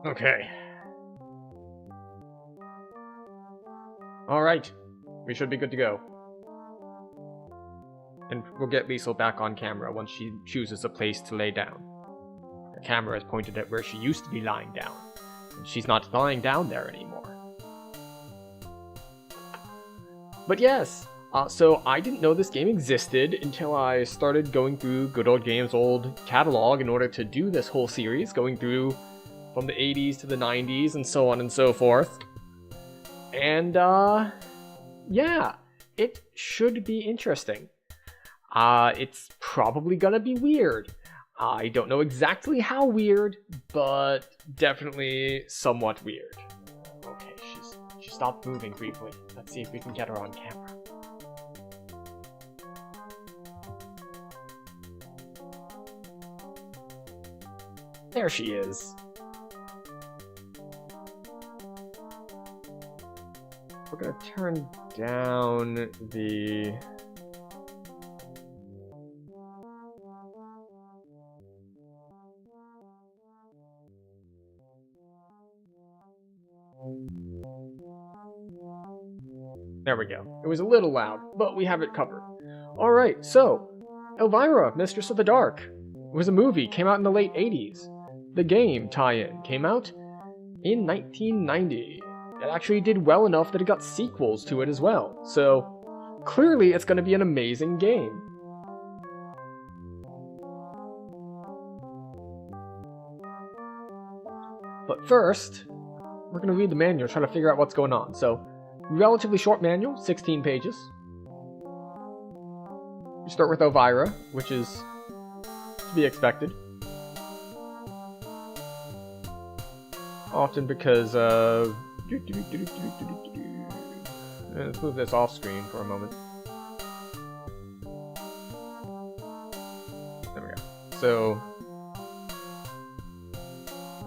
Okay. Alright. We should be good to go. And we'll get Liesel back on camera once she chooses a place to lay down. Her camera is pointed at where she used to be lying down. And she's not lying down there anymore. But yes, so I didn't know this game existed until I started going through Good Old Games' old catalog in order to do this whole series, going through from the 80s to the 90s and so on and so forth. And, yeah, it should be interesting. It's probably gonna be weird. I don't know exactly how weird, but definitely somewhat weird. Okay, she stopped moving briefly. Let's see if we can get her on camera. There she is. We're gonna turn down the... There we go. It was a little loud, but we have it covered. Alright, so, Elvira, Mistress of the Dark, was a movie, came out in the late 80s. The game tie-in came out in 1990. It actually did well enough that it got sequels to it as well, so clearly it's going to be an amazing game. But first, we're going to read the manual, try to figure out what's going on. So, relatively short manual, 16 pages. We start with Elvira, which is to be expected. Often because let's move this off screen for a moment. There we go. So,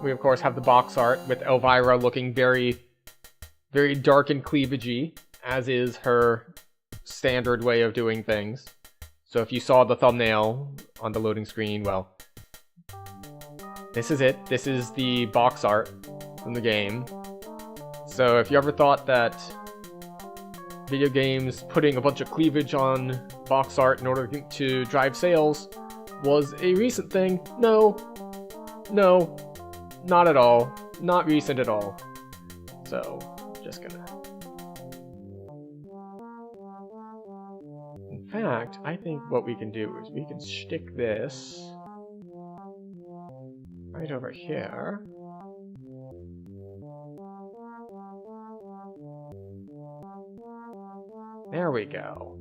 we of course have the box art with Elvira looking very, very dark and cleavagey, as is her standard way of doing things. So if you saw the thumbnail on the loading screen, well, this is it. This is the box art from the game. So if you ever thought that video games putting a bunch of cleavage on box art in order to drive sales was a recent thing, no, not at all. Not recent at all. So, just gonna... In fact, I think what we can do is we can stick this right over here. There we go.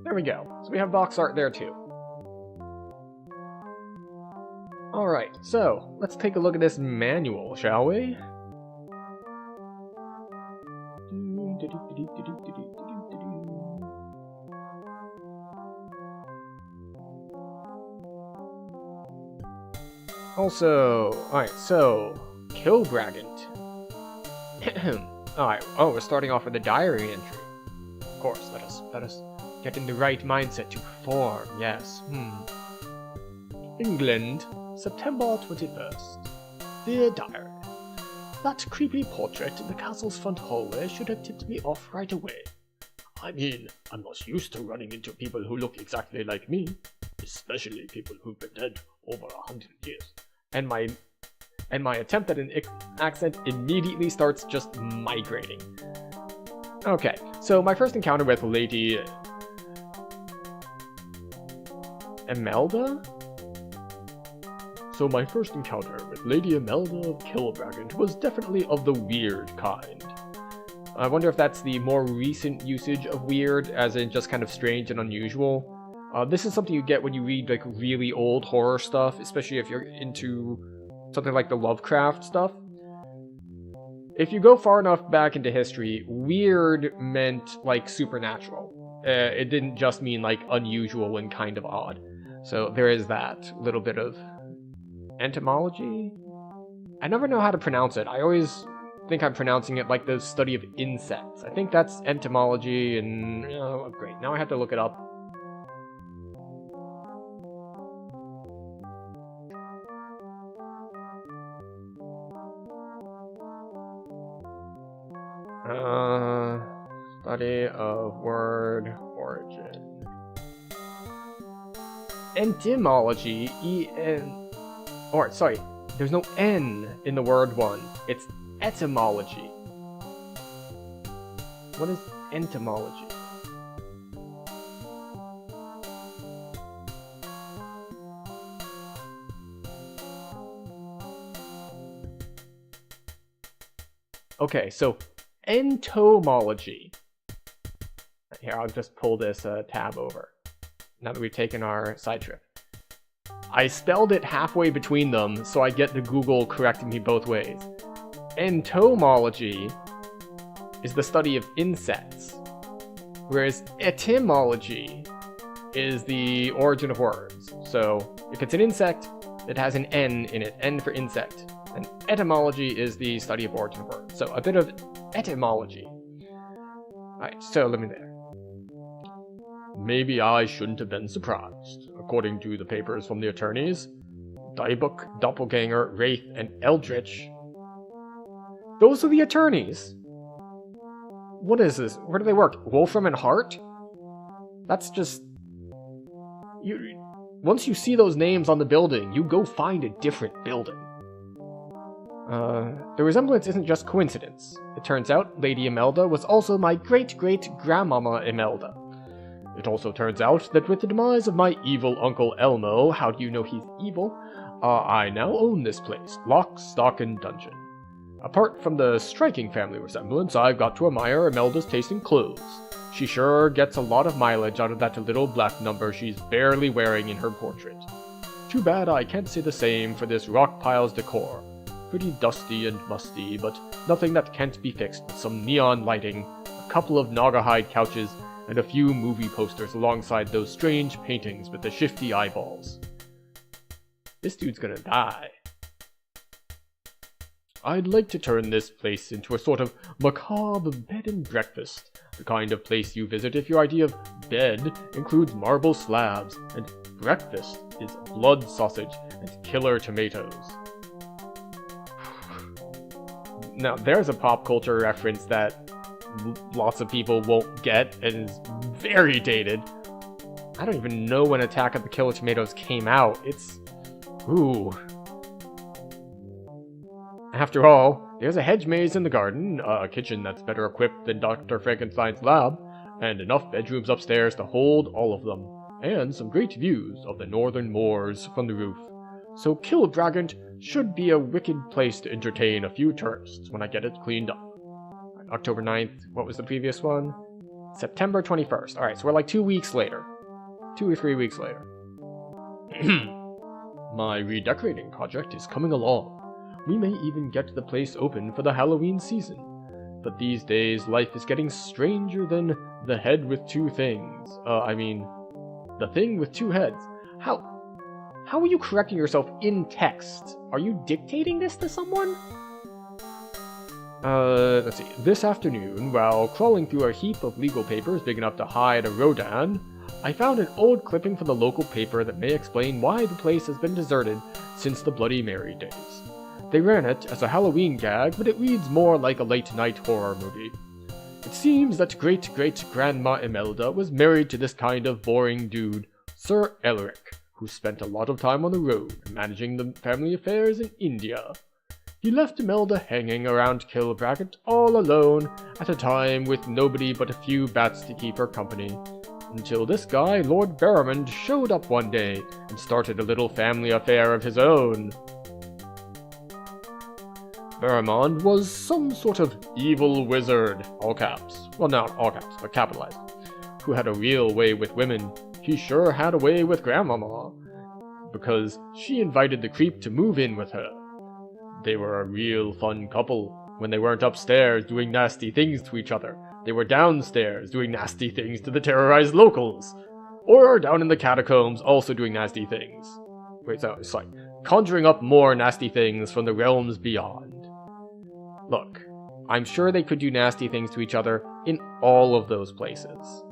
There we go. So we have box art there too. Alright, so let's take a look at this manual, shall we? Also, alright, so Kilbragant. Alright, oh, we're starting off with a diary entry. Of course, let us get in the right mindset to perform, yes. England, September 21st. Dear Diary, that creepy portrait in the castle's front hallway should have tipped me off right away. I mean, I'm not used to running into people who look exactly like me, especially people who've been dead over 100 years. And my attempt at an accent immediately starts just migrating. Okay, so my first encounter with Lady Imelda? So my first encounter with Lady Imelda of Kilbragant was definitely of the weird kind. I wonder if that's the more recent usage of weird, as in just kind of strange and unusual. This is something you get when you read like really old horror stuff, especially if you're into something like the Lovecraft stuff. If you go far enough back into history, weird meant like supernatural. It didn't just mean like unusual and kind of odd. So there is that little bit of entomology. I never know how to pronounce it. I always think I'm pronouncing it like the study of insects. I think that's entomology, and oh, great. Now I have to look it up. Study of word origin. Etymology, or sorry, there's no N in the word one. It's etymology. What is entomology? Okay, so entomology. Here, I'll just pull this tab over, now that we've taken our side trip. I spelled it halfway between them, so I get the Google correcting me both ways. Entomology is the study of insects, whereas etymology is the origin of words. So if it's an insect, it has an N in it, N for insect. And etymology is the study of origin of words. So a bit of etymology. Alright, so let me there. Maybe I shouldn't have been surprised. According to the papers from the attorneys, Dybbuk, Doppelganger, Wraith, and Eldritch. Those are the attorneys. What is this? Where do they work? Wolfram and Hart? That's just... Once you see those names on the building, you go find a different building. The resemblance isn't just coincidence. It turns out Lady Imelda was also my great-great-grandmama Imelda. It also turns out that with the demise of my evil Uncle Elmo, how do you know he's evil? I now own this place, lock, stock, and dungeon. Apart from the striking family resemblance, I've got to admire Imelda's taste in clothes. She sure gets a lot of mileage out of that little black number she's barely wearing in her portrait. Too bad I can't say the same for this rock pile's decor. Pretty dusty and musty, but nothing that can't be fixed with some neon lighting, a couple of Naugahyde couches, and a few movie posters alongside those strange paintings with the shifty eyeballs. This dude's gonna die. I'd like to turn this place into a sort of macabre bed and breakfast, the kind of place you visit if your idea of bed includes marble slabs, and breakfast is blood sausage and killer tomatoes. Now, there's a pop culture reference that lots of people won't get and is very dated. I don't even know when Attack of the Killer Tomatoes came out. It's... ooh. After all, there's a hedge maze in the garden, a kitchen that's better equipped than Dr. Frankenstein's lab, and enough bedrooms upstairs to hold all of them, and some great views of the northern moors from the roof. So Kilbragant should be a wicked place to entertain a few tourists when I get it cleaned up. October 9th, what was the previous one? September 21st. Alright, so we're like 2 weeks later. 2 or 3 weeks later. My redecorating project is coming along. We may even get the place open for the Halloween season. But these days, life is getting stranger than the head with two things. The thing with two heads. How are you correcting yourself in text? Are you dictating this to someone? Let's see. This afternoon, while crawling through a heap of legal papers big enough to hide a Rodan, I found an old clipping from the local paper that may explain why the place has been deserted since the Bloody Mary days. They ran it as a Halloween gag, but it reads more like a late-night horror movie. It seems that great-great-grandma Imelda was married to this kind of boring dude, Sir Elric, who spent a lot of time on the road, managing the family affairs in India. He left Imelda hanging around Kilbragant all alone, at a time with nobody but a few bats to keep her company, until this guy, Lord Barrowmond, showed up one day and started a little family affair of his own. Barrowmond was some sort of evil wizard, all caps. Well, not all caps, but capitalized, who had a real way with women. He sure had a way with Grandmama, because she invited the creep to move in with her. They were a real fun couple. When they weren't upstairs doing nasty things to each other, they were downstairs doing nasty things to the terrorized locals. Or down in the catacombs also doing nasty things. Conjuring up more nasty things from the realms beyond. Look, I'm sure they could do nasty things to each other in all of those places.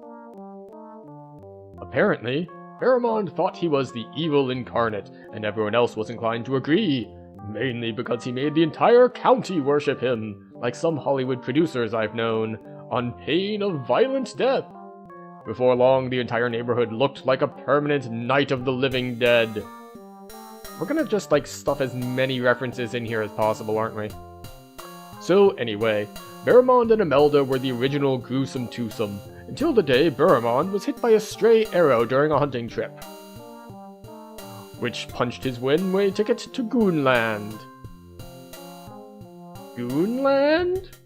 Apparently, Barrowmond thought he was the evil incarnate, and everyone else was inclined to agree, mainly because he made the entire county worship him, like some Hollywood producers I've known, on pain of violent death. Before long, the entire neighborhood looked like a permanent Night of the Living Dead. We're gonna just, like, stuff as many references in here as possible, aren't we? So, anyway, Barramond and Imelda were the original gruesome twosome, until the day Barramond was hit by a stray arrow during a hunting trip, which punched his one-way ticket to Goonland. Goonland?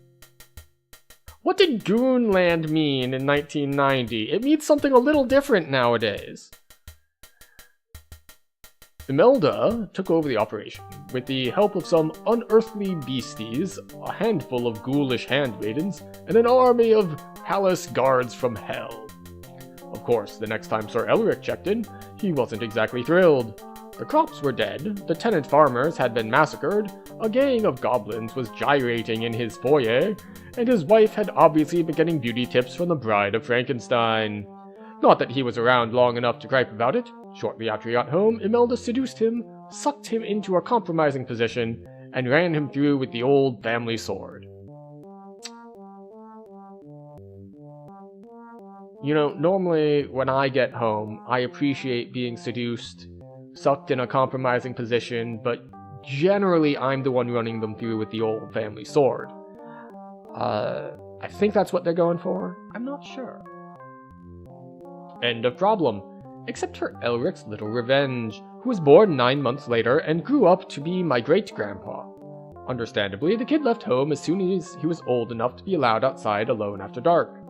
What did Goonland mean in 1990? It means something a little different nowadays. Imelda took over the operation with the help of some unearthly beasties, a handful of ghoulish handmaidens, and an army of callous guards from hell. Of course, the next time Sir Elric checked in, he wasn't exactly thrilled. The crops were dead, the tenant farmers had been massacred, a gang of goblins was gyrating in his foyer, and his wife had obviously been getting beauty tips from the Bride of Frankenstein. Not that he was around long enough to gripe about it. Shortly after he got home, Imelda seduced him, sucked him into a compromising position, and ran him through with the old family sword. You know, normally when I get home, I appreciate being seduced, sucked in a compromising position, but generally I'm the one running them through with the old family sword. I think that's what they're going for. I'm not sure. End of problem. Except for Elric's little revenge, who was born 9 months later and grew up to be my great-grandpa. Understandably, the kid left home as soon as he was old enough to be allowed outside alone after dark.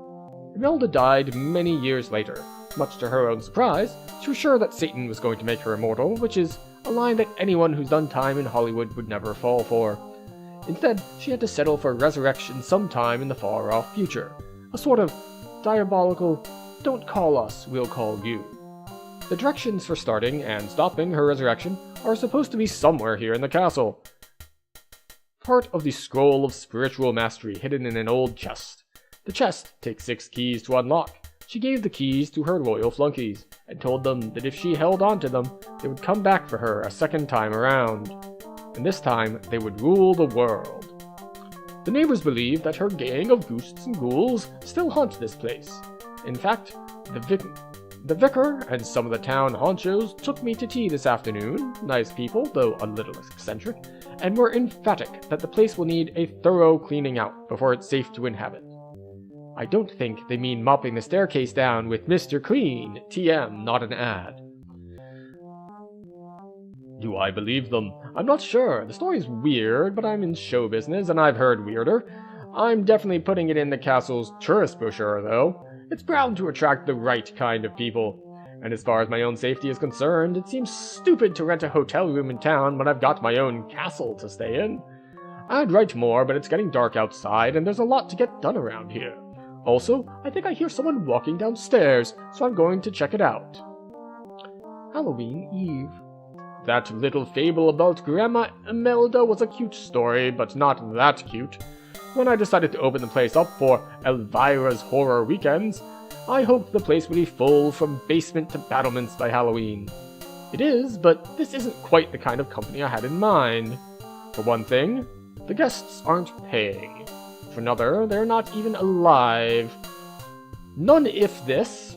Imelda died many years later. Much to her own surprise, she was sure that Satan was going to make her immortal, which is a line that anyone who's done time in Hollywood would never fall for. Instead, she had to settle for resurrection sometime in the far-off future. A sort of diabolical, don't call us, we'll call you. The directions for starting and stopping her resurrection are supposed to be somewhere here in the castle. Part of the Scroll of Spiritual Mastery hidden in an old chest. The chest takes 6 keys to unlock. She gave the keys to her loyal flunkies, and told them that if she held on to them, they would come back for her a second time around. And this time, they would rule the world. The neighbors believe that her gang of ghosts and ghouls still haunt this place. In fact, the vicar and some of the town honchos took me to tea this afternoon, nice people, though a little eccentric, and were emphatic that the place will need a thorough cleaning out before it's safe to inhabit. I don't think they mean mopping the staircase down with Mr. Clean, TM, not an ad. Do I believe them? I'm not sure. The story's weird, but I'm in show business and I've heard weirder. I'm definitely putting it in the castle's tourist brochure, though. It's bound to attract the right kind of people. And as far as my own safety is concerned, it seems stupid to rent a hotel room in town when I've got my own castle to stay in. I'd write more, but it's getting dark outside and there's a lot to get done around here. Also, I think I hear someone walking downstairs, so I'm going to check it out. Halloween Eve. That little fable about Grandma Imelda was a cute story, but not that cute. When I decided to open the place up for Elvira's Horror Weekends, I hoped the place would be full from basement to battlements by Halloween. It is, but this isn't quite the kind of company I had in mind. For one thing, the guests aren't paying. For another, they're not even alive. None if this.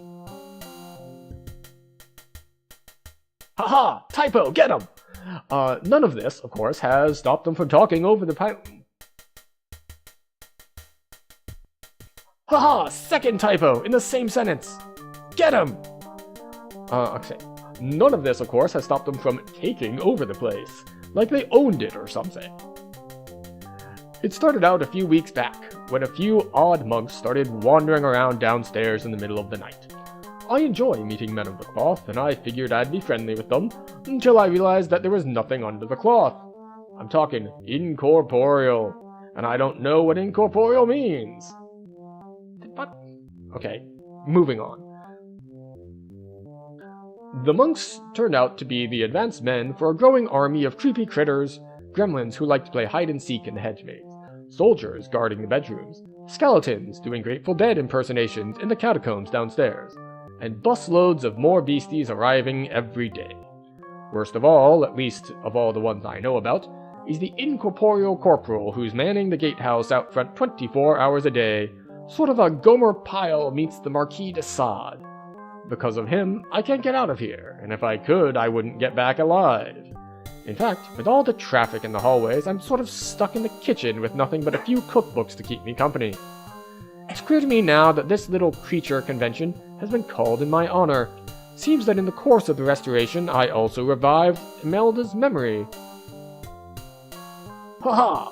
Haha! Typo! Get him! None of this, of course, has stopped them from talking over the pipe. Haha! Second typo in the same sentence! Get him! Okay. None of this, of course, has stopped them from taking over the place. Like they owned it or something. It started out a few weeks back, when a few odd monks started wandering around downstairs in the middle of the night. I enjoy meeting men of the cloth, and I figured I'd be friendly with them, until I realized that there was nothing under the cloth. I'm talking incorporeal, and I don't know what incorporeal means. But, okay, moving on. The monks turned out to be the advanced men for a growing army of creepy critters, gremlins who like to play hide-and-seek in the hedgemaze, soldiers guarding the bedrooms, skeletons doing Grateful Dead impersonations in the catacombs downstairs, and busloads of more beasties arriving every day. Worst of all, at least of all the ones I know about, He's the incorporeal corporal who's manning the gatehouse out front 24 hours a day. Sort of a Gomer Pyle meets the Marquis de Sade. Because of him, I can't get out of here, and if I could, I wouldn't get back alive. In fact, with all the traffic in the hallways, I'm sort of stuck in the kitchen with nothing but a few cookbooks to keep me company. It's clear to me now that this little creature convention has been called in my honor. Seems that in the course of the restoration, I also revived Imelda's memory. Haha!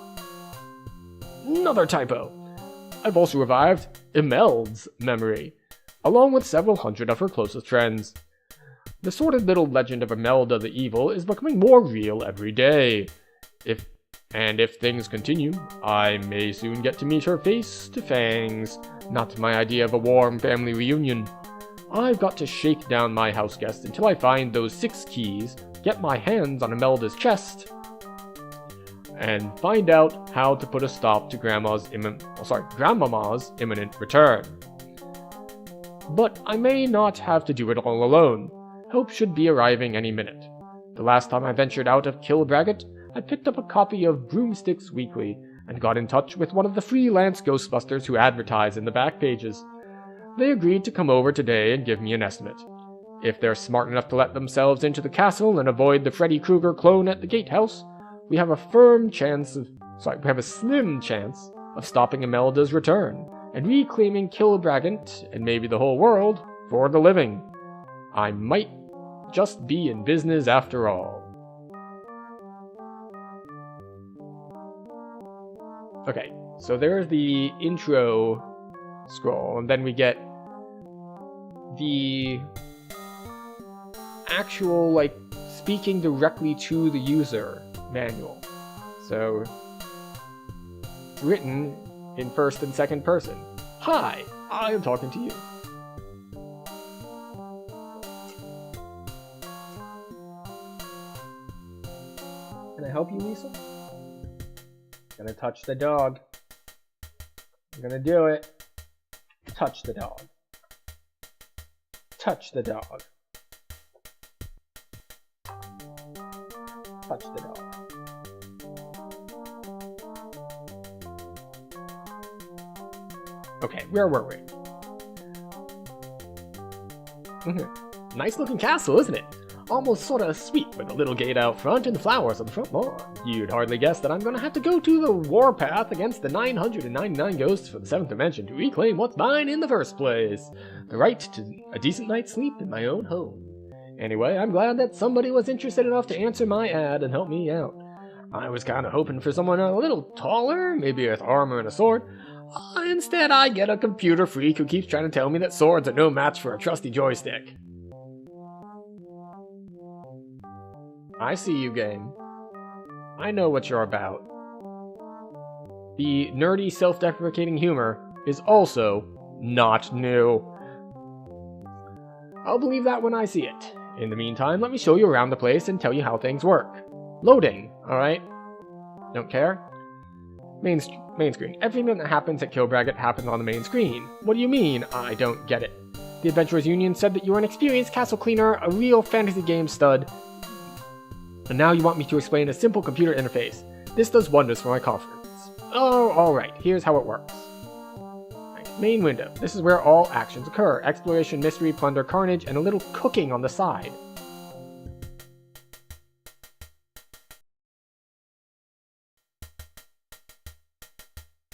Another typo! I've also revived Imelda's memory, along with several hundred of her closest friends. The sordid little legend of Imelda the Evil is becoming more real every day. If things continue, I may soon get to meet her face to fangs. Not my idea of a warm family reunion. I've got to shake down my house guests until I find those 6 keys, get my hands on Imelda's chest, and find out how to put a stop to Grandmama's imminent return. But I may not have to do it all alone. Help should be arriving any minute. The last time I ventured out of Kilbragget, I picked up a copy of Broomsticks Weekly and got in touch with one of the freelance Ghostbusters who advertise in the back pages. They agreed to come over today and give me an estimate. If they're smart enough to let themselves into the castle and avoid the Freddy Krueger clone at the gatehouse, we have a slim chance of stopping Imelda's return and reclaiming Kilbragget and maybe the whole world for the living. I might just be in business after all. Okay, so there's the intro scroll, and then we get the actual, speaking directly to the user manual. So, written in first and second person. Hi, I am talking to you. Can I help you, Lisa? Gonna touch the dog. I'm gonna do it. Touch the dog. Touch the dog. Touch the dog. Okay, where were we? Nice looking castle, isn't it? Almost sort of sweet with a little gate out front and the flowers on the front lawn. You'd hardly guess that I'm gonna have to go to the warpath against the 999 ghosts for the 7th dimension to reclaim what's mine in the first place. The right to a decent night's sleep in my own home. Anyway, I'm glad that somebody was interested enough to answer my ad and help me out. I was kinda hoping for someone a little taller, maybe with armor and a sword. Instead, I get a computer freak who keeps trying to tell me that swords are no match for a trusty joystick. I see you, game. I know what you're about. The nerdy, self-deprecating humor is also not new. I'll believe that when I see it. In the meantime, let me show you around the place and tell you how things work. Loading, alright? Don't care? Main screen. Everything that happens at Kilbragget happens on the main screen. What do you mean? I don't get it. The Adventurers Union said that you're an experienced castle cleaner, a real fantasy game stud, and now you want me to explain a simple computer interface. This does wonders for my confidence. Oh, alright, here's how it works. Main window. This is where all actions occur. Exploration, mystery, plunder, carnage, and a little cooking on the side.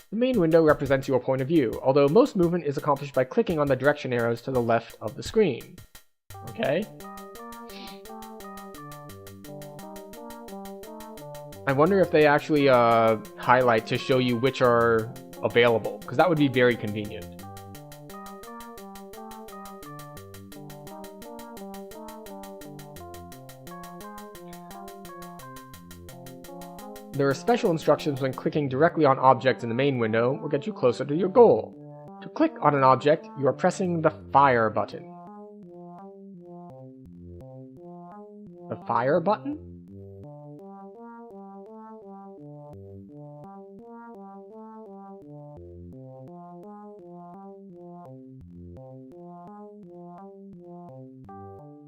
The main window represents your point of view, although most movement is accomplished by clicking on the direction arrows to the left of the screen. Okay? I wonder if they actually highlight to show you which are available, because that would be very convenient. There are special instructions when clicking directly on objects in the main window will get you closer to your goal. To click on an object, you are pressing the fire button. The fire button?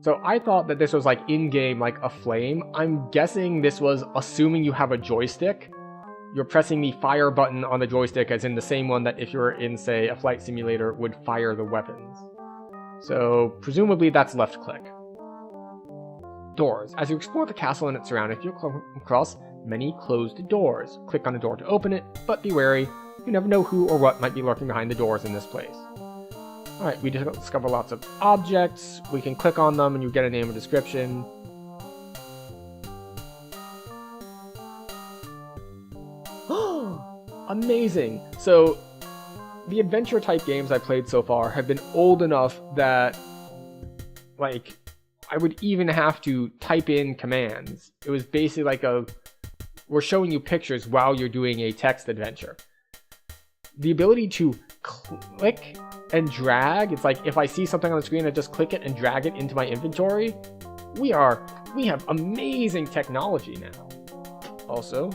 So I thought that this was like in-game, like a flame. I'm guessing this was assuming you have a joystick. You're pressing the fire button on the joystick, as in the same one that if you're in, say, a flight simulator would fire the weapons. So presumably that's left click. Doors. As you explore the castle and its surroundings, you'll come across many closed doors. Click on a door to open it, but be wary. You never know who or what might be lurking behind the doors in this place. Alright, we discover lots of objects. We can click on them and you get a name and description. Amazing! So, the adventure type games I played so far have been old enough that, like, I would even have to type in commands. It was basically like we're showing you pictures while you're doing a text adventure. The ability to click and drag, it's like if I see something on the screen, I just click it and drag it into my inventory. We have amazing technology now. Also,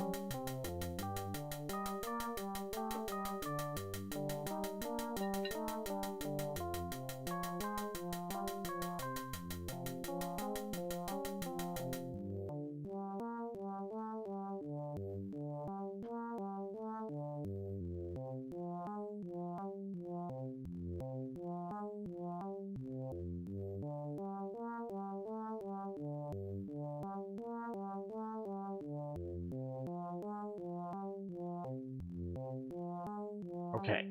okay,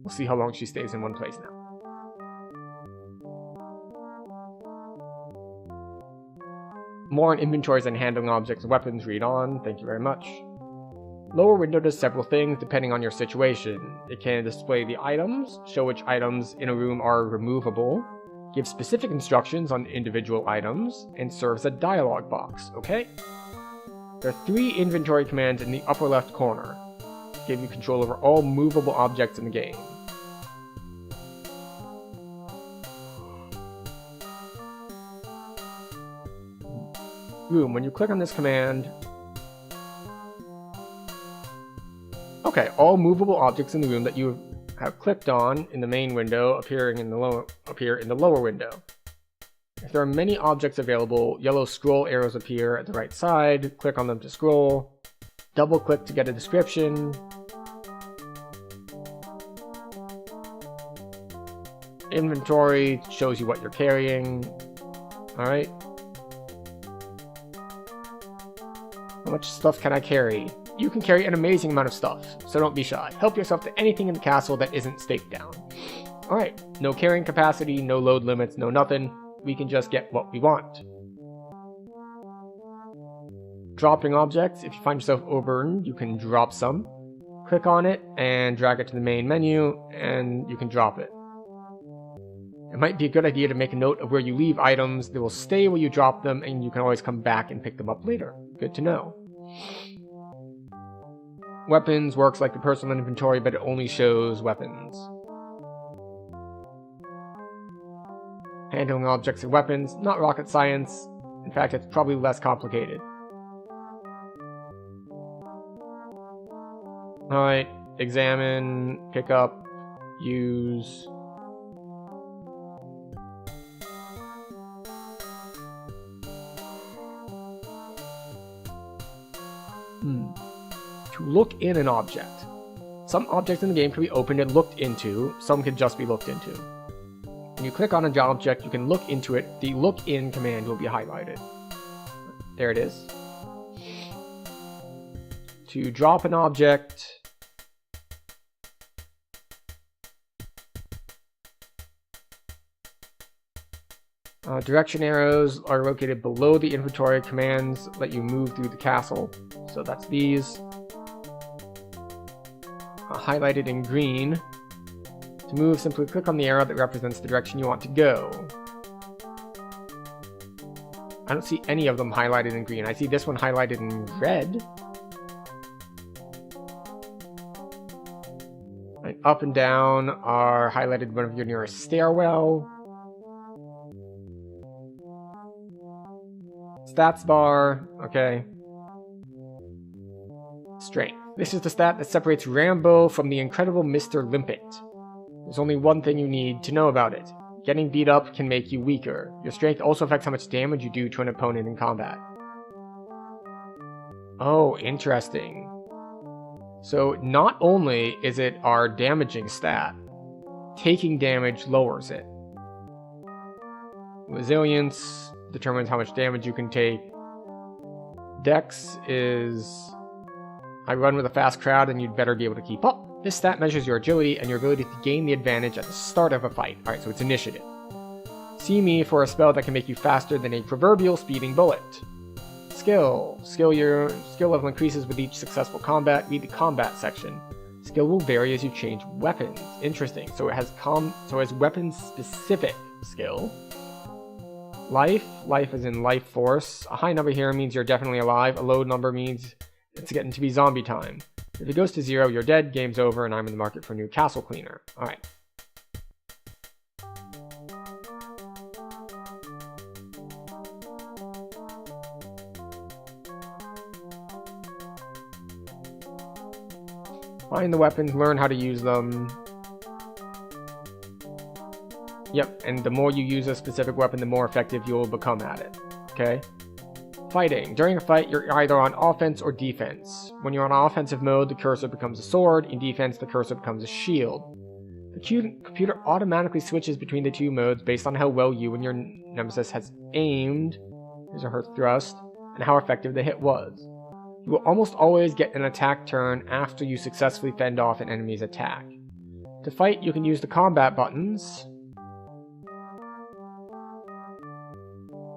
we'll see how long she stays in one place now. More on inventories and handling objects and weapons, read on, thank you very much. Lower window does several things depending on your situation. It can display the items, show which items in a room are removable, give specific instructions on individual items, and serves a dialog box, okay? There are 3 inventory commands in the upper left corner. Give you control over all movable objects in the game. Room. When you click on this command, okay, all movable objects in the room that you have clicked on in the main window appear in the lower window. If there are many objects available, yellow scroll arrows appear at the right side. Click on them to scroll. Double click to get a description. Inventory shows you what you're carrying. Alright. How much stuff can I carry? You can carry an amazing amount of stuff, so don't be shy. Help yourself to anything in the castle that isn't staked down. Alright, no carrying capacity, no load limits, no nothing. We can just get what we want. Dropping objects. If you find yourself overburdened, you can drop some. Click on it and drag it to the main menu, and you can drop it. It might be a good idea to make a note of where you leave items. They will stay where you drop them, and you can always come back and pick them up later. Good to know. Weapons works like the personal inventory, but it only shows weapons. Handling objects and weapons, not rocket science. In fact, it's probably less complicated. Alright, examine, pick up, use. To look in an object. Some objects in the game can be opened and looked into, some can just be looked into. When you click on an object, you can look into it. The look in command will be highlighted. There it is. To drop an object, direction arrows are located below the inventory. Commands let you move through the castle. So that's these. Highlighted in green. To move, simply click on the arrow that represents the direction you want to go. I don't see any of them highlighted in green. I see this one highlighted in red. And up and down are highlighted when you're near a stairwell. Stats bar, okay. Strength. This is the stat that separates Rambo from the incredible Mr. Limpet. There's only one thing you need to know about it. Getting beat up can make you weaker. Your strength also affects how much damage you do to an opponent in combat. Oh, interesting. So not only is it our damaging stat, taking damage lowers it. Resilience determines how much damage you can take. Dex is... I run with a fast crowd and you'd better be able to keep up. This stat measures your agility and your ability to gain the advantage at the start of a fight. Alright, so it's initiative. See me for a spell that can make you faster than a proverbial speeding bullet. Skill. Your skill level increases with each successful combat. Read the combat section. Skill will vary as you change weapons. Interesting. So it has weapon specific skill. Life is in life force. A high number here means you're definitely alive. A low number means it's getting to be zombie time. If it goes to 0, you're dead, game's over, and I'm in the market for a new castle cleaner. Alright. Find the weapons, learn how to use them. Yep, and the more you use a specific weapon, the more effective you will become at it. Okay? Fighting. During a fight, you're either on offense or defense. When you're on offensive mode, the cursor becomes a sword. In defense, the cursor becomes a shield. The computer automatically switches between the two modes based on how well you and your nemesis has aimed, his or her thrust, and how effective the hit was. You will almost always get an attack turn after you successfully fend off an enemy's attack. To fight, you can use the combat buttons.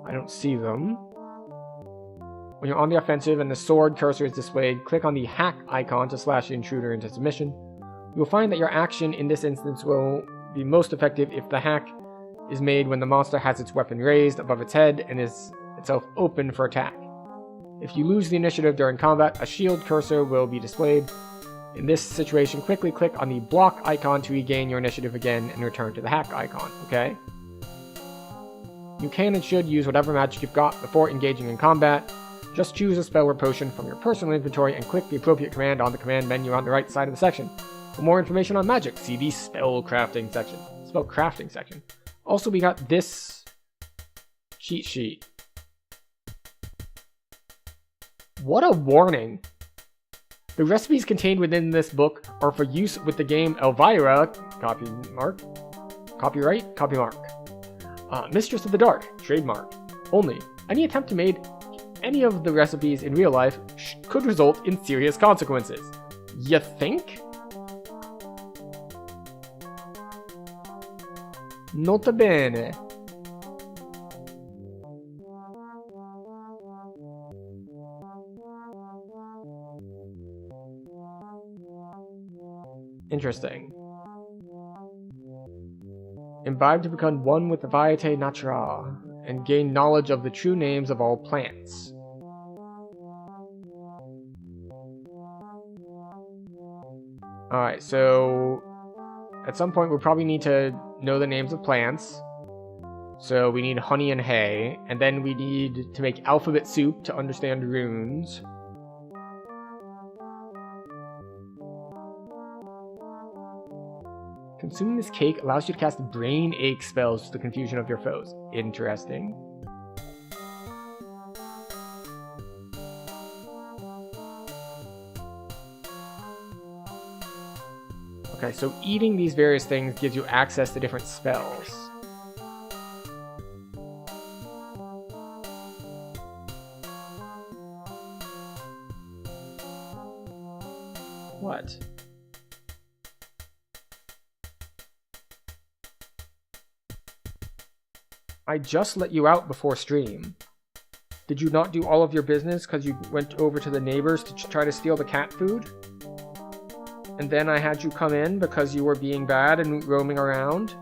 I don't see them. When you're on the offensive and the sword cursor is displayed, click on the hack icon to slash the intruder into submission. You'll find that your action in this instance will be most effective if the hack is made when the monster has its weapon raised above its head and is itself open for attack. If you lose the initiative during combat, a shield cursor will be displayed. In this situation, quickly click on the block icon to regain your initiative again and return to the hack icon, okay? You can and should use whatever magic you've got before engaging in combat. Just choose a spell or potion from your personal inventory and click the appropriate command on the command menu on the right side of the section. For more information on magic, see the spell crafting section. Also, we got this cheat sheet. What a warning! The recipes contained within this book are for use with the game Elvira, Mistress of the Dark, trademark. Only, any attempt to make any of the recipes in real life could result in serious consequences. You think? Nota bene. Interesting. Imbibe to become one with the Vitae Naturae, and gain knowledge of the true names of all plants. Alright, so at some point we'll probably need to know the names of plants. So we need honey and hay, and then we need to make alphabet soup to understand runes. Consuming this cake allows you to cast brain ache spells to the confusion of your foes. Interesting. Okay, so eating these various things gives you access to different spells. What? I just let you out before stream. Did you not do all of your business because you went over to the neighbors to try to steal the cat food? And then I had you come in because you were being bad and roaming around?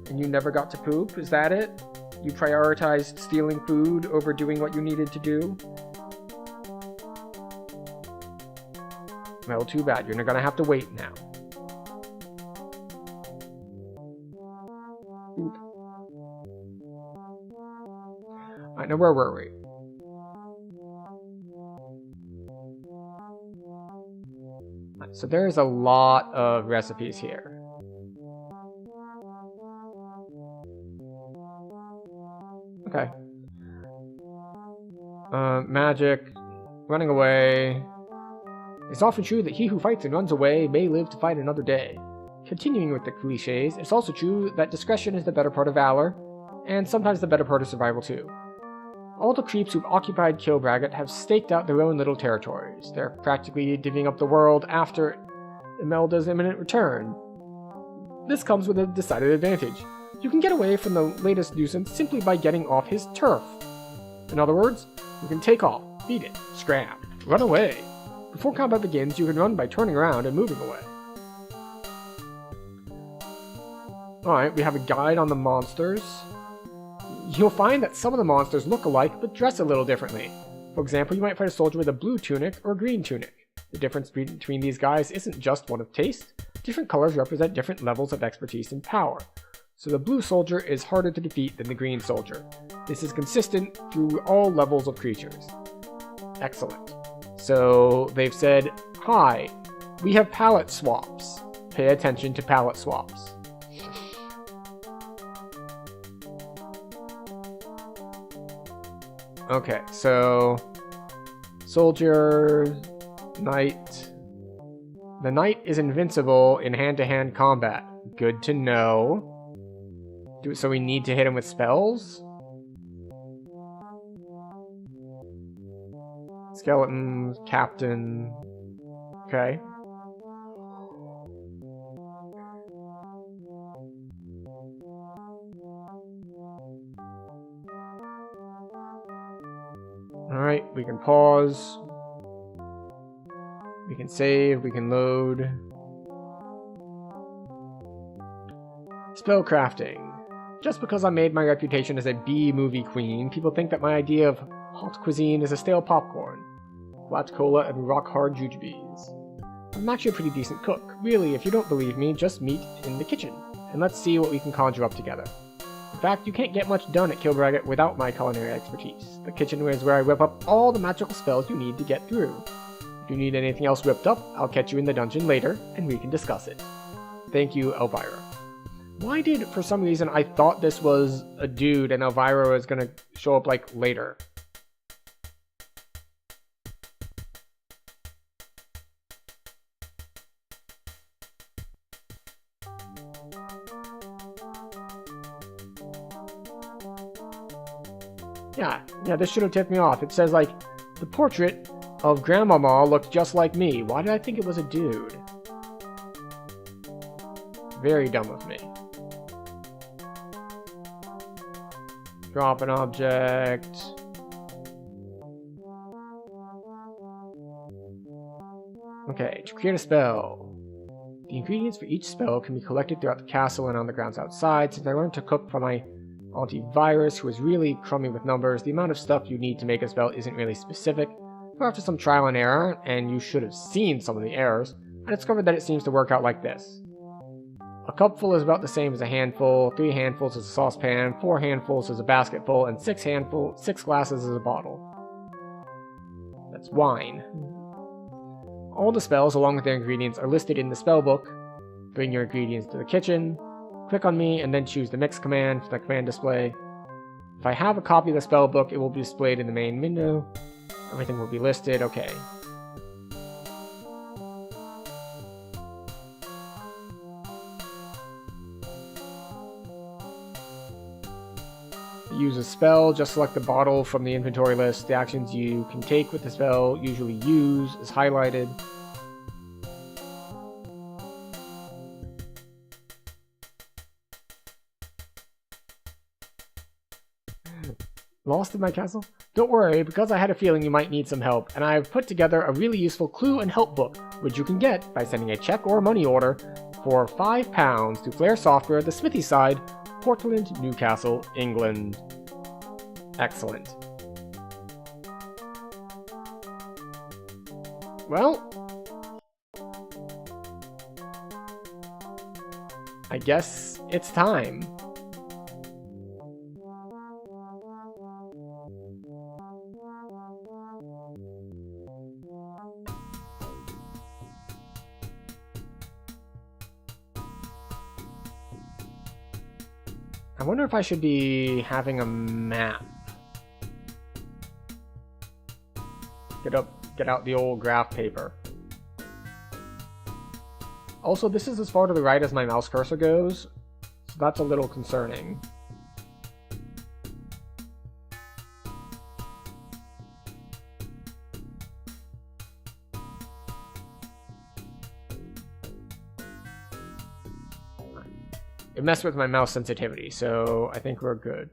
And you never got to poop? Is that it? You prioritized stealing food over doing what you needed to do? Well, too bad. You're gonna have to wait now. Oop. Alright, now where were we? So there's a lot of recipes here. Okay. Magic. Running away. It's often true that he who fights and runs away may live to fight another day. Continuing with the cliches, it's also true that discretion is the better part of valor, and sometimes the better part of survival too. All the creeps who've occupied Kilbragget have staked out their own little territories. They're practically divvying up the world after Imelda's imminent return. This comes with a decided advantage. You can get away from the latest nuisance simply by getting off his turf. In other words, you can take off, beat it, scram, run away. Before combat begins, you can run by turning around and moving away. Alright, we have a guide on the monsters. You'll find that some of the monsters look alike, but dress a little differently. For example, you might fight a soldier with a blue tunic or a green tunic. The difference between these guys isn't just one of taste. Different colors represent different levels of expertise and power. So the blue soldier is harder to defeat than the green soldier. This is consistent through all levels of creatures. Excellent. So they've said, hi, we have palette swaps. Pay attention to palette swaps. Okay, so soldier, knight. The knight is invincible in hand-to-hand combat. Good to know. So we need to hit him with spells? Skeleton, captain. Okay. Alright, we can pause. We can save, we can load. Spell crafting. Just because I made my reputation as a B-movie queen, people think that my idea of hot cuisine is a stale popcorn, flat cola, and rock-hard jujubes. I'm actually a pretty decent cook. Really, if you don't believe me, just meet in the kitchen, and let's see what we can conjure up together. In fact, you can't get much done at Kilbragget without my culinary expertise. The kitchen is where I whip up all the magical spells you need to get through. If you need anything else whipped up, I'll catch you in the dungeon later, and we can discuss it. Thank you, Elvira. Why did, for some reason, I thought this was a dude and Elvira was gonna show up, like, later? Yeah, this should have tipped me off. It says, like, the portrait of Grandmama looked just like me. Why did I think it was a dude? Very dumb of me. Drop an object. Okay, to create a spell. The ingredients for each spell can be collected throughout the castle and on the grounds outside. Since I learned to cook for my antivirus, who is really crummy with numbers, the amount of stuff you need to make a spell isn't really specific. But after some trial and error, and you should have seen some of the errors, I discovered that it seems to work out like this. A cupful is about the same as a handful, 3 handfuls is a saucepan, 4 handfuls is a basketful, and 6 glasses is a bottle. That's wine. All the spells, along with their ingredients, are listed in the spellbook. Bring your ingredients to the kitchen, click on me, and then choose the mix command from the command display. If I have a copy of the spellbook, it will be displayed in the main window. Everything will be listed, okay. Use a spell, just select the bottle from the inventory list. The actions you can take with the spell, usually use, is highlighted. Lost in my castle? Don't worry, because I had a feeling you might need some help, and I have put together a really useful clue and help book, which you can get by sending a check or money order for £5 to Flair Software, the Smithy Side, Portland, Newcastle, England. Excellent. Well, I guess it's time. I wonder if I should be having a map. Get out the old graph paper. Also, this is as far to the right as my mouse cursor goes, so that's a little concerning. It messed with my mouse sensitivity, so I think we're good.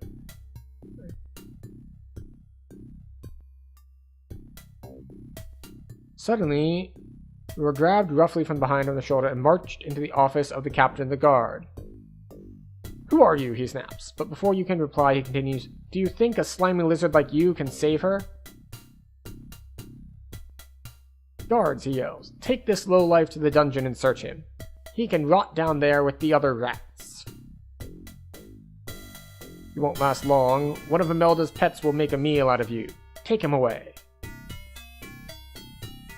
Suddenly, we were grabbed roughly from behind on the shoulder and marched into the office of the captain of the guard. "Who are you?" he snaps. But before you can reply, he continues, "Do you think a slimy lizard like you can save her?" "Guards," he yells, "take this lowlife to the dungeon and search him. He can rot down there with the other rats." "You won't last long. One of Imelda's pets will make a meal out of you. Take him away."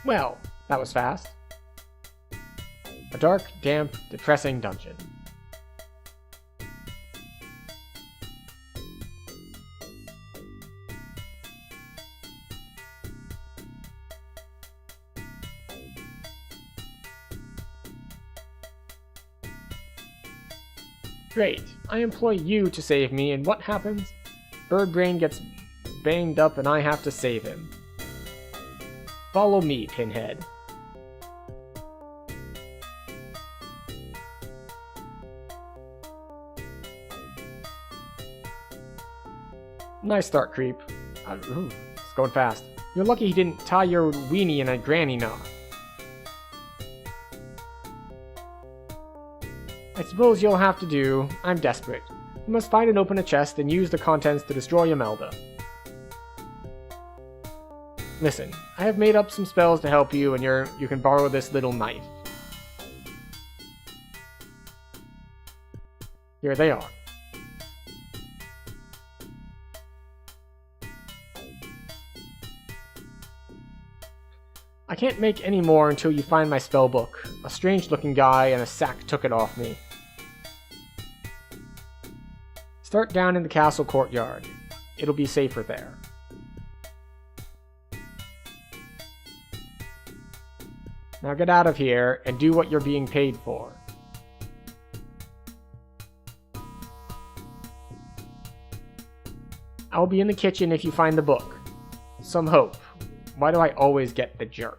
Well, that was fast. A dark, damp, depressing dungeon. Great. I employ you to save me, and what happens? Birdbrain gets banged up and I have to save him. Follow me, Pinhead. Nice start, creep. It's going fast. You're lucky he didn't tie your weenie in a granny knot. I suppose you'll have to do. I'm desperate. You must find and open a chest and use the contents to destroy Imelda. Listen, I have made up some spells to help you, and you can borrow this little knife. Here they are. I can't make any more until you find my spell book. A strange-looking guy and a sack took it off me. Start down in the castle courtyard. It'll be safer there. Now get out of here and do what you're being paid for. I'll be in the kitchen if you find the book. Some hope. Why do I always get the jerk?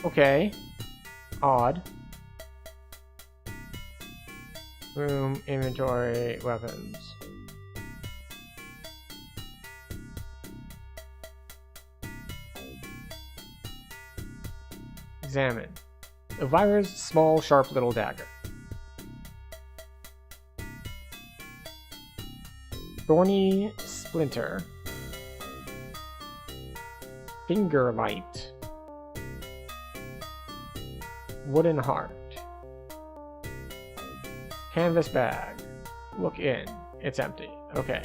Okay. Odd. Room, inventory, weapons. Examine. Elvira's small, sharp little dagger. Thorny splinter. Finger light. Wooden heart. Canvas bag. Look in. It's empty. Okay.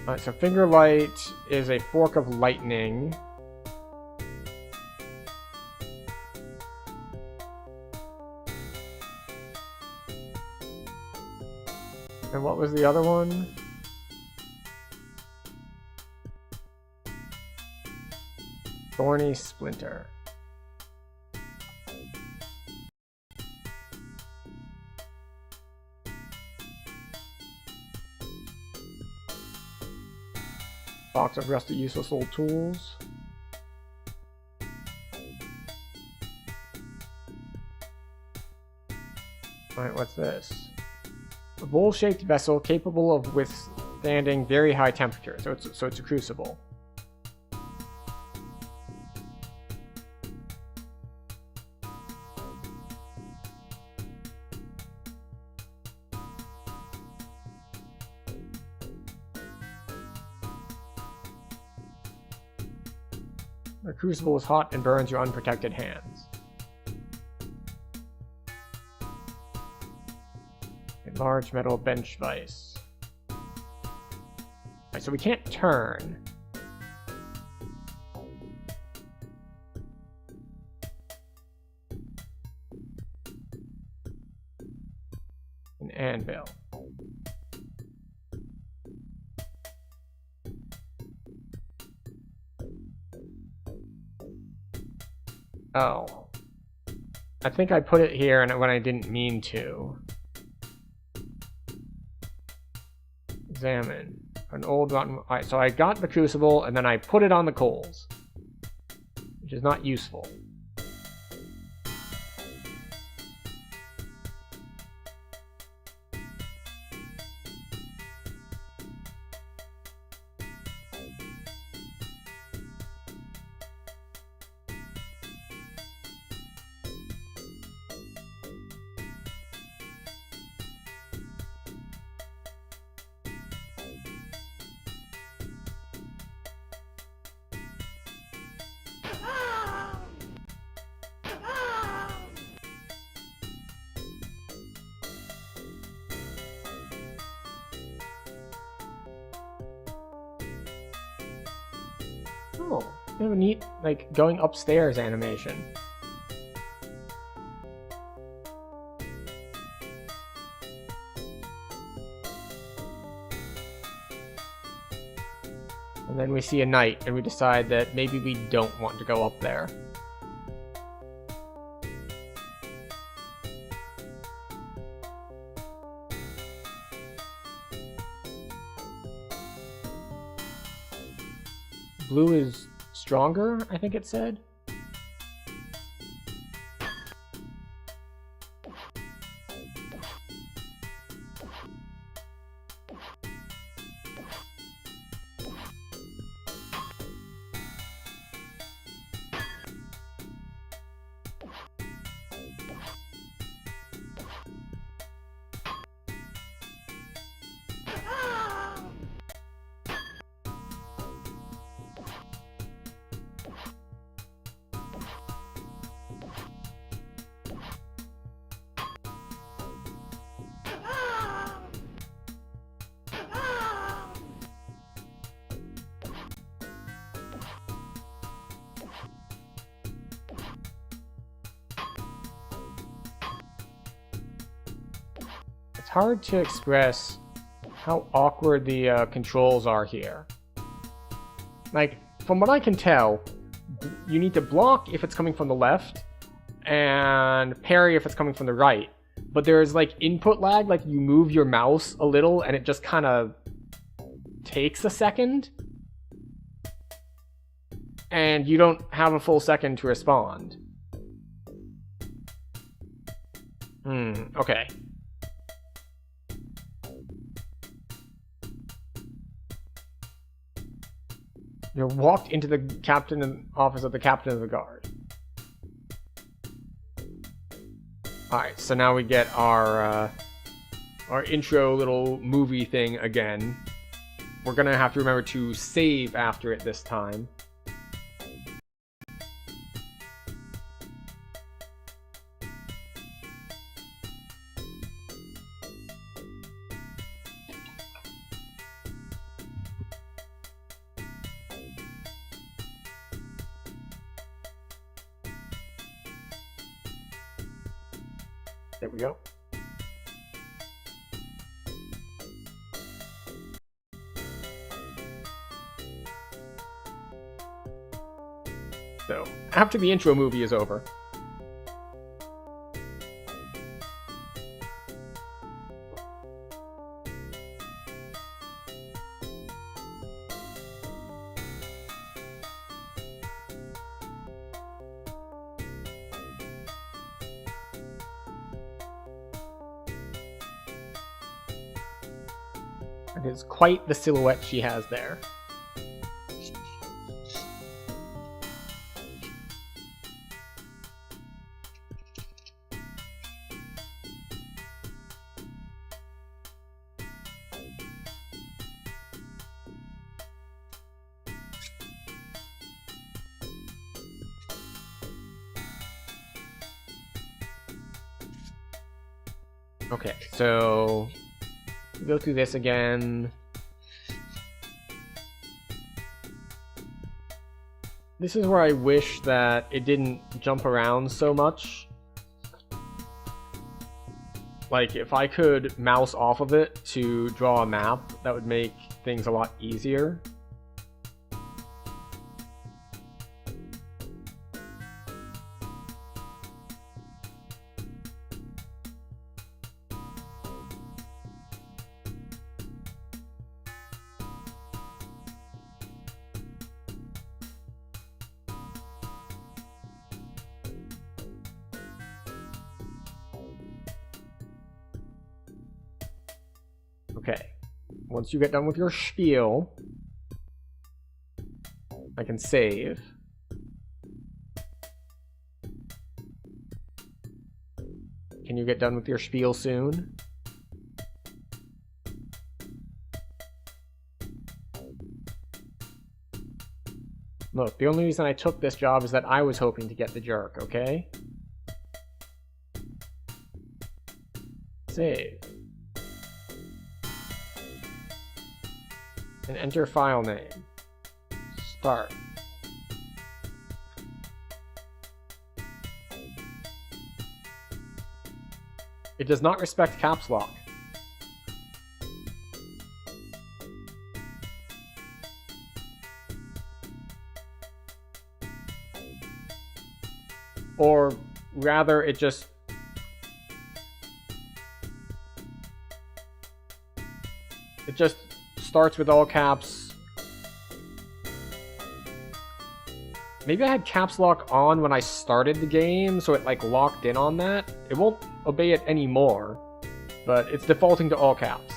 Alright, so finger light is a fork of lightning. And what was the other one? Thorny splinter. Box of rusty useless old tools. Alright, what's this? A bowl-shaped vessel capable of withstanding very high temperatures. So it's a crucible. The crucible is hot and burns your unprotected hands. A large metal bench vise. Right, so we can't turn. An anvil. Oh. I think I put it here when I didn't mean to. Examine. An old rotten... Alright, so I got the crucible and then I put it on the coals. Which is not useful. Oh, they have a neat, like, going upstairs animation. And then we see a knight, and we decide that maybe we don't want to go up there. Blue is stronger, I think it said. It's hard to express how awkward the controls are here. Like, from what I can tell, you need to block if it's coming from the left, and parry if it's coming from the right. But there's, like, input lag, like you move your mouse a little, and it just kind of takes a second. And you don't have a full second to respond. Okay. You're walked into the office of the captain of the guard. Alright, so now we get our intro little movie thing again. We're gonna have to remember to save after it this time. There we go. though, after the intro movie is over. It is quite the silhouette she has there. Okay, so go through this again. This is where I wish that it didn't jump around so much. Like, if I could mouse off of it to draw a map, that would make things a lot easier. Okay, once you get done with your spiel, I can save. Can you get done with your spiel soon? Look, the only reason I took this job is that I was hoping to get the jerk, okay? Save. And enter file name. Start. It does not respect caps lock. Or rather, it just starts with all caps. Maybe I had caps lock on when I started the game, so it like locked in on that. It won't obey it anymore, but it's defaulting to all caps.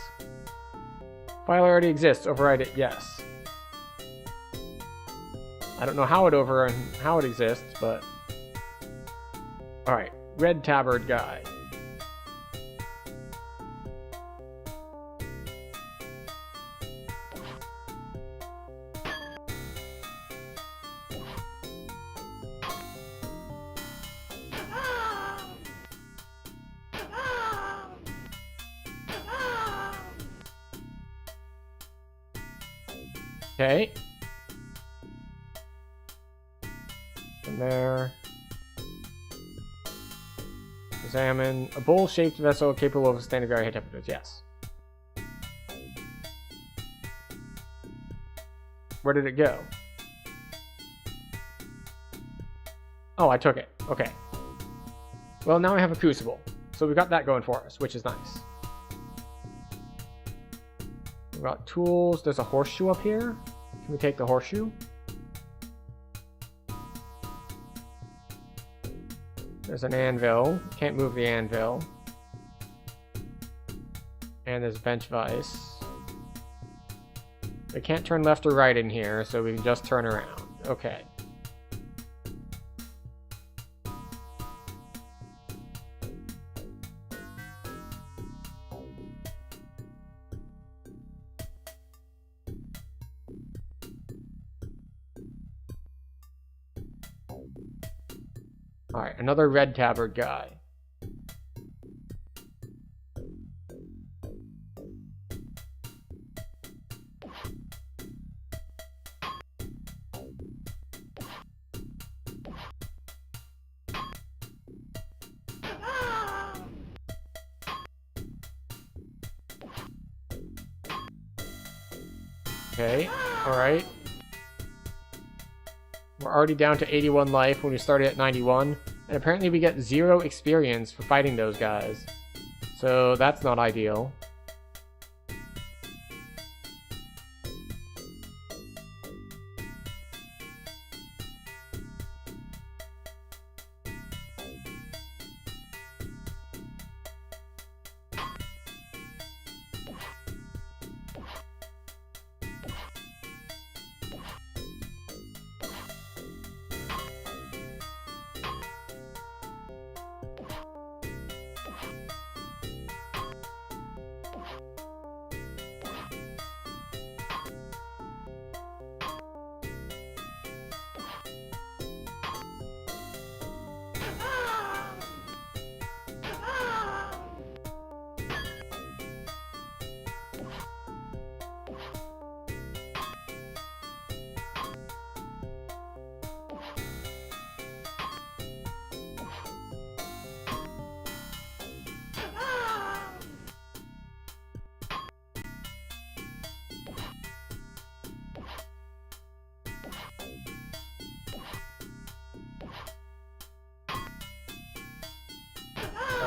File already exists, override it, yes. I don't know how it exists, but alright, red tabard guy. Okay. From there. Examine a bowl-shaped vessel capable of withstanding very high temperatures. Yes. Where did it go? Oh, I took it. Okay. Well, now I have a crucible. So we got that going for us, which is nice. We've got tools. There's a horseshoe up here. Can we take the horseshoe? There's an anvil. Can't move the anvil. And there's bench vise. We can't turn left or right in here, so we can just turn around. Okay. Alright, another red tabard guy. Okay, alright. We're already down to 81 life when we started at 91, and apparently we get 0 experience for fighting those guys. So that's not ideal.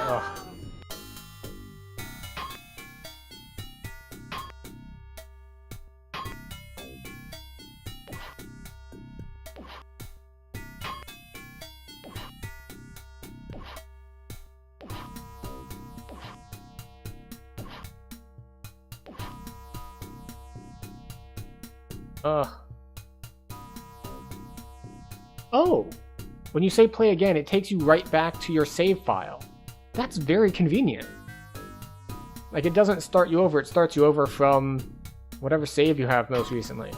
Ugh. Ugh. Oh! When you say play again, it takes you right back to your save file. That's very convenient. Like, it doesn't start you over, it starts you over from whatever save you have most recently.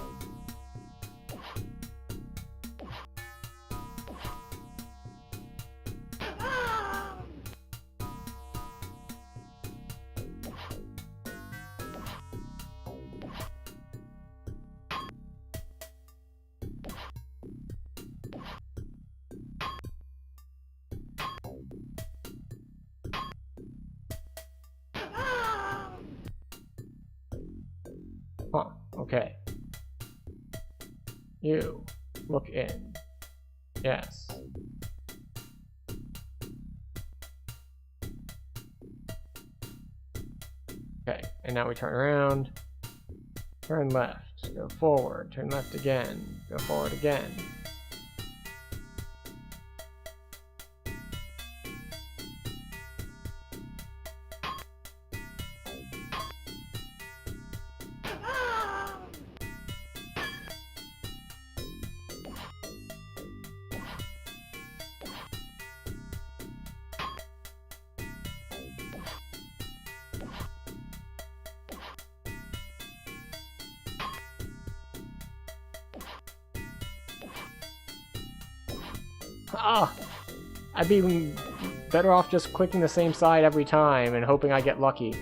Huh, okay. You, look in. Yes. Okay, and now we turn around. Turn left, go forward, turn left again, go forward again. Ah! I'd be better off just clicking the same side every time and hoping I get lucky.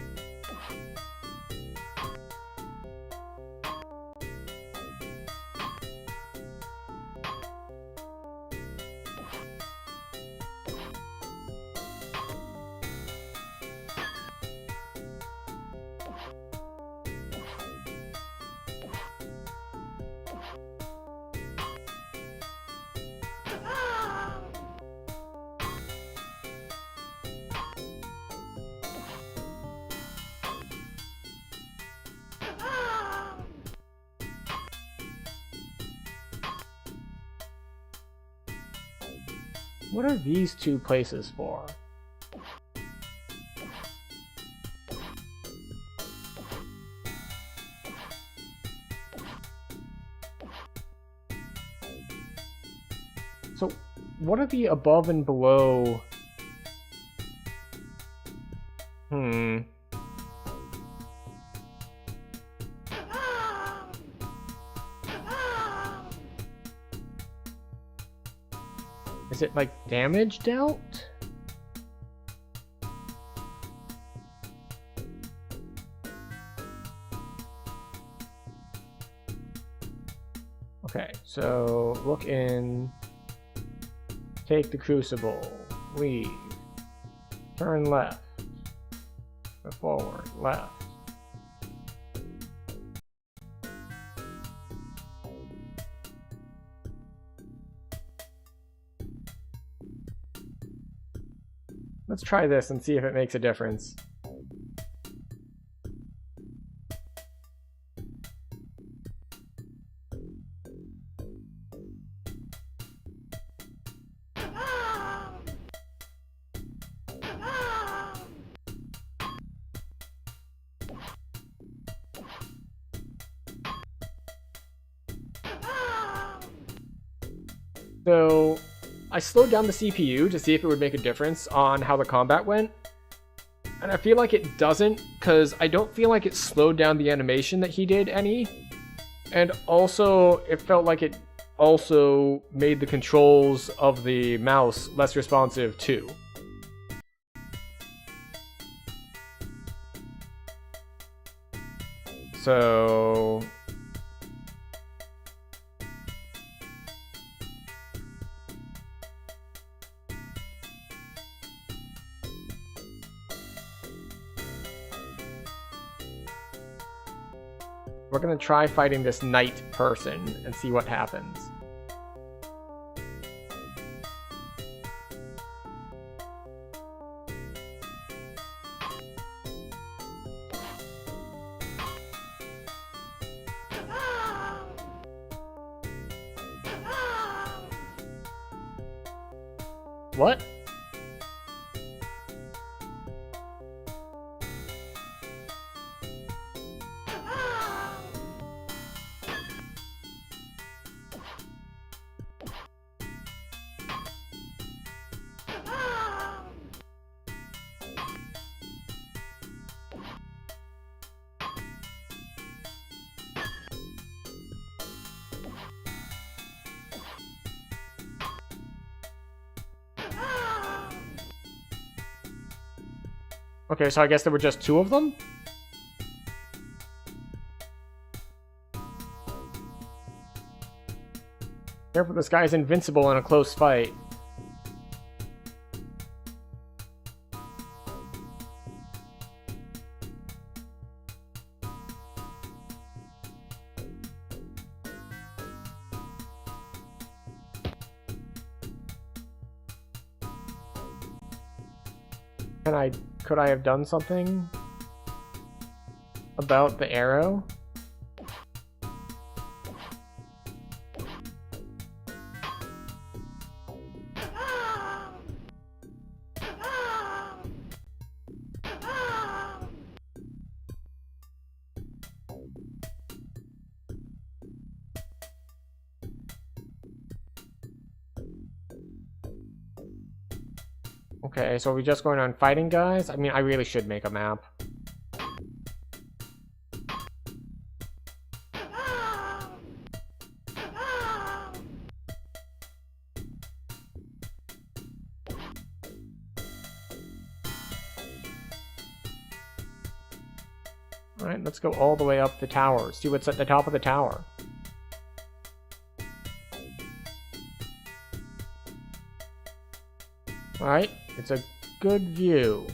What are these two places for? So, what are the above and below? Is it like damage dealt? Okay, so look in, take the crucible, leave, turn left, go forward, left. Let's try this and see if it makes a difference. So I slowed down the CPU to see if it would make a difference on how the combat went. And I feel like it doesn't, because I don't feel like it slowed down the animation that he did any. And also, it felt like it also made the controls of the mouse less responsive too. So... we're gonna try fighting this knight person and see what happens. What? Okay, so I guess there were just two of them? Careful, this guy's invincible in a close fight. Could I have done something about the arrow? Okay, so are we just going on fighting guys? I mean, I really should make a map. Alright, let's go all the way up the tower. See what's at the top of the tower. Alright, it's a good view.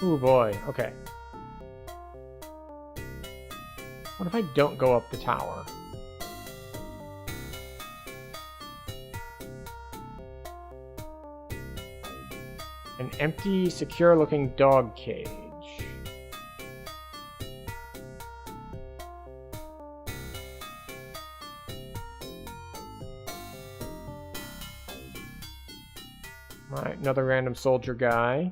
Ooh boy, okay. What if I don't go up the tower? An empty, secure-looking dog cage. Alright, another random soldier guy.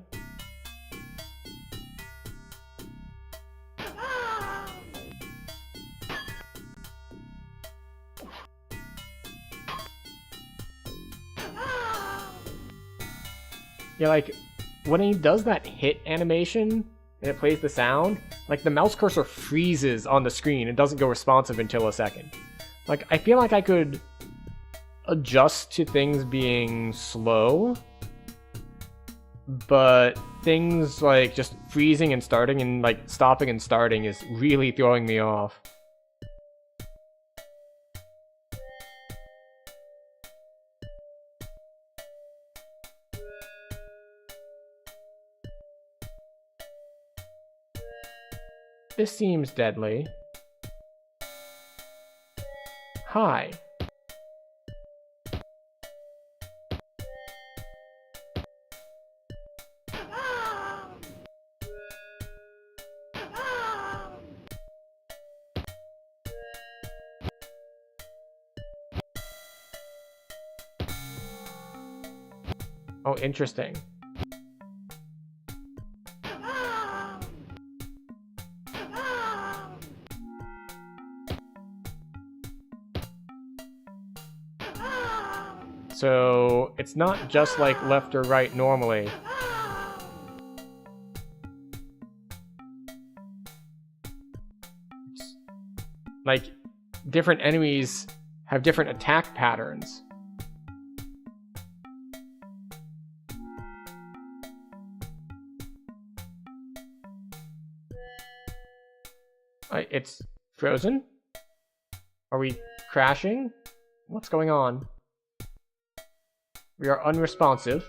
Yeah, like, when he does that hit animation, and it plays the sound, like, the mouse cursor freezes on the screen and doesn't go responsive until a second. Like, I feel like I could adjust to things being slow, but things like just freezing and starting and like stopping and starting is really throwing me off. This seems deadly. Hi. Oh, interesting. So, it's not just like left or right normally. It's like, different enemies have different attack patterns. It's frozen? Are we crashing? What's going on? We are unresponsive.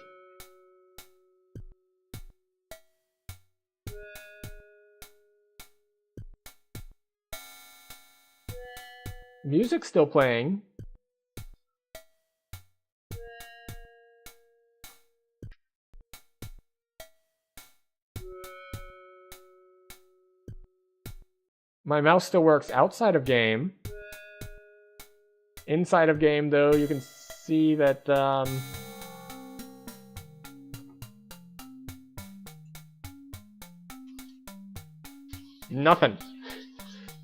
Music's still playing. My mouse still works outside of game. Inside of game, though, you can see that, nothing.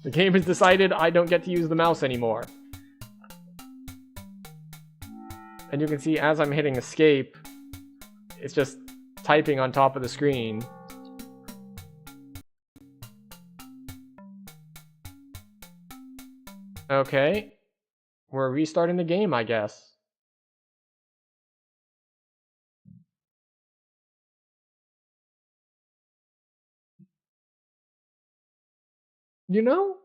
The game has decided I don't get to use the mouse anymore. And you can see as I'm hitting escape, it's just typing on top of the screen. Okay. We're restarting the game, I guess. You know,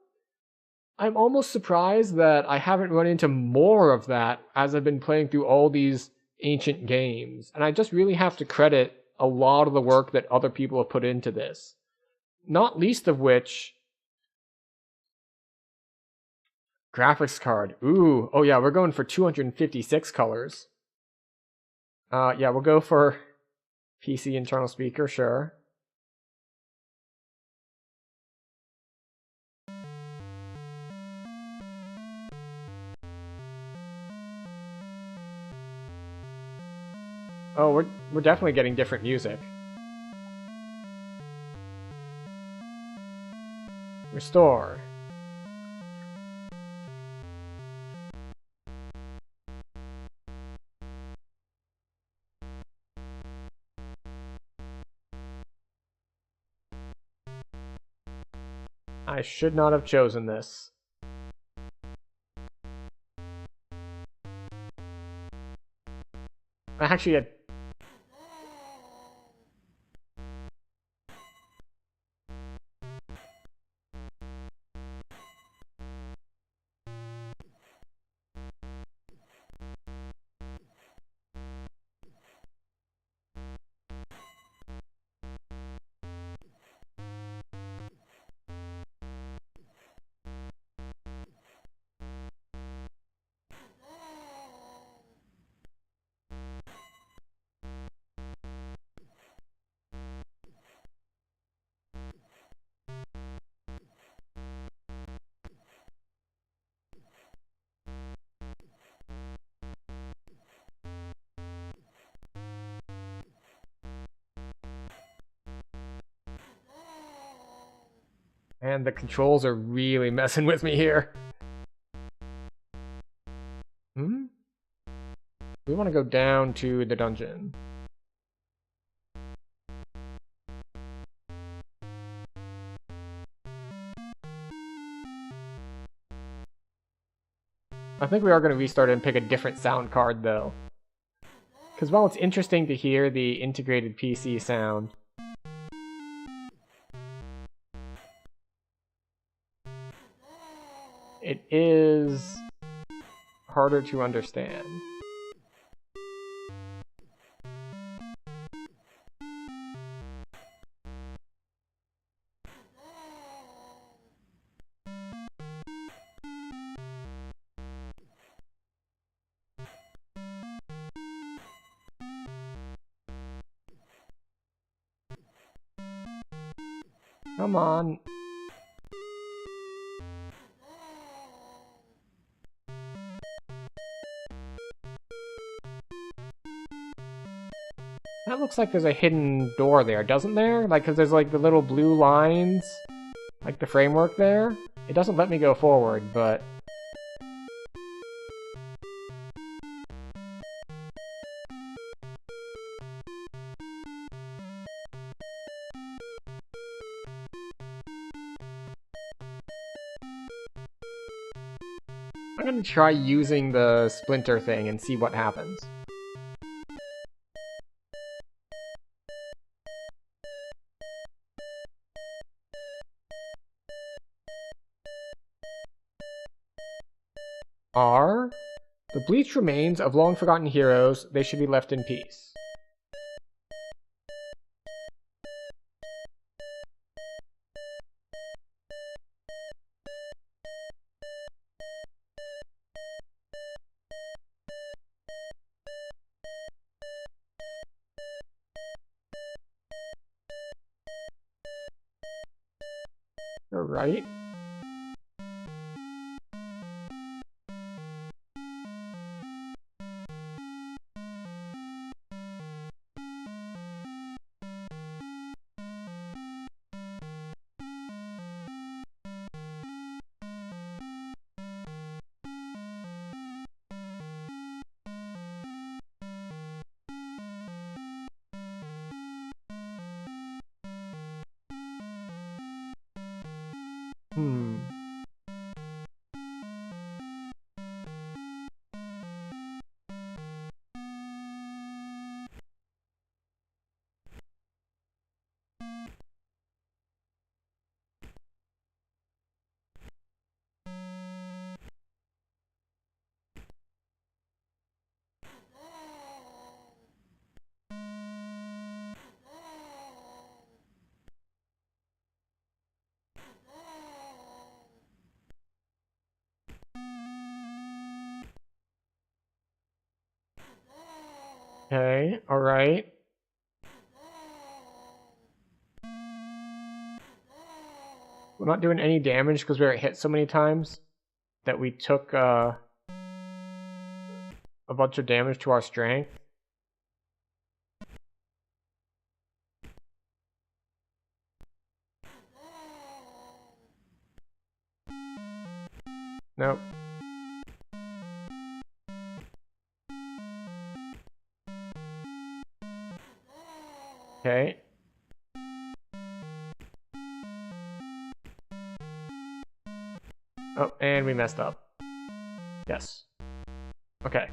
I'm almost surprised that I haven't run into more of that as I've been playing through all these ancient games. And I just really have to credit a lot of the work that other people have put into this. Not least of which... graphics card. Ooh. Oh yeah, we're going for 256 colors. Yeah, we'll go for PC internal speaker, sure. Oh, we're definitely getting different music. Restore. I should not have chosen this. I actually had... And the controls are really messing with me here. We want to go down to the dungeon. I think we are going to restart and pick a different sound card, though. Because while it's interesting to hear the integrated PC sound, is harder to understand. Come on. That looks like there's a hidden door there, doesn't there? Like, because there's like the little blue lines, like the framework there. It doesn't let me go forward, but... I'm gonna try using the splinter thing and see what happens. Are the bleached remains of long-forgotten heroes. They should be left in peace. You're right. Okay, alright. We're not doing any damage because we were hit so many times that we took a bunch of damage to our strength. Nope. Okay. Oh, and we messed up. Yes. Okay.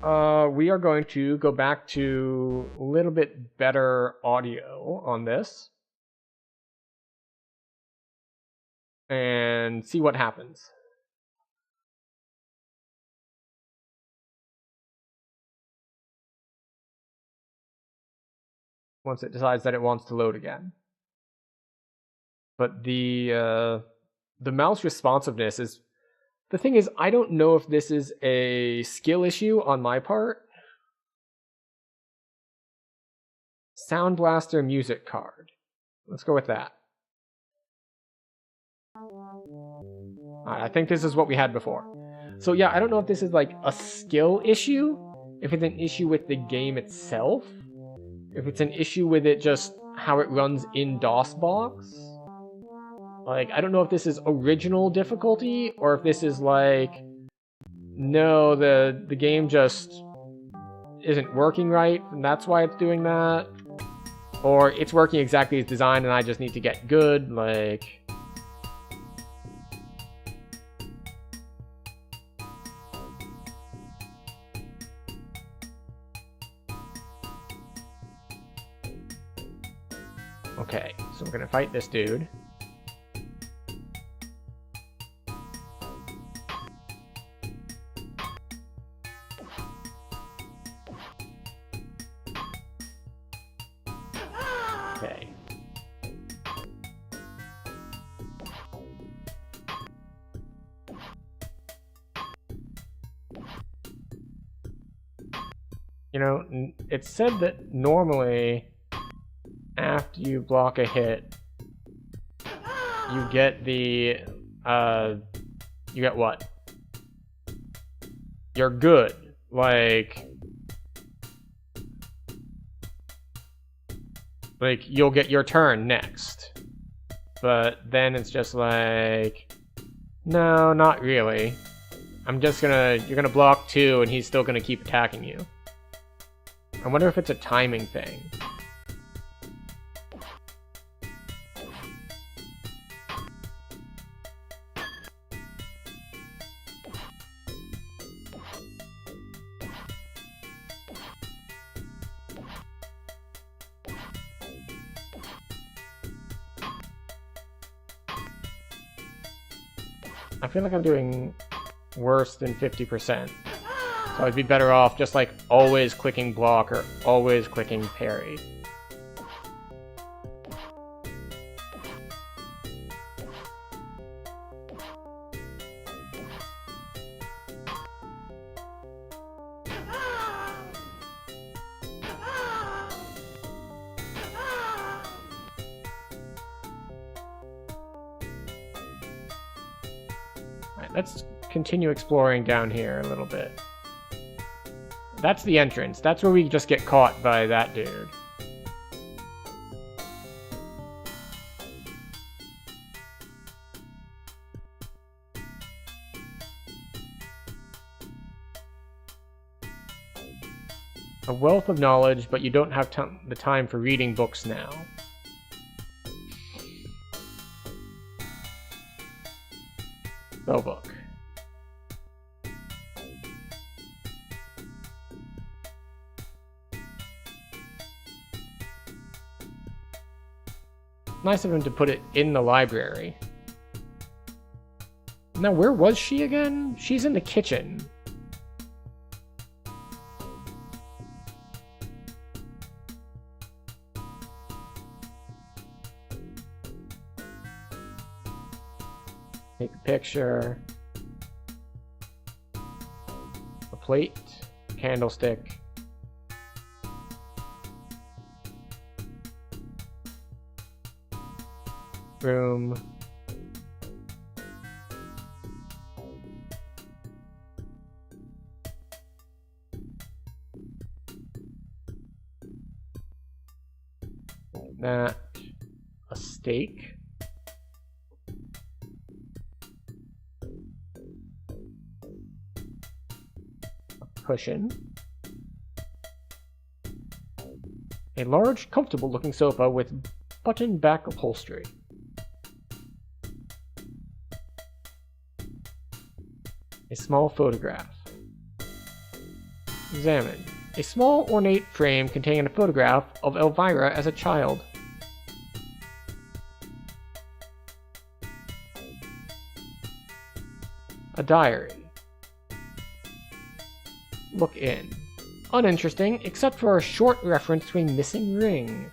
We are going to go back to a little bit better audio on this. And see what happens. Once it decides that it wants to load again. But the mouse responsiveness is... The thing is, I don't know if this is a skill issue on my part. Sound Blaster music card. Let's go with that. Alright, I think this is what we had before. So yeah, I don't know if this is like a skill issue, if it's an issue with the game itself, if it's an issue with it just how it runs in DOSBox. Like, I don't know if this is original difficulty, or if this is like, no, the game just isn't working right, and that's why it's doing that. Or it's working exactly as designed and I just need to get good, like... Okay, so we're gonna fight this dude. You know, it's said that normally after you block a hit, you get the, you get what? You're good. Like you'll get your turn next. But then it's just like, no, not really. You're gonna block 2 and he's still gonna keep attacking you. I wonder if it's a timing thing. I feel like I'm doing worse than 50%. So I'd be better off just like always clicking block or always clicking parry. Alright, let's continue exploring down here a little bit. That's the entrance. That's where we just get caught by that dude. A wealth of knowledge, but you don't have the time for reading books now. Spellbook. Nice of him to put it in the library. Now, where was she again? She's in the kitchen. Take a picture. A plate. A candlestick. Room. That. A steak. A cushion. A large, comfortable-looking sofa with button-back upholstery. A small photograph. Examine. A small ornate frame containing a photograph of Elvira as a child. A diary. Look in. Uninteresting, except for a short reference to a missing ring.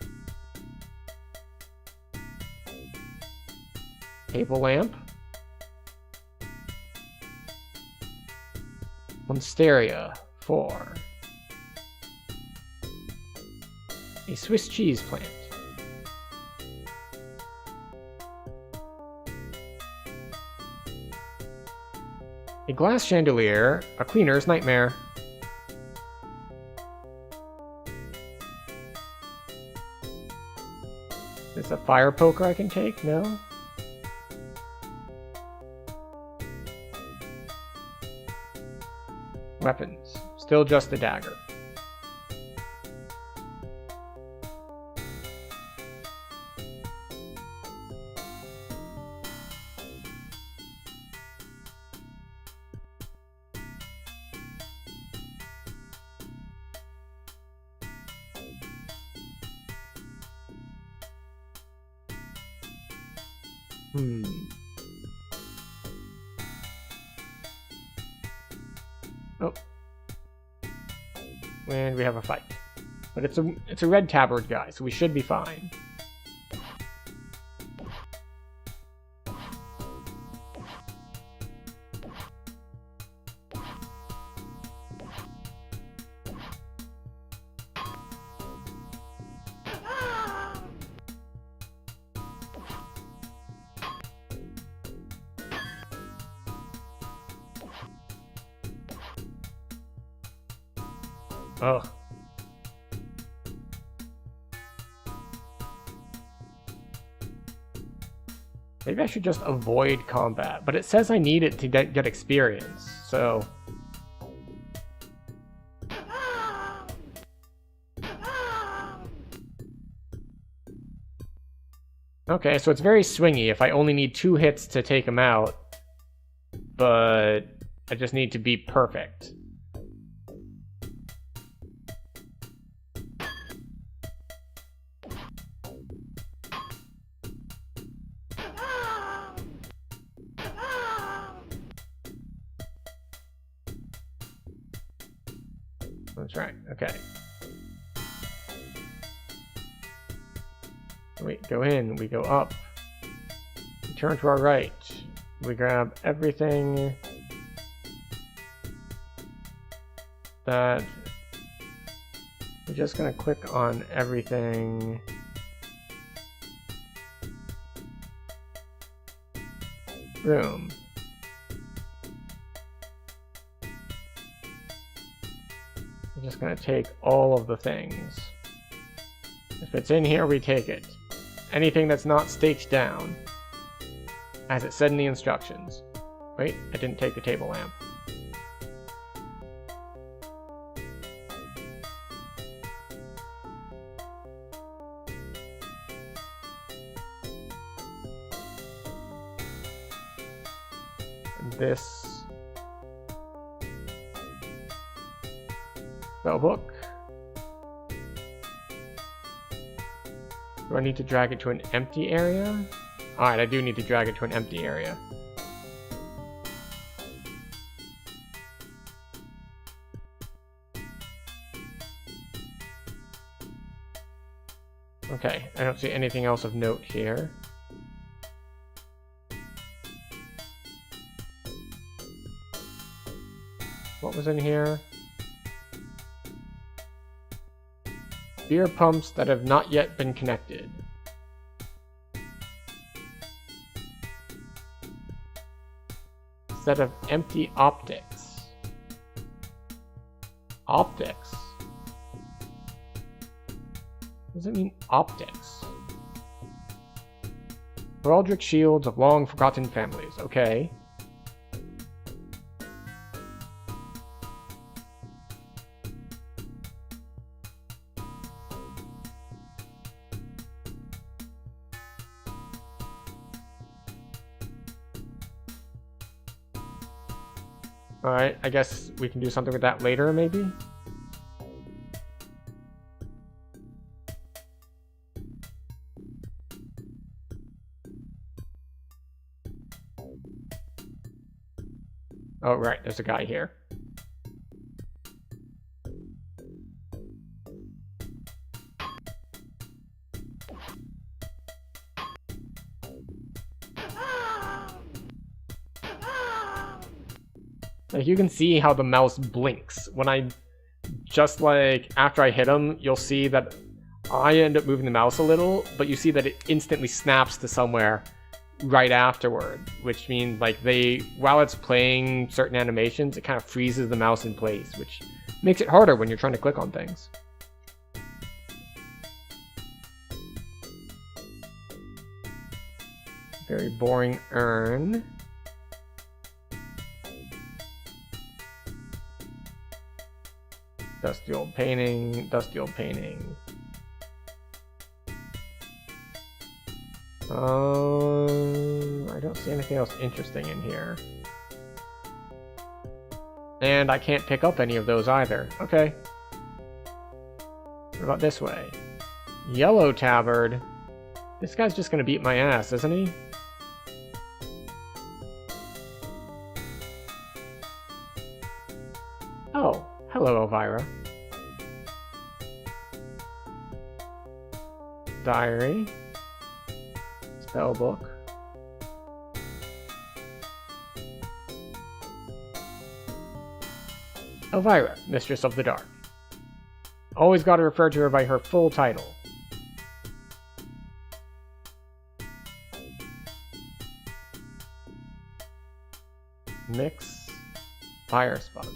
Table lamp. Monsteria 4. A Swiss cheese plant. A glass chandelier, a cleaner's nightmare. Is this a fire poker I can take? No? Weapons. Still just the dagger. Oh. And we have a fight. But it's a red tabard guy, so we should be fine. Ugh. Maybe I should just avoid combat, but it says I need it to get experience, so... Okay, so it's very swingy if I only need 2 hits to take him out, but I just need to be perfect. That's right, okay. We go in, we go up, we turn to our right, we grab everything that... We're just gonna click on everything. Room. We're just gonna take all of the things. If it's in here, we take it. Anything that's not staked down, as it said in the instructions. Wait, I didn't take the table lamp. And this spell book. Do I need to drag it to an empty area? Alright, I do need to drag it to an empty area. Okay, I don't see anything else of note here. What was in here? Beer pumps that have not yet been connected. Set of empty optics. Optics? What does it mean, optics? Heraldic shields of long forgotten families. Okay. Alright, I guess we can do something with that later, maybe? Oh, right, there's a guy here. Like, you can see how the mouse blinks. When I, just like, after I hit him, you'll see that I end up moving the mouse a little, but you see that it instantly snaps to somewhere right afterward, which means, like, while it's playing certain animations, it kind of freezes the mouse in place, which makes it harder when you're trying to click on things. Very boring urn. Dusty old painting, dusty old painting. I don't see anything else interesting in here. And I can't pick up any of those either. Okay. What about this way? Yellow tabard. This guy's just gonna beat my ass, isn't he? Oh, hello, Elvira. Diary. Spellbook. Elvira, Mistress of the Dark. Always gotta refer to her by her full title. Mix. Fire sponge.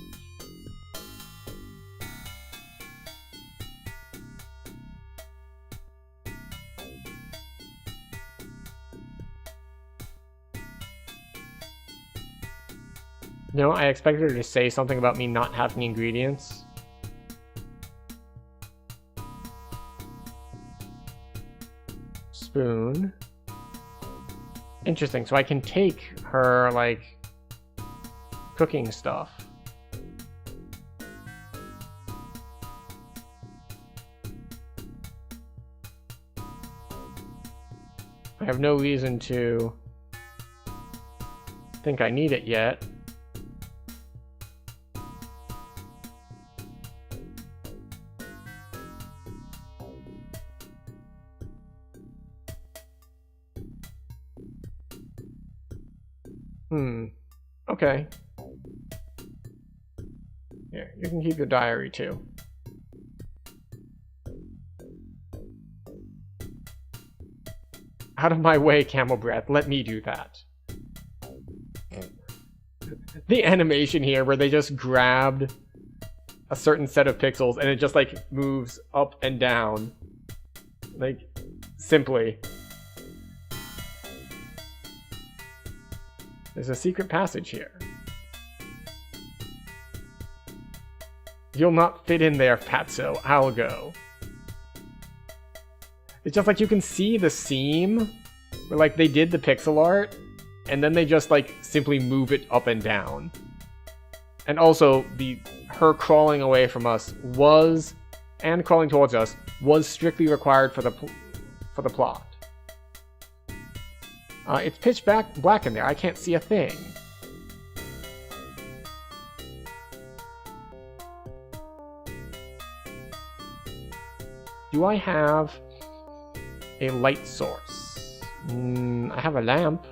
No, I expected her to say something about me not having ingredients. Spoon. Interesting, so I can take her, like, cooking stuff. I have no reason to think I need it yet. Okay. Here, you can keep your diary too. Out of my way, Camel Breath. Let me do that. The animation here where they just grabbed a certain set of pixels and it just like moves up and down. Like, simply. There's a secret passage here. You'll not fit in there, Fatso. I'll go. It's just like you can see the seam where like they did the pixel art and then they just like simply move it up and down. And also her crawling away from us was, and crawling towards us, was strictly required for the plot. It's pitch black in there. I can't see a thing. Do I have a light source? I have a lamp.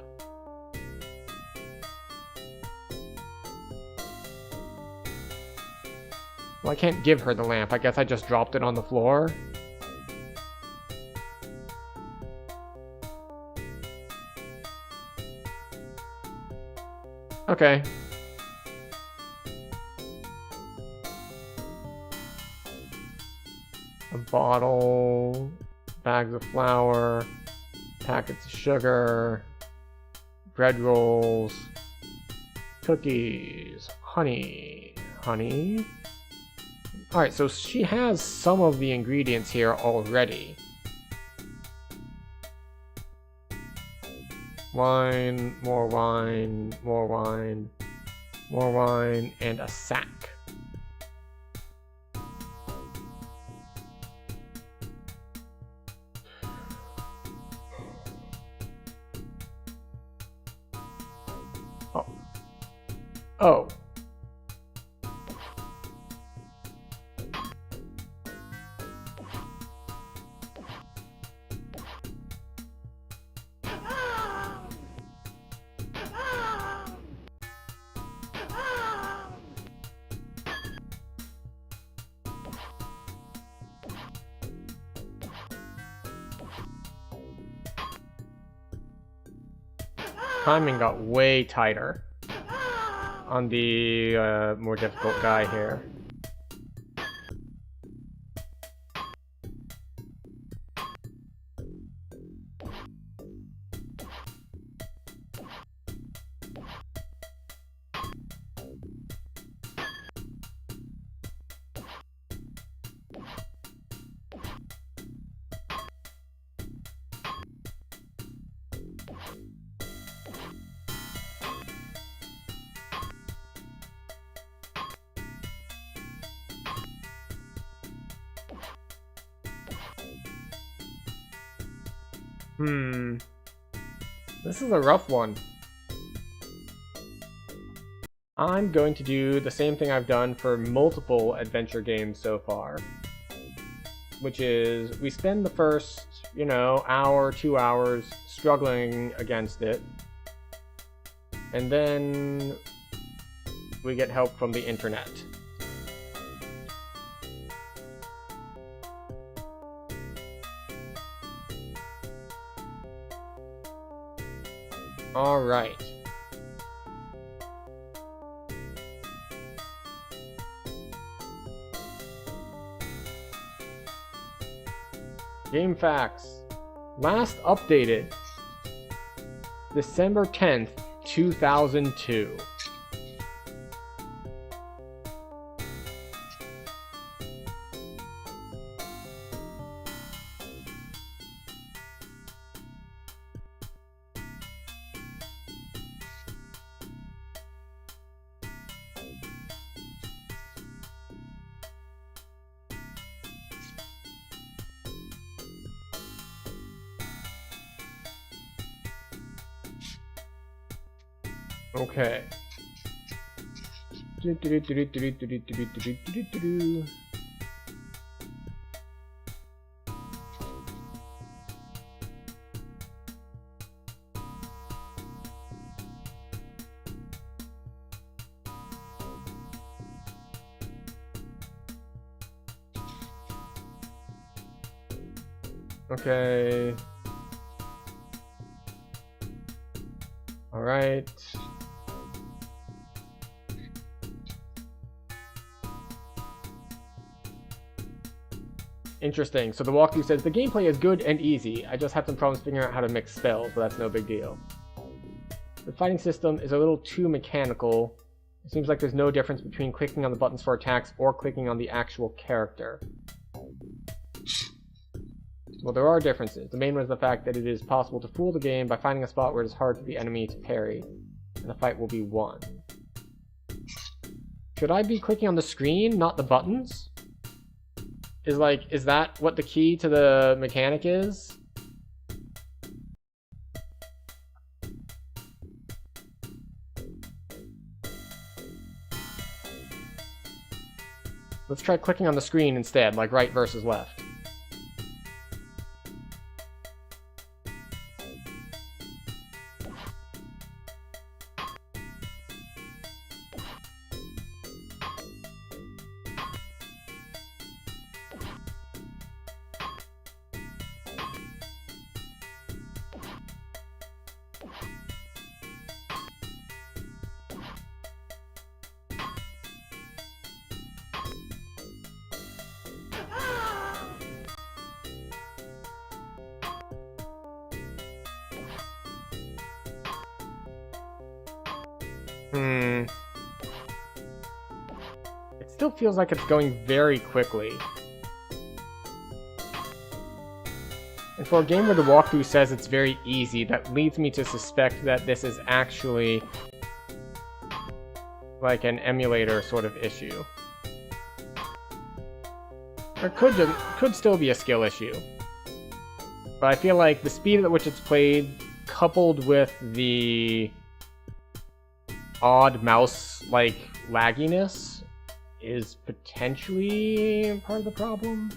Well, I can't give her the lamp. I guess I just dropped it on the floor. Okay. A bottle, bags of flour, packets of sugar, bread rolls, cookies, honey. Alright, so she has some of the ingredients here already. Wine, more wine, more wine, more wine, and a sack. Oh. Timing got way tighter on the more difficult guy here. This is a rough one. I'm going to do the same thing I've done for multiple adventure games so far. Which is, we spend the first, hour, 2 hours struggling against it. And then we get help from the internet. All right. Game facts. Last updated December 10th, 2002. Okay. Okay. All right. Interesting. So the walkthrough says the gameplay is good and easy. I just had some problems figuring out how to mix spells, but that's no big deal. The fighting system is a little too mechanical. It seems like there's no difference between clicking on the buttons for attacks or clicking on the actual character. Well, there are differences. The main one is the fact that it is possible to fool the game by finding a spot where it is hard for the enemy to parry, and the fight will be won. Should I be clicking on the screen, not the buttons? Is that what the key to the mechanic is? Let's try clicking on the screen instead, like right versus left. It still feels like it's going very quickly. And for a game where the walkthrough says it's very easy, that leads me to suspect that this is actually like an emulator sort of issue. Or it could still be a skill issue. But I feel like the speed at which it's played, coupled with the odd mouse-like lagginess, is potentially part of the problem.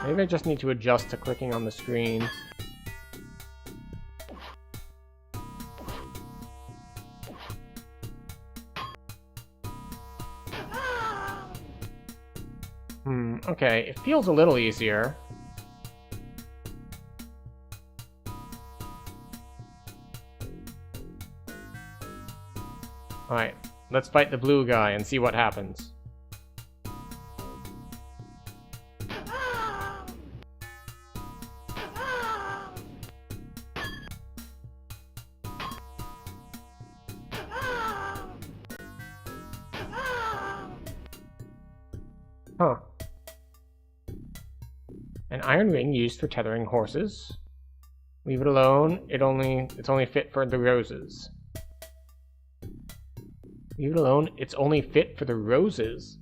Maybe I just need to adjust to clicking on the screen. Okay, it feels a little easier. Alright, let's fight the blue guy and see what happens. Huh. An iron ring used for tethering horses. Leave it alone. It's only fit for the roses. Leave it alone. It's only fit for the roses.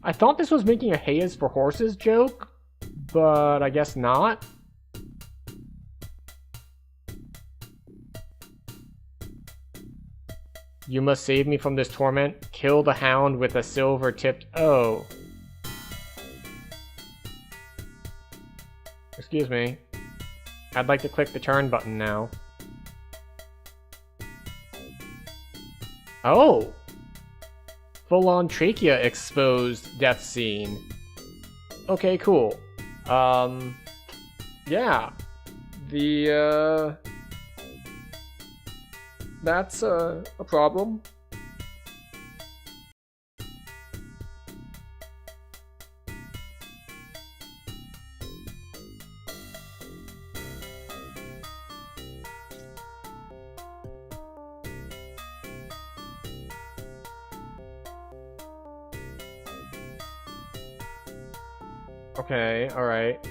I thought this was making a hay is for horses joke, but I guess not. You must save me from this torment. Kill the hound with a silver-tipped... Oh. Excuse me. I'd like to click the turn button now. Oh! Full-on trachea exposed death scene. Okay, cool. Yeah. That's a problem. Okay, alright.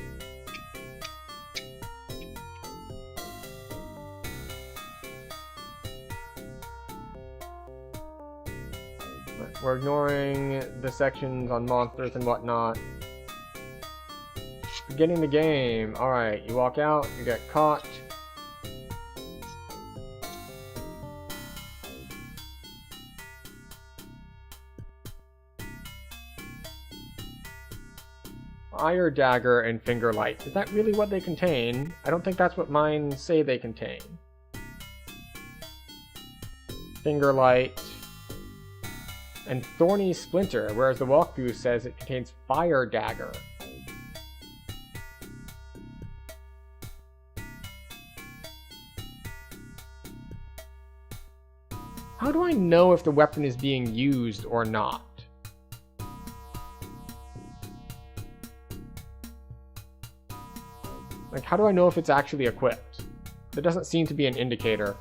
We're ignoring the sections on monsters and whatnot. Beginning the game. Alright, you walk out, you get caught. Fire dagger and finger light. Is that really what they contain? I don't think that's what mine say they contain. Finger light and thorny splinter, whereas the walkthrough says it contains fire dagger. How do I know if the weapon is being used or not? Like, how do I know if it's actually equipped? There doesn't seem to be an indicator.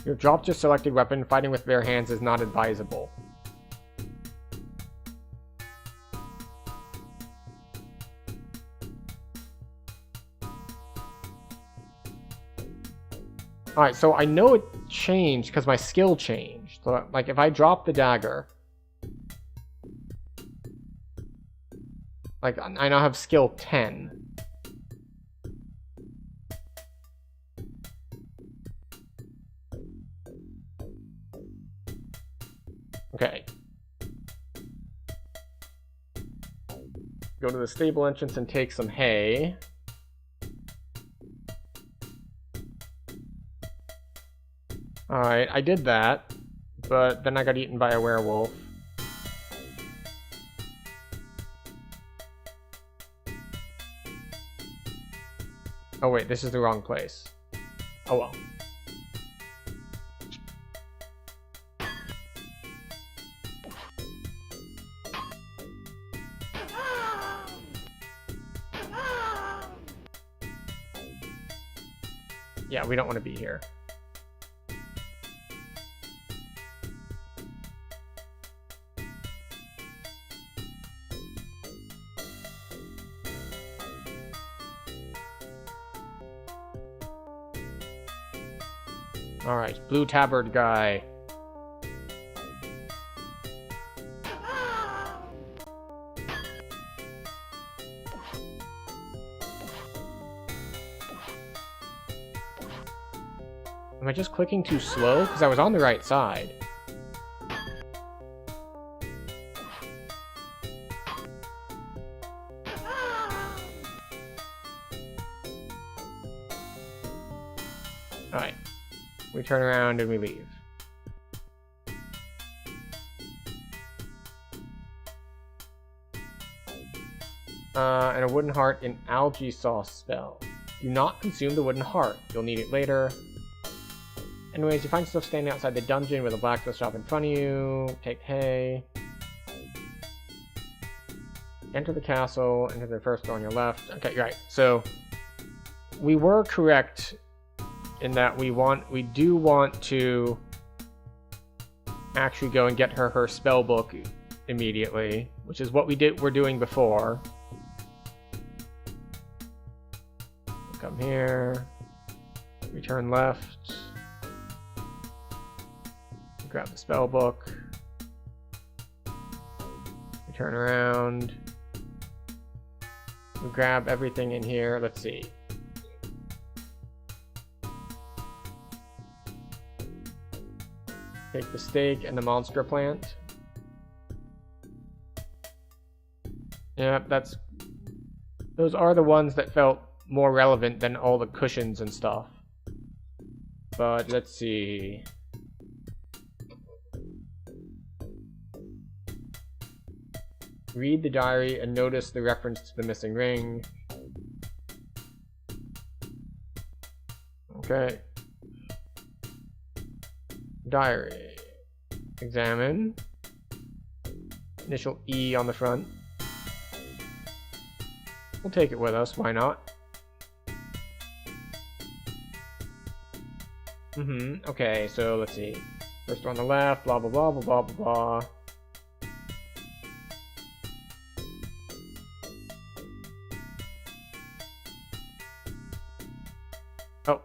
You have dropped your selected weapon. Fighting with bare hands is not advisable. Alright, so I know it changed because my skill changed. So, like, if I drop the dagger... Like, I now have skill 10. Okay. Go to the stable entrance and take some hay. Alright, I did that, but then I got eaten by a werewolf. Oh wait, this is the wrong place. Oh well. Yeah, we don't want to be here. Alright, blue tabard guy. Am I just clicking too slow? Because I was on the right side. Alright. We turn around and we leave. And a wooden heart in algae sauce spell. Do not consume the wooden heart. You'll need it later. Anyways, you find yourself standing outside the dungeon with a blacksmith shop in front of you. Take hay. Enter the castle. Enter the first door on your left. Okay, right. So we were correct in that we do want to actually go and get her spell book immediately, which is what we're doing before. Come here. We turn left. Grab the spell book. We turn around. We grab everything in here. Let's see. Take the stake and the monster plant. Yep, those are the ones that felt more relevant than all the cushions and stuff. But let's see. Read the diary and notice the reference to the missing ring. Okay. Diary. Examine. Initial E on the front. We'll take it with us, why not? Okay, so let's see. First on the left, blah blah blah blah blah blah blah. Oh.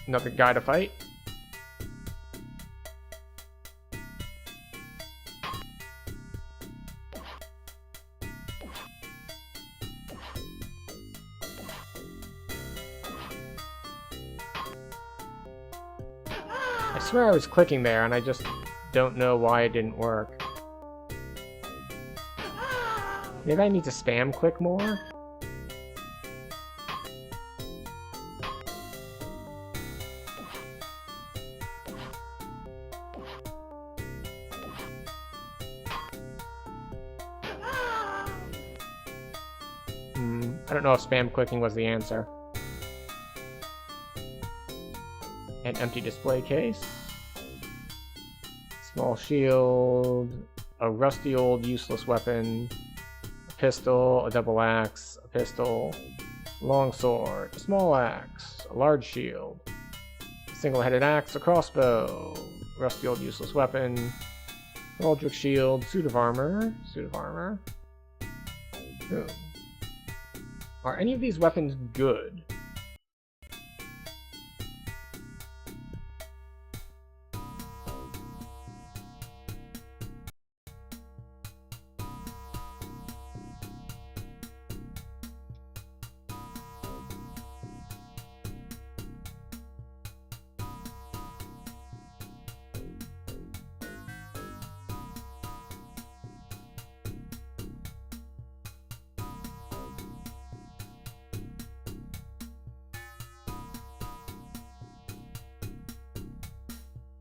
Another guy to fight. I swear I was clicking there and I just don't know why it didn't work. Maybe I need to spam click more? I don't know if spam clicking was the answer. An empty display case. Small shield. A rusty old useless weapon. A pistol. A double axe. A pistol. Long sword. A small axe. A large shield. A single-headed axe. A crossbow. Rusty old useless weapon. Aldrich shield. Suit of armor. Suit of armor. Boom. Are any of these weapons good?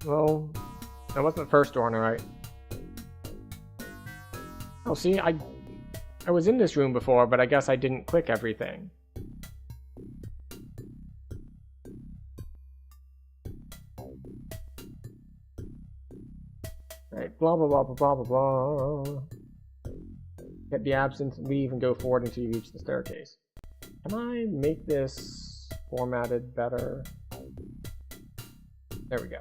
Well, that wasn't the first door on the right. Oh, see, I was in this room before, but I guess I didn't click everything. Right, blah, blah, blah, blah, blah, blah, blah. Get the absence, leave, and go forward until you reach the staircase. Can I make this formatted better? There we go.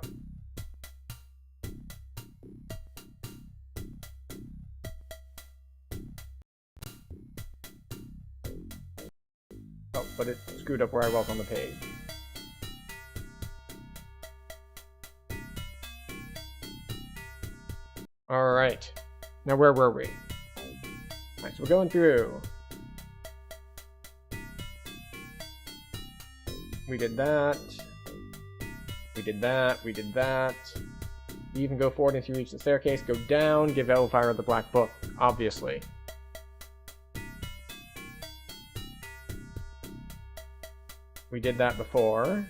Oh, but it screwed up where I was on the page. Alright. Now where were we? Alright, so we're going through. We did that. We did that. We did that. You even go forward until you reach the staircase. Go down. Give Elvira the black book. Obviously. We did that before.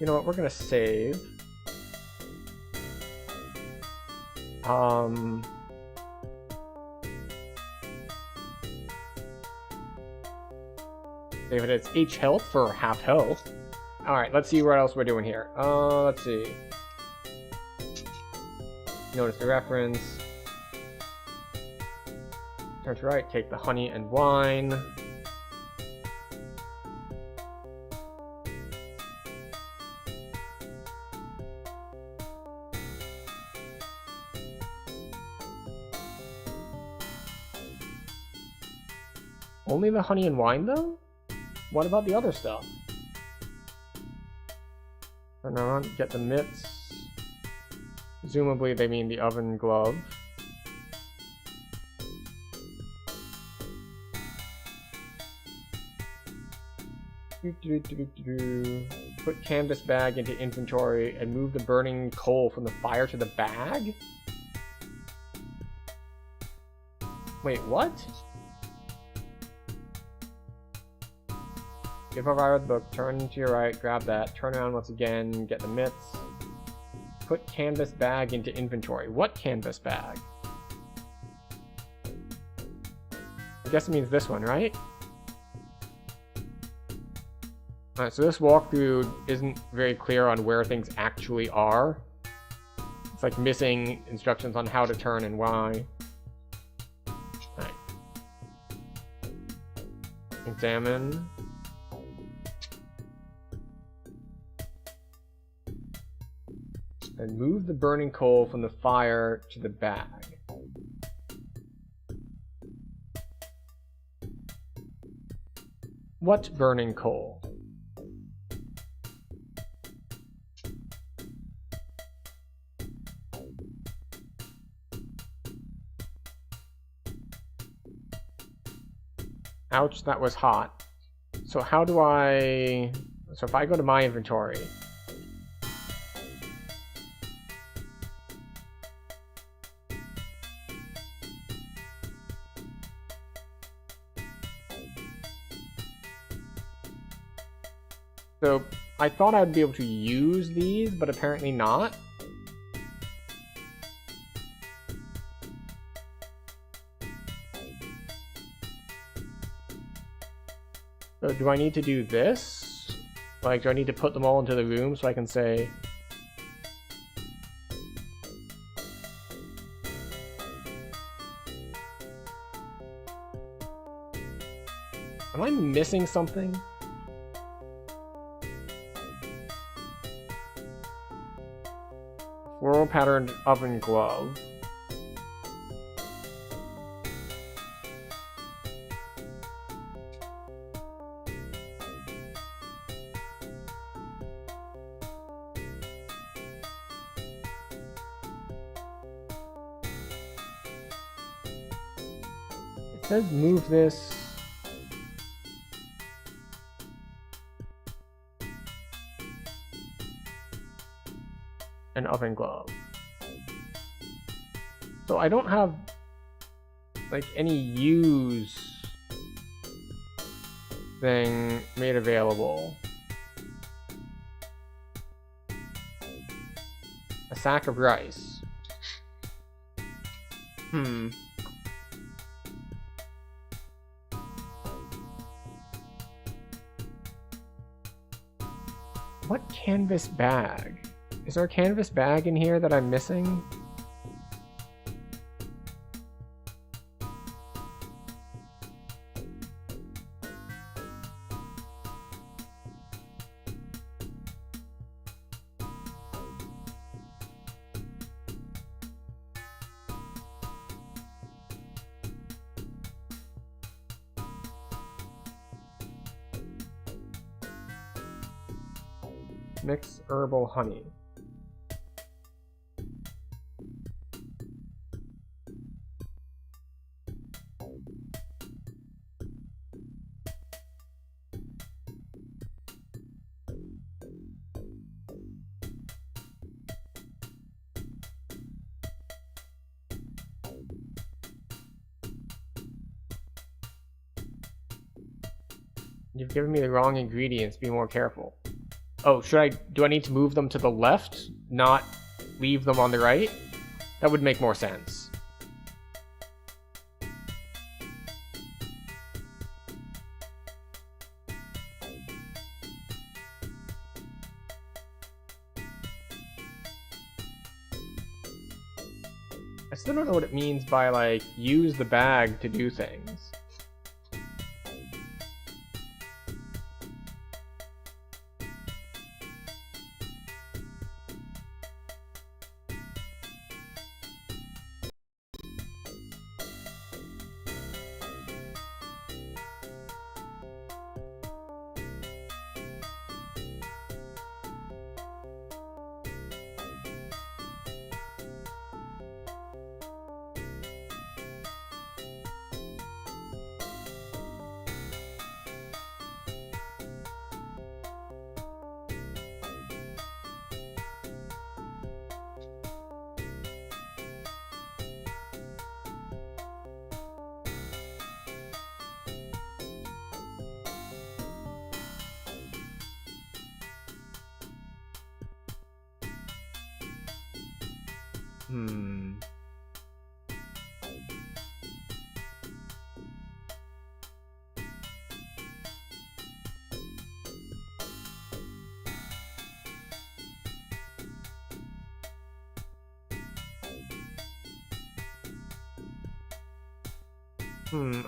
You know what? We're gonna save. Save it as H health for half health. Alright, let's see what else we're doing here. Let's see. Notice the reference. Turn to right, take the honey and wine. Only the honey and wine, though? What about the other stuff? Turn on, get the mitts. Presumably they mean the oven glove. Put canvas bag into inventory and move the burning coal from the fire to the bag? Wait, what? Give Elvira the book, turn to your right, grab that, turn around once again, get the mitts. Put canvas bag into inventory. What canvas bag? I guess it means this one, right? Alright, so this walkthrough isn't very clear on where things actually are. It's like missing instructions on how to turn and why. Alright. Examine. And move the burning coal from the fire to the bag. What burning coal? Ouch, that was hot. So how do I... So if I go to my inventory... So I thought I'd be able to use these, but apparently not. So do I need to do this? Like, do I need to put them all into the room so I can say... Am I missing something? Floral patterned oven glove. It says move this. An oven glove. So I don't have like any use thing made available. A sack of rice. What canvas bag? Is there a canvas bag in here that I'm missing? Mix herbal honey. You've given me the wrong ingredients. Be more careful. Oh, do I need to move them to the left, not leave them on the right? That would make more sense. I still don't know what it means by, like, use the bag to do things.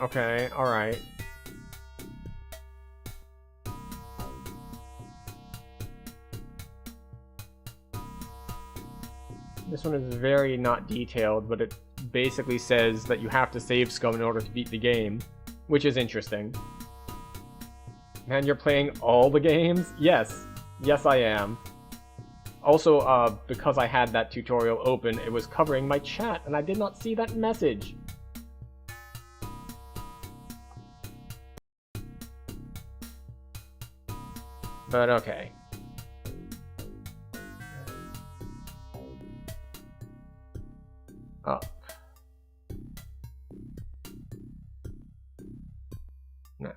Okay, alright. This one is very not detailed, but it basically says that you have to save scum in order to beat the game, which is interesting. Man, you're playing all the games? Yes. Yes, I am. Also, because I had that tutorial open, it was covering my chat, and I did not see that message. But okay. Up. Now,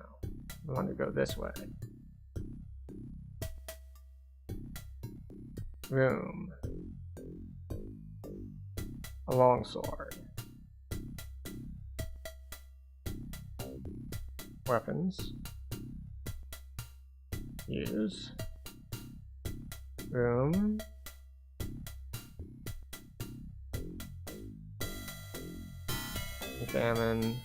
we want to go this way. Room. A longsword. Weapons. Use. Room. Examine.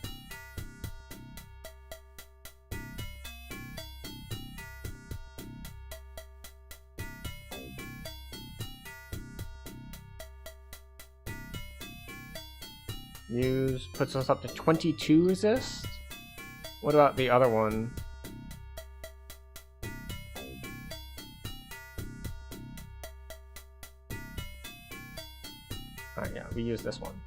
Use puts us up to 22 resist. What about the other one? Alright, yeah, we use this one.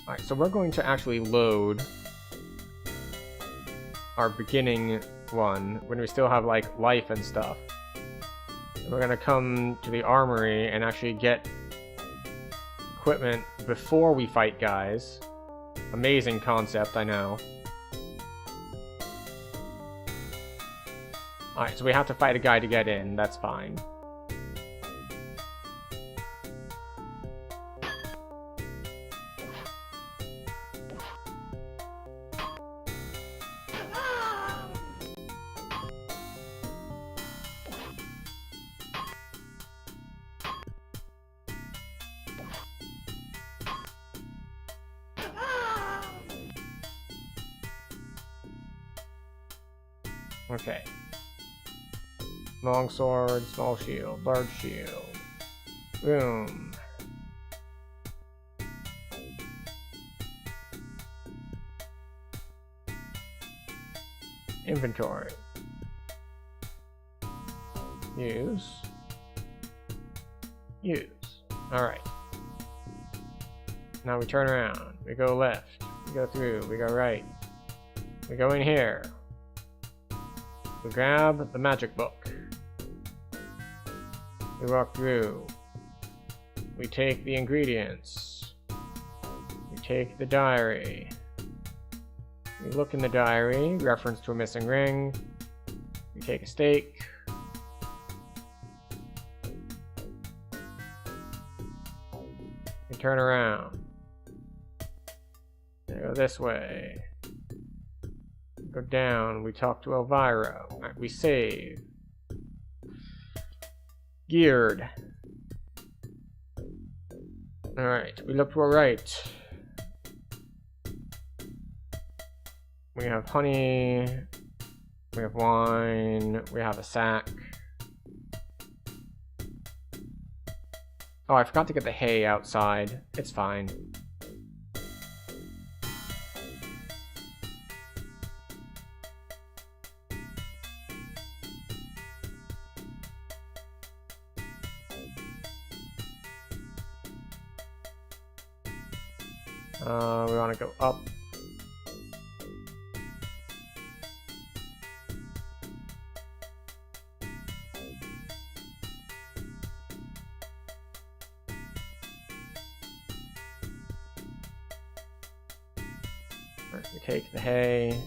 Alright, so we're going to actually load our beginning one when we still have like life and stuff. And we're gonna come to the armory and actually get equipment before we fight guys. Amazing concept, I know. Alright, so we have to fight a guy to get in, that's fine. Okay. Long sword, small shield, large shield. Boom. Inventory. Use. Use. Alright. Now we turn around. We go left. We go through. We go right. We go in here. We grab the magic book. We walk through. We take the ingredients. We take the diary. We look in the diary, reference to a missing ring. We take a steak. We turn around. We go this way. Go down, we talk to Elvira. Right, we save. Geared. Alright, we look to our right. We have honey. We have wine. We have a sack. Oh, I forgot to get the hay outside. It's fine. We want to go up. Alright, we take the hay.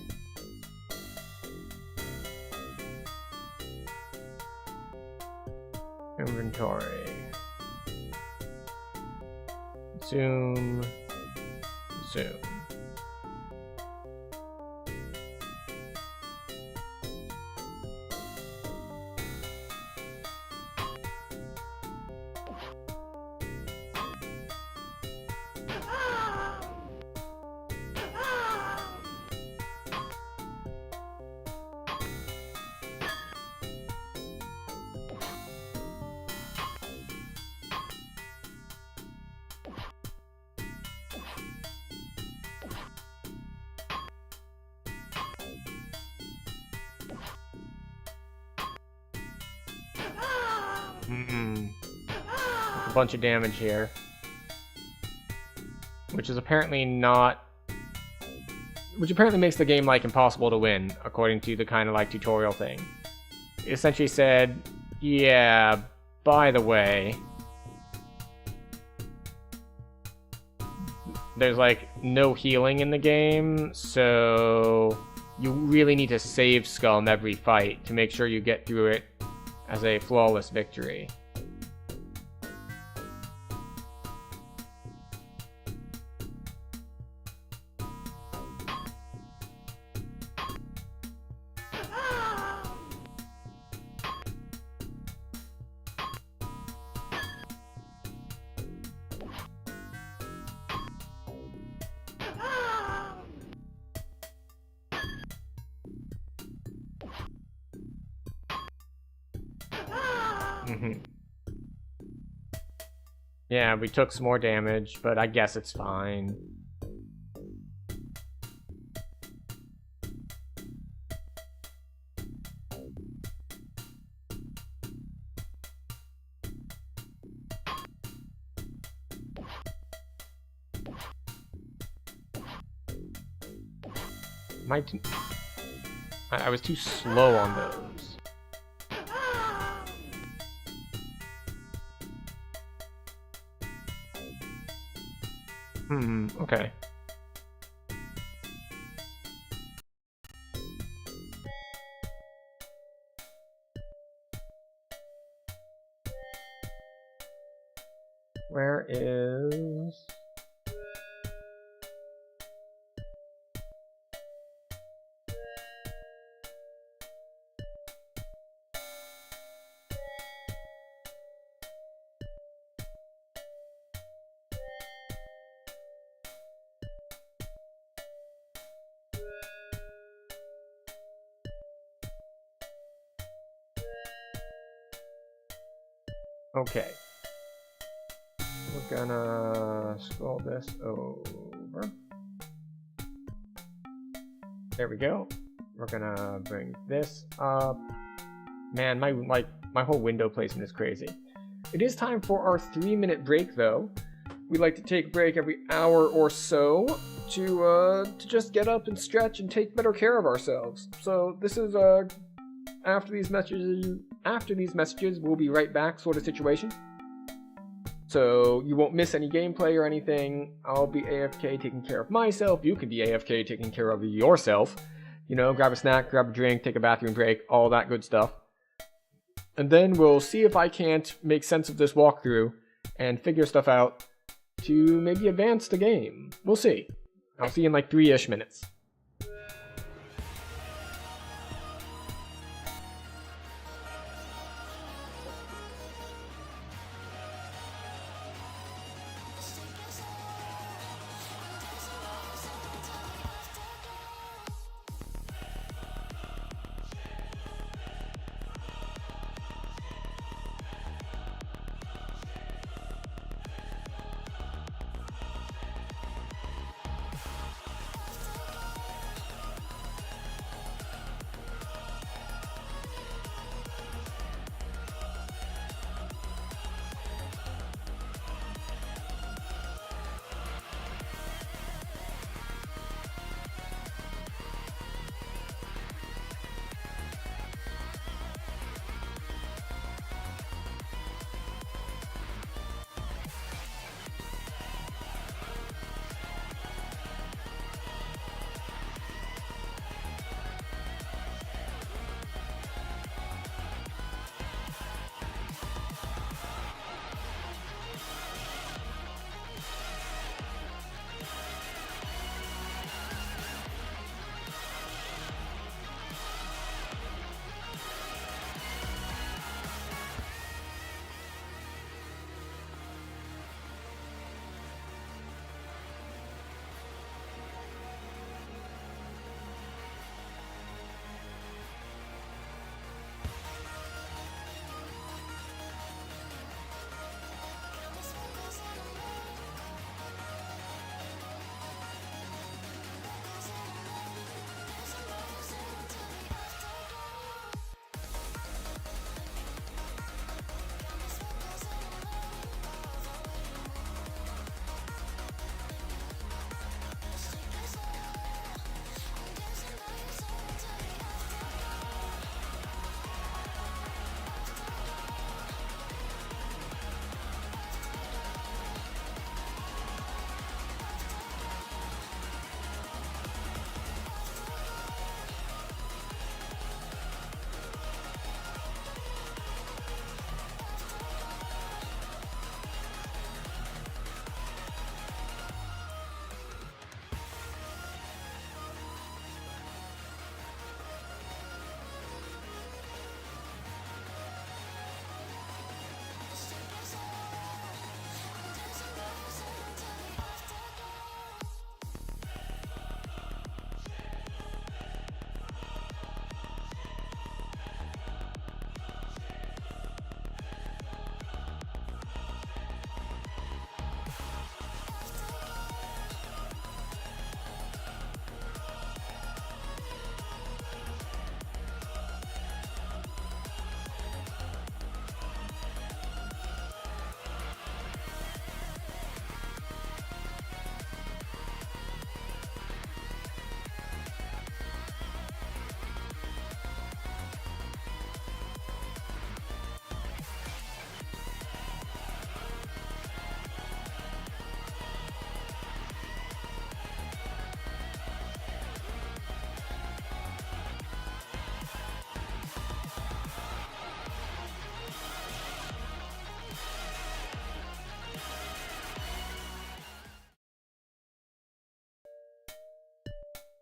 Inventory. Zoom. Zoom. A bunch of damage here, which is apparently not which apparently makes the game like impossible to win, according to the kind of like tutorial thing. It essentially said, yeah, by the way, there's like no healing in the game, so you really need to save Scum every fight to make sure you get through it as a flawless victory. Yeah, we took some more damage, but I guess it's fine. I was too slow on those. Okay. Where is... Okay. We're gonna scroll this over. There we go. We're gonna bring this up. Man, my whole window placement is crazy. It is time for our 3-minute break though. We like to take a break every hour or so to just get up and stretch and take better care of ourselves. So this is after these messages, we'll be right back sort of situation. So you won't miss any gameplay or anything. I'll be AFK taking care of myself. You can be AFK taking care of yourself. You know, grab a snack, grab a drink, take a bathroom break, all that good stuff. And then we'll see if I can't make sense of this walkthrough and figure stuff out to maybe advance the game. We'll see. I'll see you in like 3-ish minutes.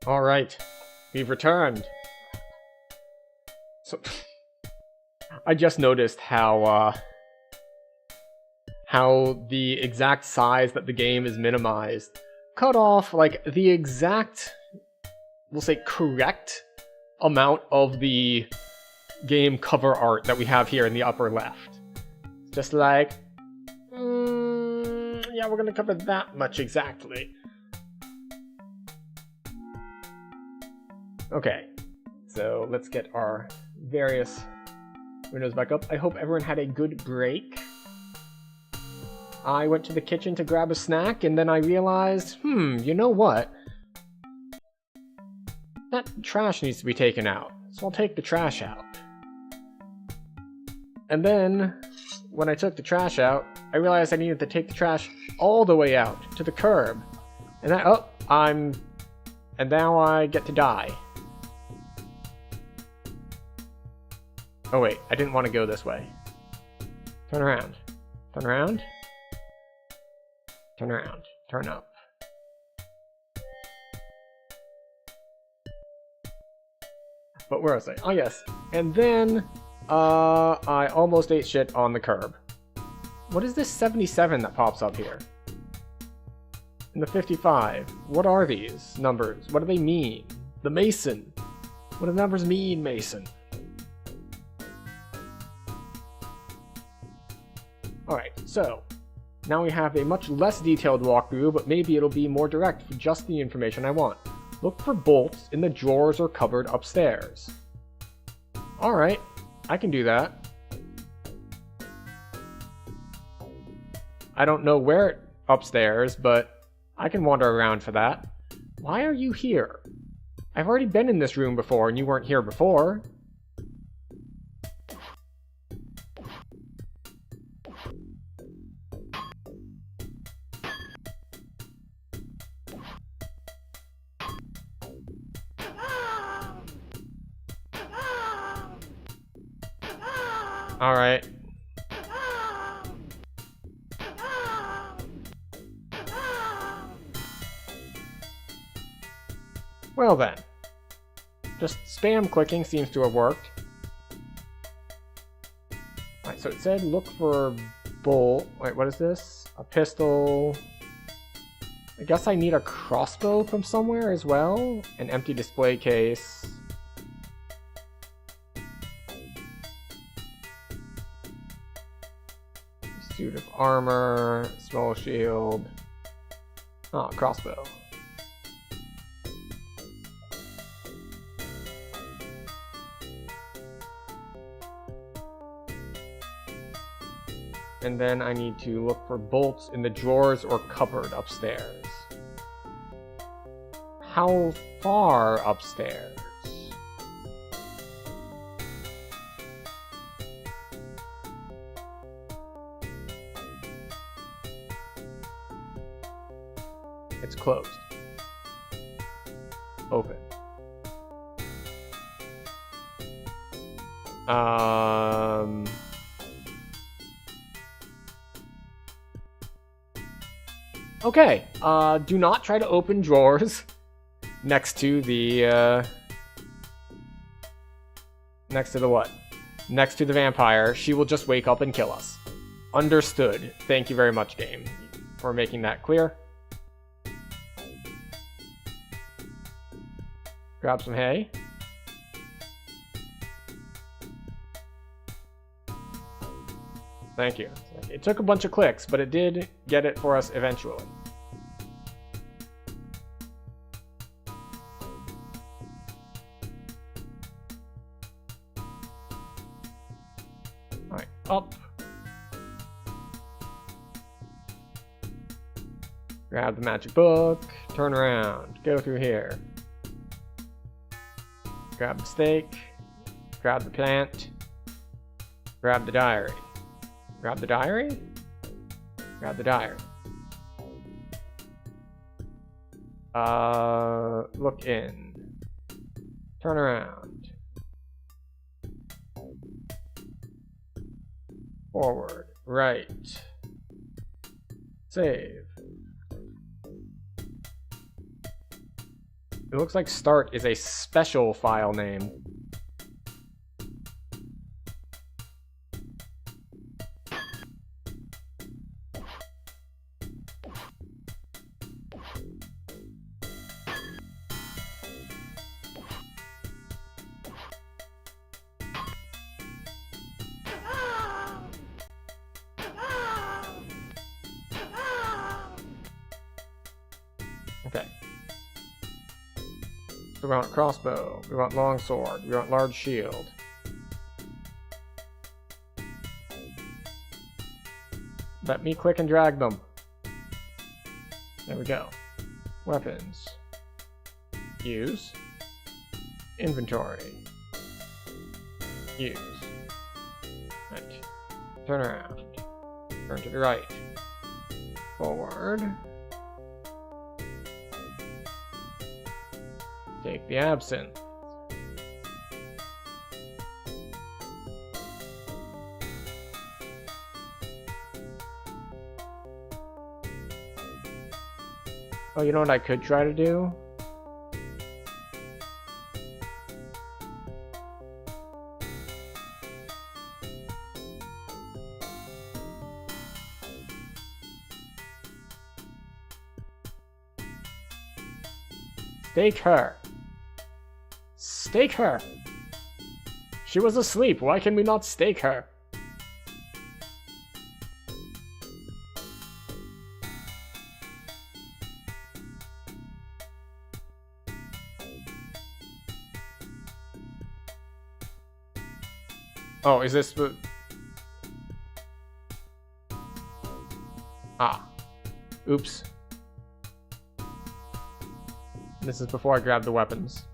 Alright, we've returned. So, I just noticed how the exact size that the game is minimized cut off, like, the exact, we'll say, correct amount of the game cover art that we have here in the upper left. Just like, yeah, we're gonna cover that much exactly. Okay, so let's get our various windows back up. I hope everyone had a good break. I went to the kitchen to grab a snack, and then I realized, you know what? That trash needs to be taken out, so I'll take the trash out. And then, when I took the trash out, I realized I needed to take the trash all the way out to the curb. And then, and now I get to die. Oh wait, I didn't want to go this way. Turn around. Turn around. Turn around. Turn up. But where was I? Oh yes. And then, I almost ate shit on the curb. What is this 77 that pops up here? And the 55. What are these numbers? What do they mean? The Mason. What do the numbers mean, Mason? Alright, so, now we have a much less detailed walkthrough, but maybe it'll be more direct for just the information I want. Look for bolts in the drawers or cupboard upstairs. Alright, I can do that. I don't know where upstairs, but I can wander around for that. Why are you here? I've already been in this room before and you weren't here before. Alright. Well then. Just spam clicking seems to have worked. Alright, so it said look for bolt. Wait, what is this? A pistol. I guess I need a crossbow from somewhere as well. An empty display case. Suit of armor, small shield. Ah, crossbow. And then I need to look for bolts in the drawers or cupboard upstairs. How far upstairs? It's closed. Open. Okay, do not try to open drawers next to the, next to the what? Next to the vampire. She will just wake up and kill us. Understood. Thank you very much, game, for making that clear. Grab some hay. Thank you. It took a bunch of clicks, but it did get it for us eventually. Alright, up. Grab the magic book, turn around, go through here. Grab the steak, grab the plant, grab the diary. Grab the diary? Grab the diary. Look in. Turn around. Forward. Right. Save. It looks like start is a special file name. Okay. So we want crossbow, we want longsword, we want large shield. Let me click and drag them. There we go. Weapons. Use. Inventory. Use. Right. Turn around. Turn to the right. Forward. Take the absinthe. Oh, you know what I could try to do? Stake her. Stake her. She was asleep. Why can we not stake her? Oh, is this the... Ah. Oops. This is before I grab the weapons.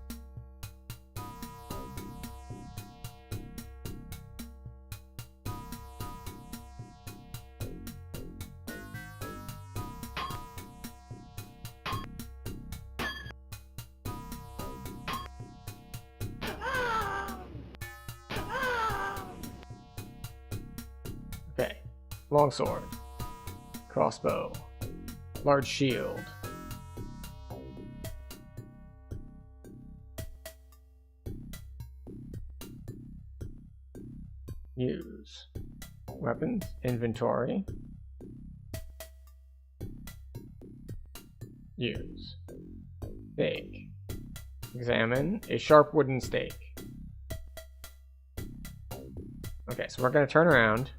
Okay. Longsword. Crossbow. Large shield. Use. Weapons. Inventory. Use. Stake. Examine a sharp wooden stake. Okay, so we're going to turn around.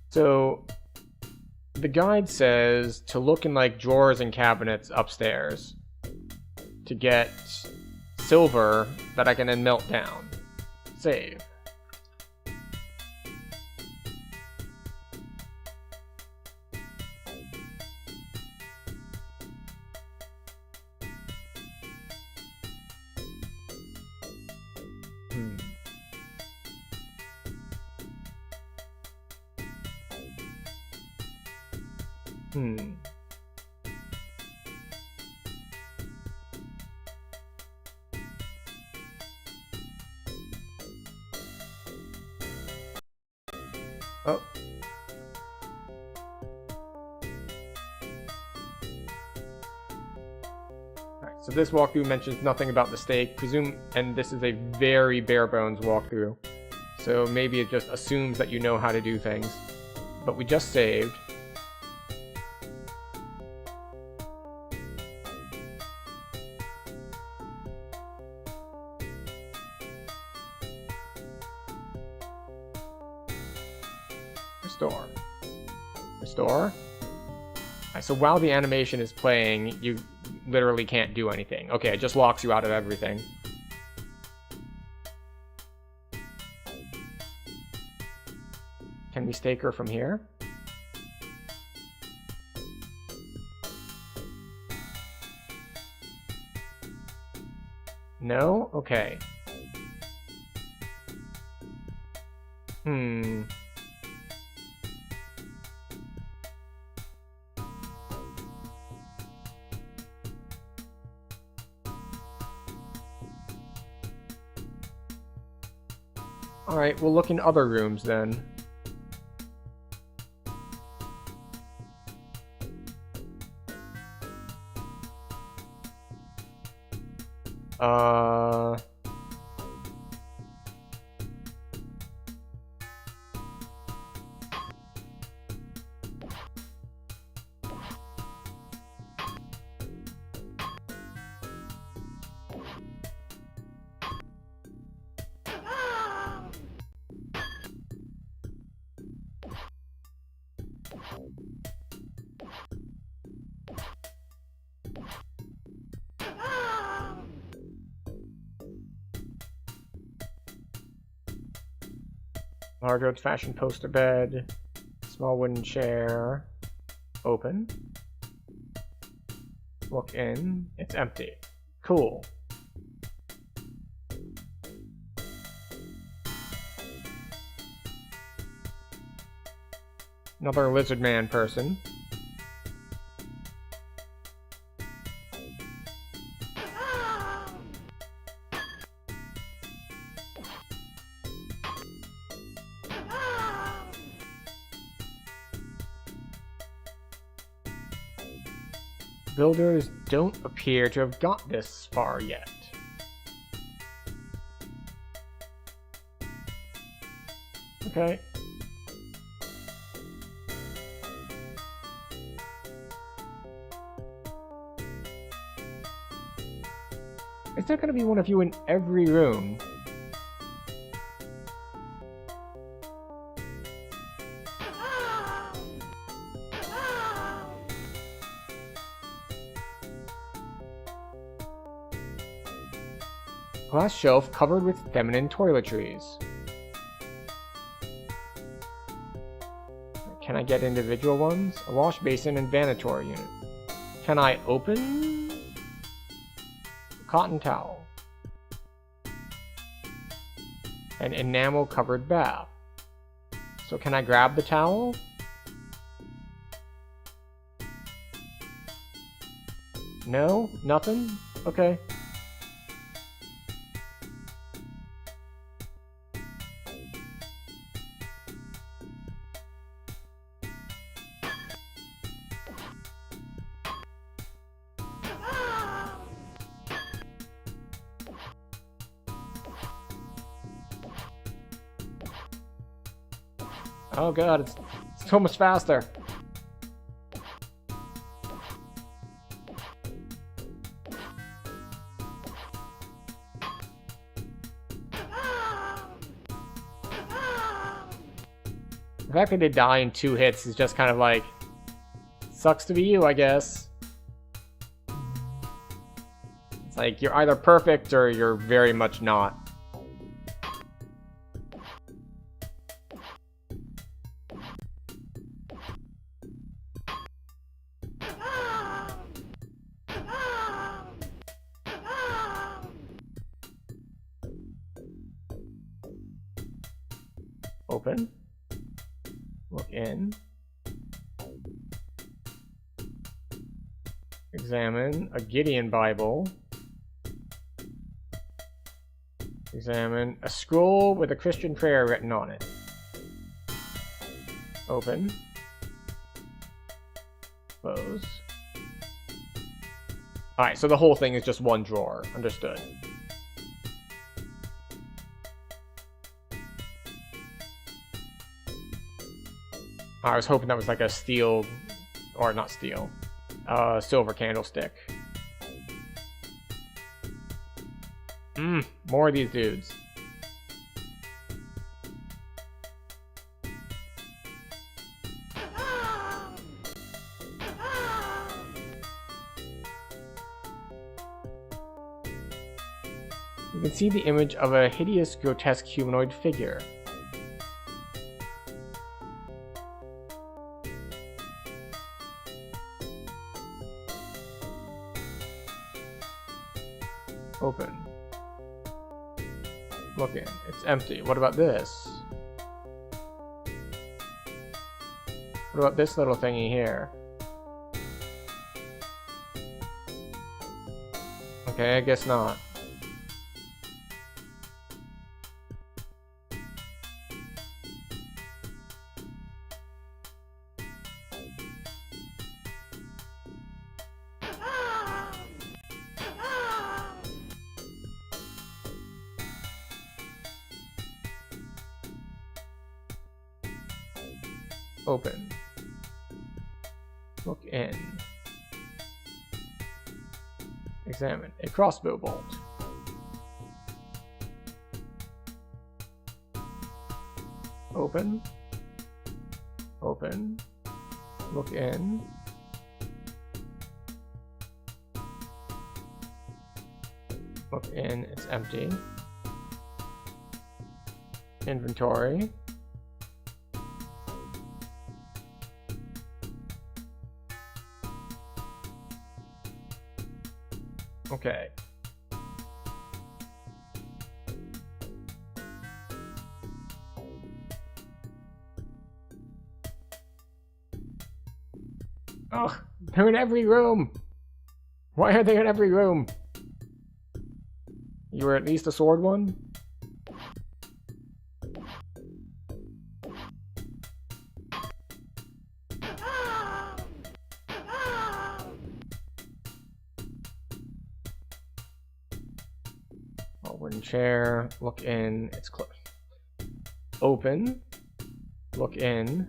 So the guide says to look in like drawers and cabinets upstairs to get silver that I can then melt down. Save. Oh. Alright, so this walkthrough mentions nothing about the stake, and this is a very bare bones walkthrough. So maybe it just assumes that you know how to do things. But we just saved. Restore. Restore. Right, so while the animation is playing, you literally can't do anything. Okay, it just locks you out of everything. Can we stake her from here? No? Okay. Alright, we'll look in other rooms then. Uh... Large old-fashioned poster bed, small wooden chair, open. Look in, it's empty. Cool. Another lizard man person. Builders don't appear to have got this far yet. Okay. Is there gonna be one of you in every room? Glass shelf covered with feminine toiletries. Can I get individual ones? A wash basin and vanitory unit. Can I open? A cotton towel. An enamel covered bath. So can I grab the towel? No? Nothing? Okay. Oh god, it's so much faster. The fact that they die in 2 hits is just kind of like, sucks to be you, I guess. It's like, you're either perfect or you're very much not. Open. Look in. Examine a Gideon Bible. Examine a scroll with a Christian prayer written on it. Open. Close. Alright, so the whole thing is just one drawer. Understood. I was hoping that was like a steel, or not steel, silver candlestick. More of these dudes. You can see the image of a hideous, grotesque humanoid figure. Open. Look in. It's empty. What about this? What about this little thingy here? Okay, I guess not. Open. Look in. Examine. A crossbow bolt. Open. Open. Look in. Look in. It's empty. Inventory. Okay. Oh, they're in every room. Why are they in every room? You were at least a sword one? Oh, wooden chair. Look in. It's closed. Open. Look in.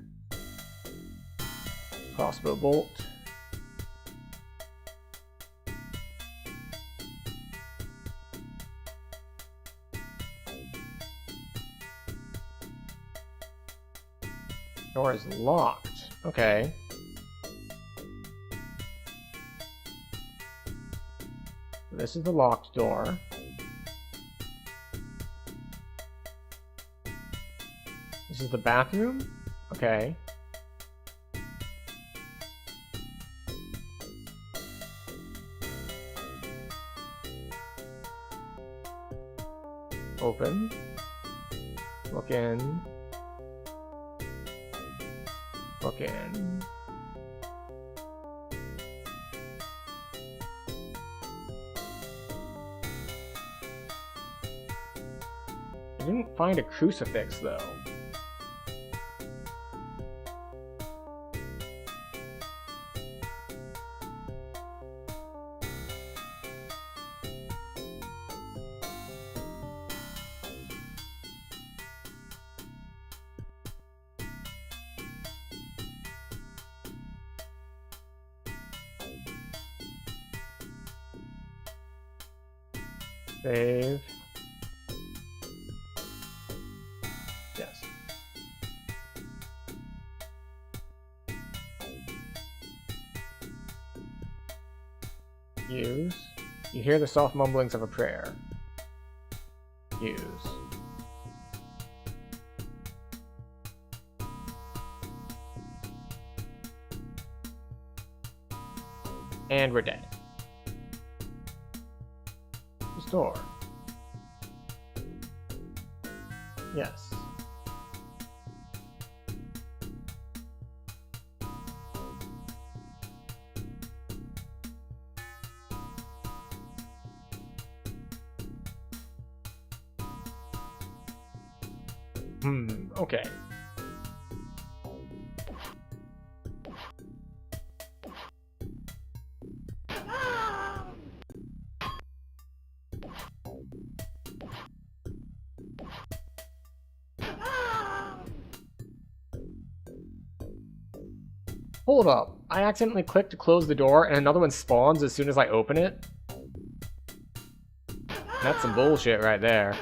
Crossbow bolt. Door is locked. Okay. This is the locked door. This is the bathroom? Okay. Open. Look in. Look in. I didn't find a crucifix though. Save. Yes. Use. You hear the soft mumblings of a prayer. Use. And we're dead. Restore. Yes. Okay. Hold up. I accidentally clicked to close the door and another one spawns as soon as I open it. That's some bullshit right there.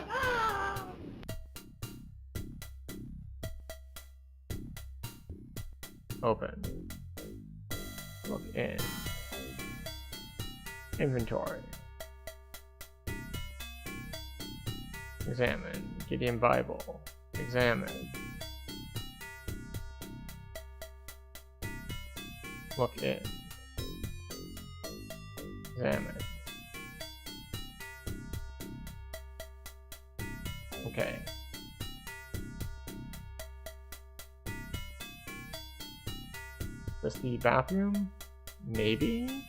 Open. Look in. Inventory. Examine. Gideon Bible. Examine. Look in. Examine. Okay. This the bathroom? Maybe?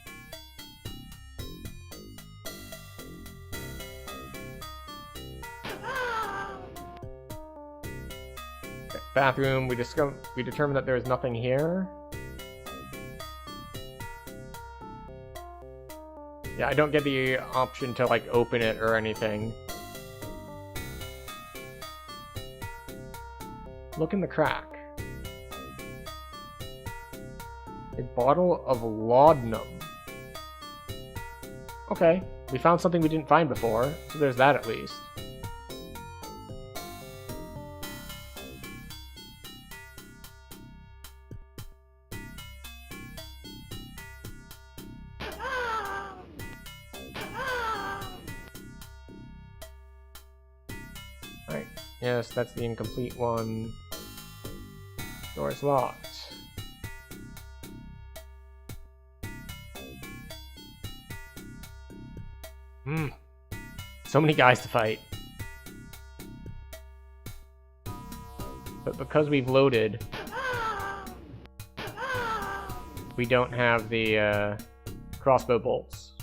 Okay, bathroom, we determined that there is nothing here. Yeah, I don't get the option to like open it or anything. Look in the crack. A bottle of laudanum. Okay, we found something we didn't find before, so there's that at least. Alright, yes, that's the incomplete one. Door's locked. So many guys to fight. But because we've loaded, we don't have the crossbow bolts.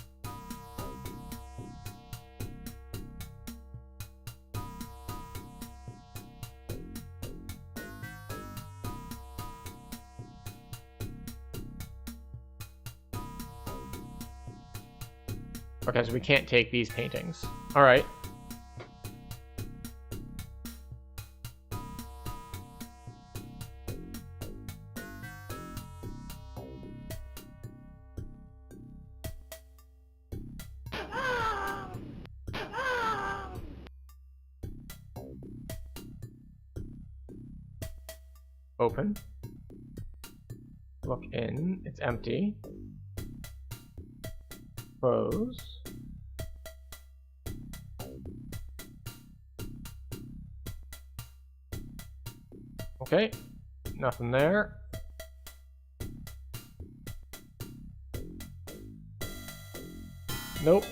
Okay, so we can't take these paintings. Alright. Open. Look in. It's empty. Close. Okay, nothing there. Nope.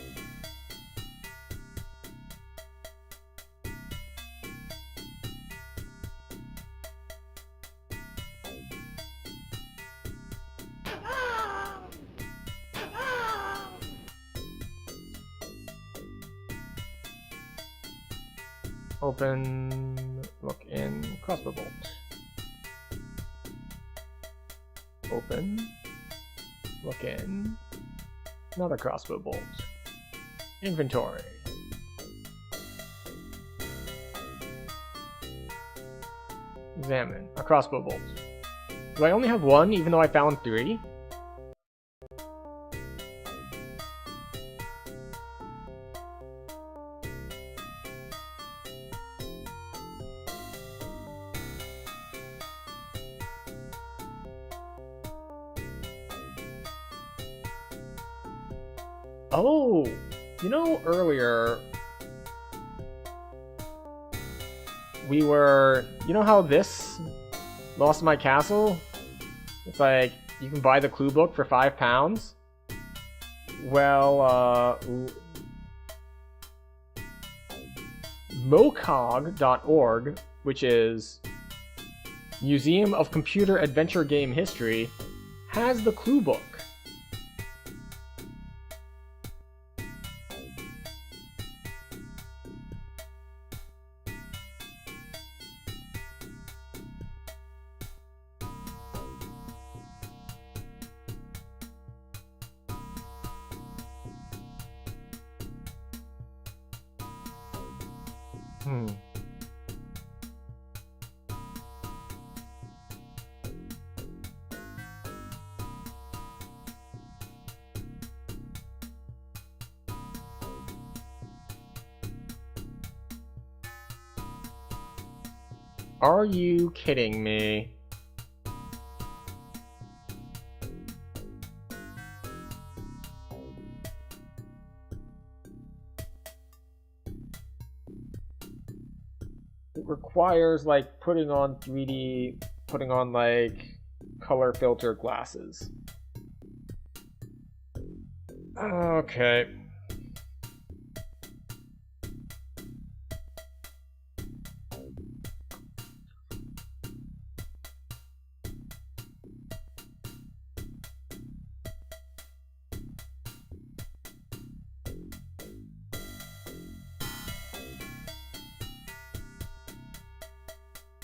Open, look in, crossbow bolt. Open, look in, another crossbow bolt. Inventory. Examine, a crossbow bolt. Do I only have one even though I found 3? Oh, you know, earlier we were, you know how this Lost My Castle? It's like, you can buy the clue book for £5. Well, mocog.org, which is Museum of Computer Adventure Game History, has the clue book. Are you kidding me? It requires like putting on 3D, putting on like color filter glasses. Okay.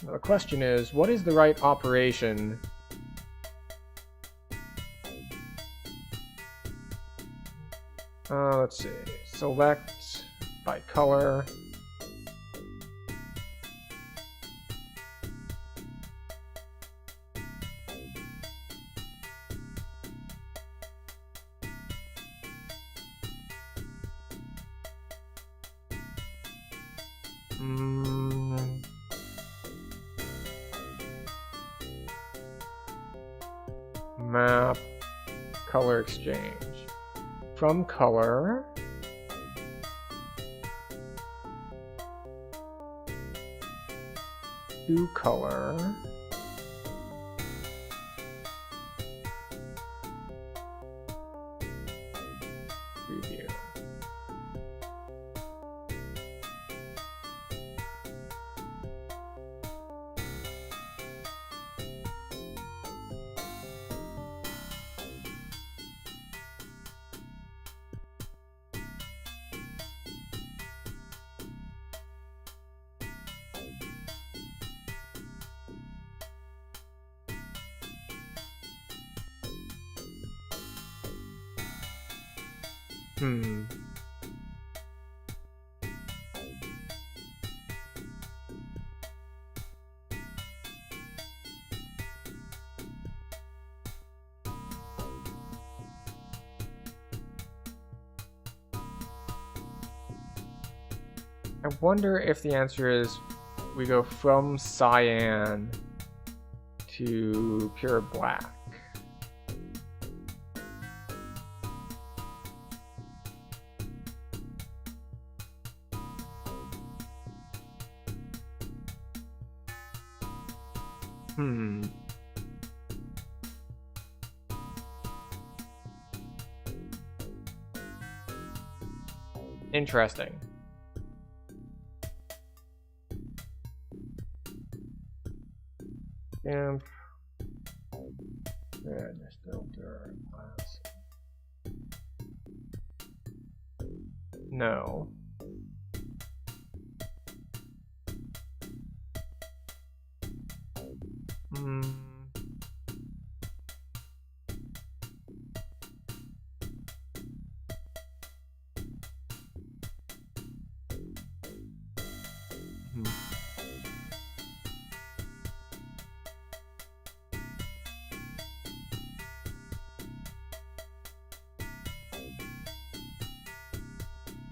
Now the question is, what is the right operation? Let's see. Select by color. Map, color exchange. From color, to color, preview. I wonder if the answer is we go from cyan to pure black. Interesting. Amp, red filter, glass. No.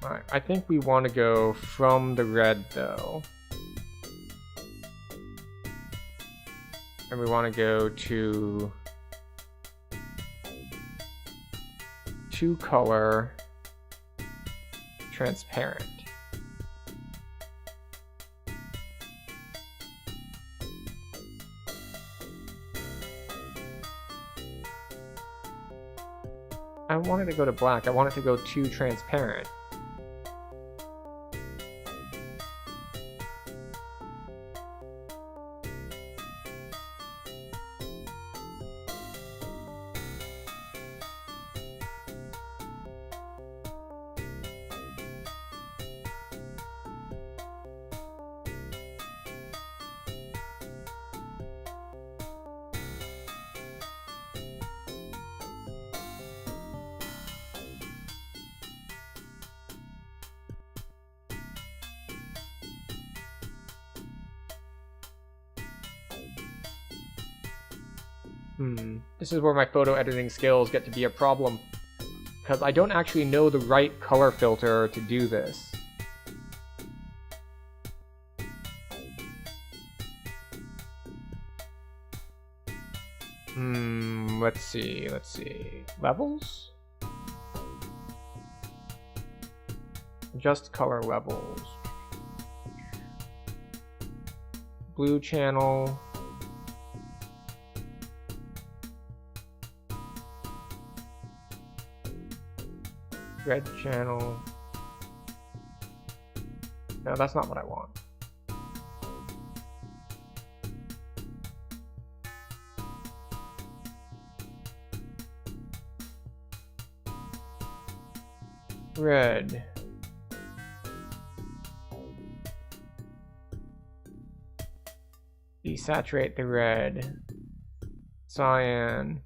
Alright, I think we want to go from the red though. And we want to go to color transparent. I wanted to go to black. I wanted to go to transparent. This is where my photo editing skills get to be a problem, because I don't actually know the right color filter to do this. Let's see. Levels? Adjust color levels. Blue channel. Red channel. No, that's not what I want. Red. Desaturate the red. Cyan.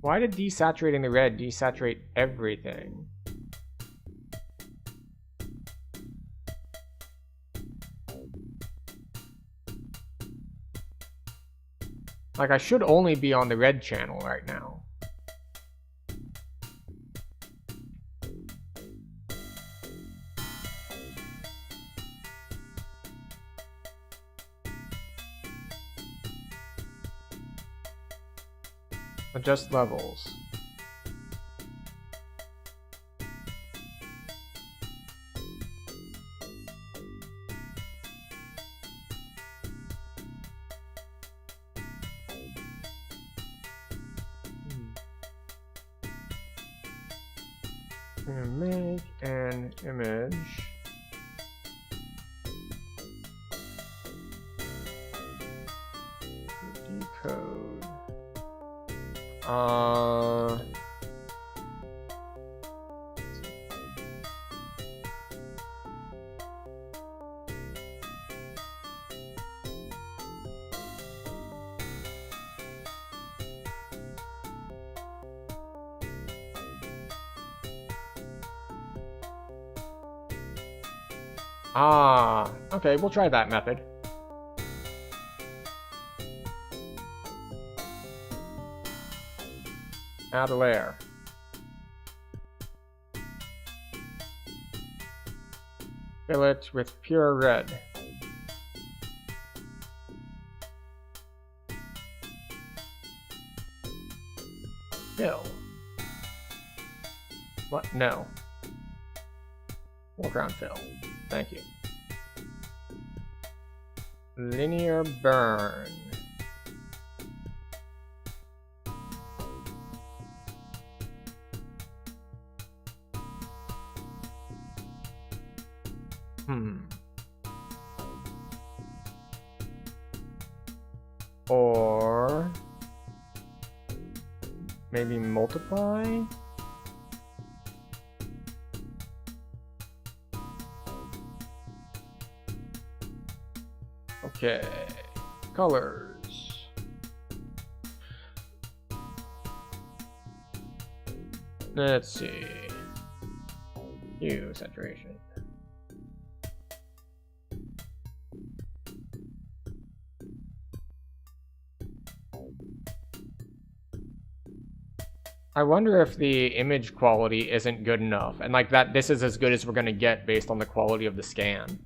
Why did desaturating the red desaturate everything? Like, I should only be on the red channel right now. Adjust levels. I'm gonna make an image. Decode. Okay, we'll try that method. Add a layer. Fill it with pure red. Fill. What? No. Foreground fill. Thank you. Linear burn. Or maybe multiply? Okay, colors. Let's see. Hue saturation. I wonder if the image quality isn't good enough, and like that, this is as good as we're gonna get based on the quality of the scan.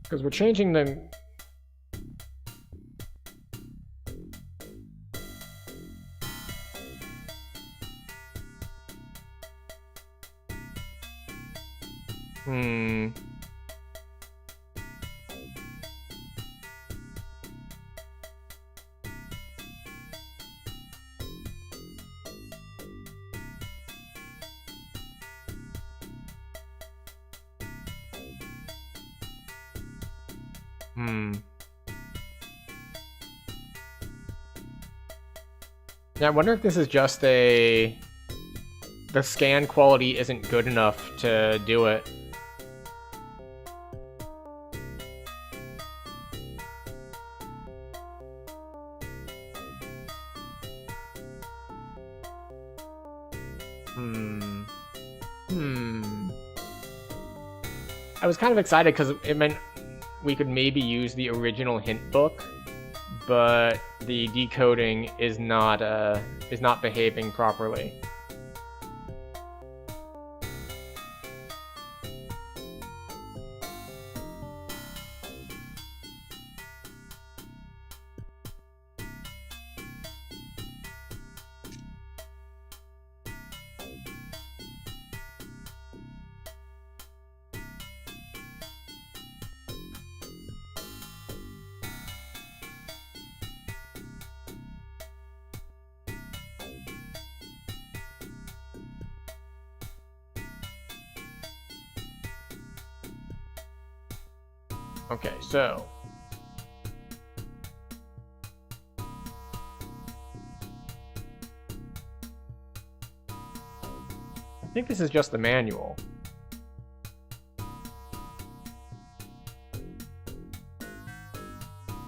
Because we're changing the... Yeah, I wonder if this is just a... The scan quality isn't good enough to do it. I was kind of excited because it meant we could maybe use the original hint book, but the decoding is not behaving properly. Okay, so I think this is just the manual.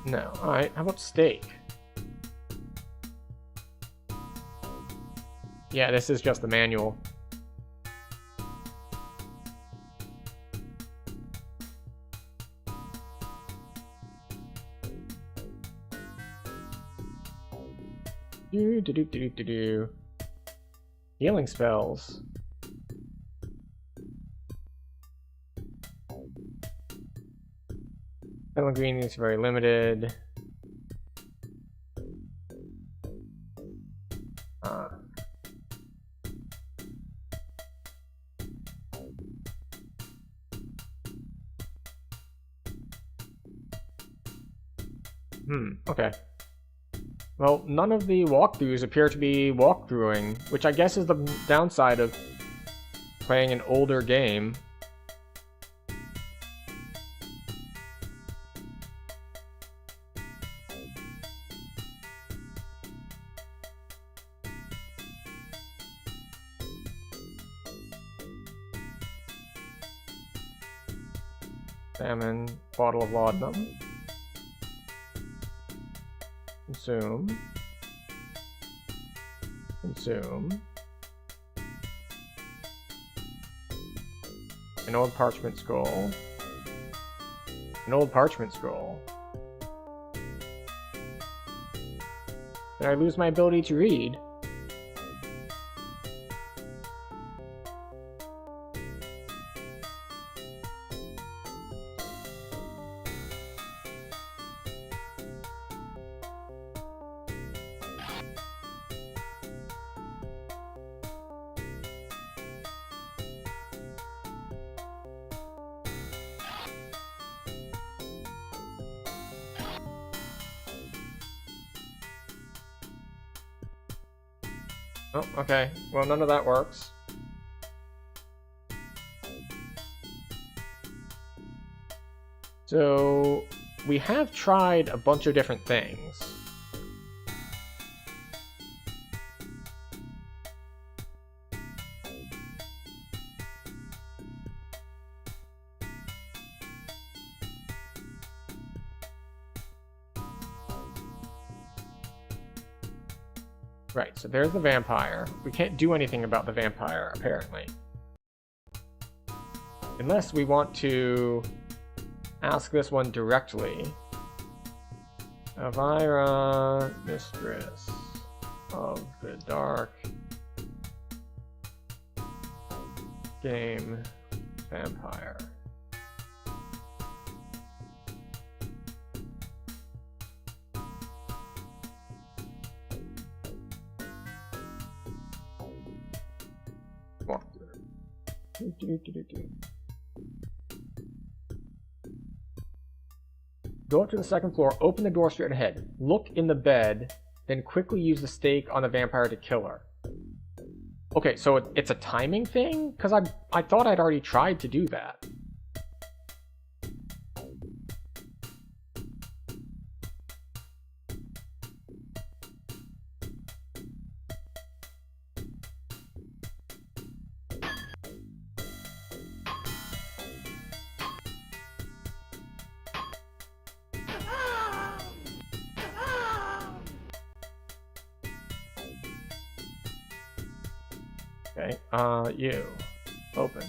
No, alright, how about steak? Yeah, this is just the manual. Healing spells. Pellegrini is very limited. Okay. Well, none of the walkthroughs appear to be walkthroughing, which I guess is the downside of playing an older game. Salmon, bottle of laudanum. Consume. Consume. An old parchment scroll. An old parchment scroll. Did I lose my ability to read? Oh, okay. Well, none of that works. So, we have tried a bunch of different things. Right, so there's the vampire. We can't do anything about the vampire, apparently. Unless we want to ask this one directly. Elvira, Mistress of the Dark Game Vampire. Go up to the second floor, open the door straight ahead, look in the bed, then quickly use the stake on the vampire to kill her. Okay, so it's a timing thing? Because I thought I'd already tried to do that. Okay, you. Open.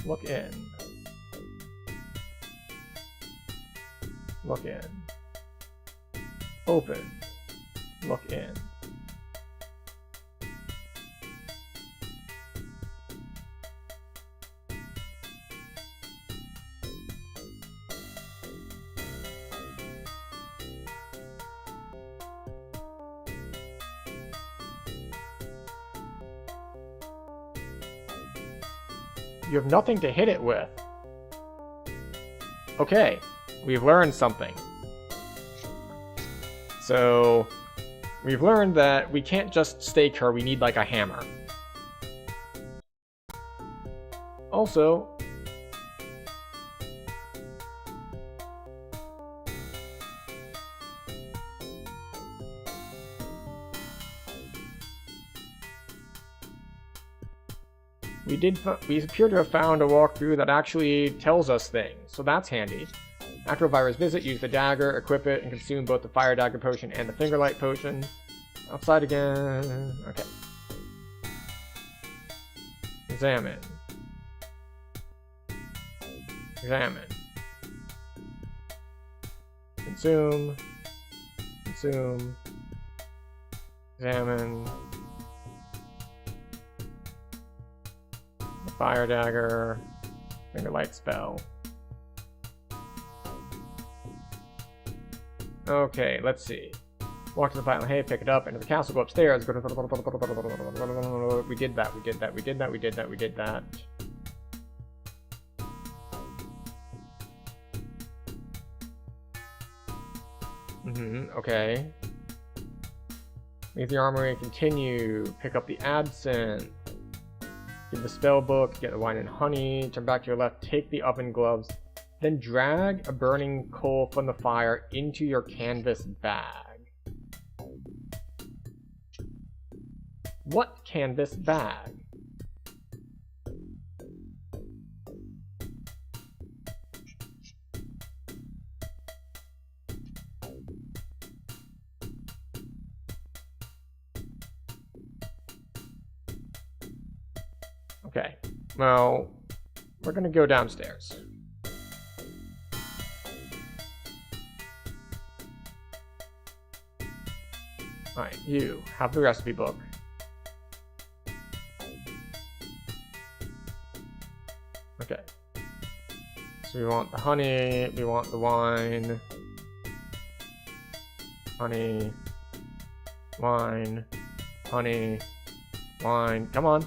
Look in. Look in. Open. Look in. You have nothing to hit it with. Okay, we've learned something. So, we've learned that we can't just stake her, we need like a hammer. Also, we appear to have found a walkthrough that actually tells us things, so that's handy. After Elvira's visit, use the dagger, equip it, and consume both the fire dagger potion and the fingerlight potion. Outside again. Okay. Examine. Examine. Consume. Consume. Examine. Fire dagger, fingerlight spell. Okay, let's see. Walk to the pile of hay, pick it up, enter the castle, go upstairs. We did that, we did that, we did that, we did that, we did that. Okay. Leave the armory, continue. Pick up the absinthe. Give the spell book, get the wine and honey, turn back to your left, take the oven gloves, then drag a burning coal from the fire into your canvas bag. What canvas bag? Okay, well, we're gonna go downstairs. Alright, you have the recipe book. Okay. So we want the honey, we want the wine. Honey. Wine. Honey. Wine. Come on.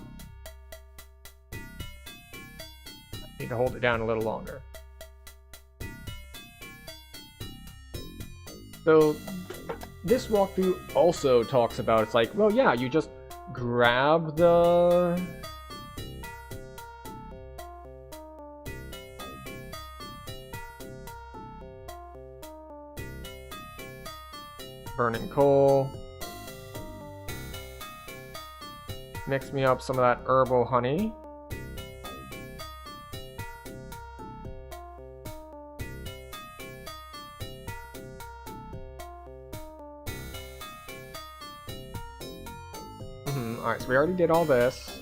Need to hold it down a little longer. So this walkthrough also talks about, it's like, well, yeah, you just grab the burning coal, mix me up some of that herbal honey. Alright, so we already did all this.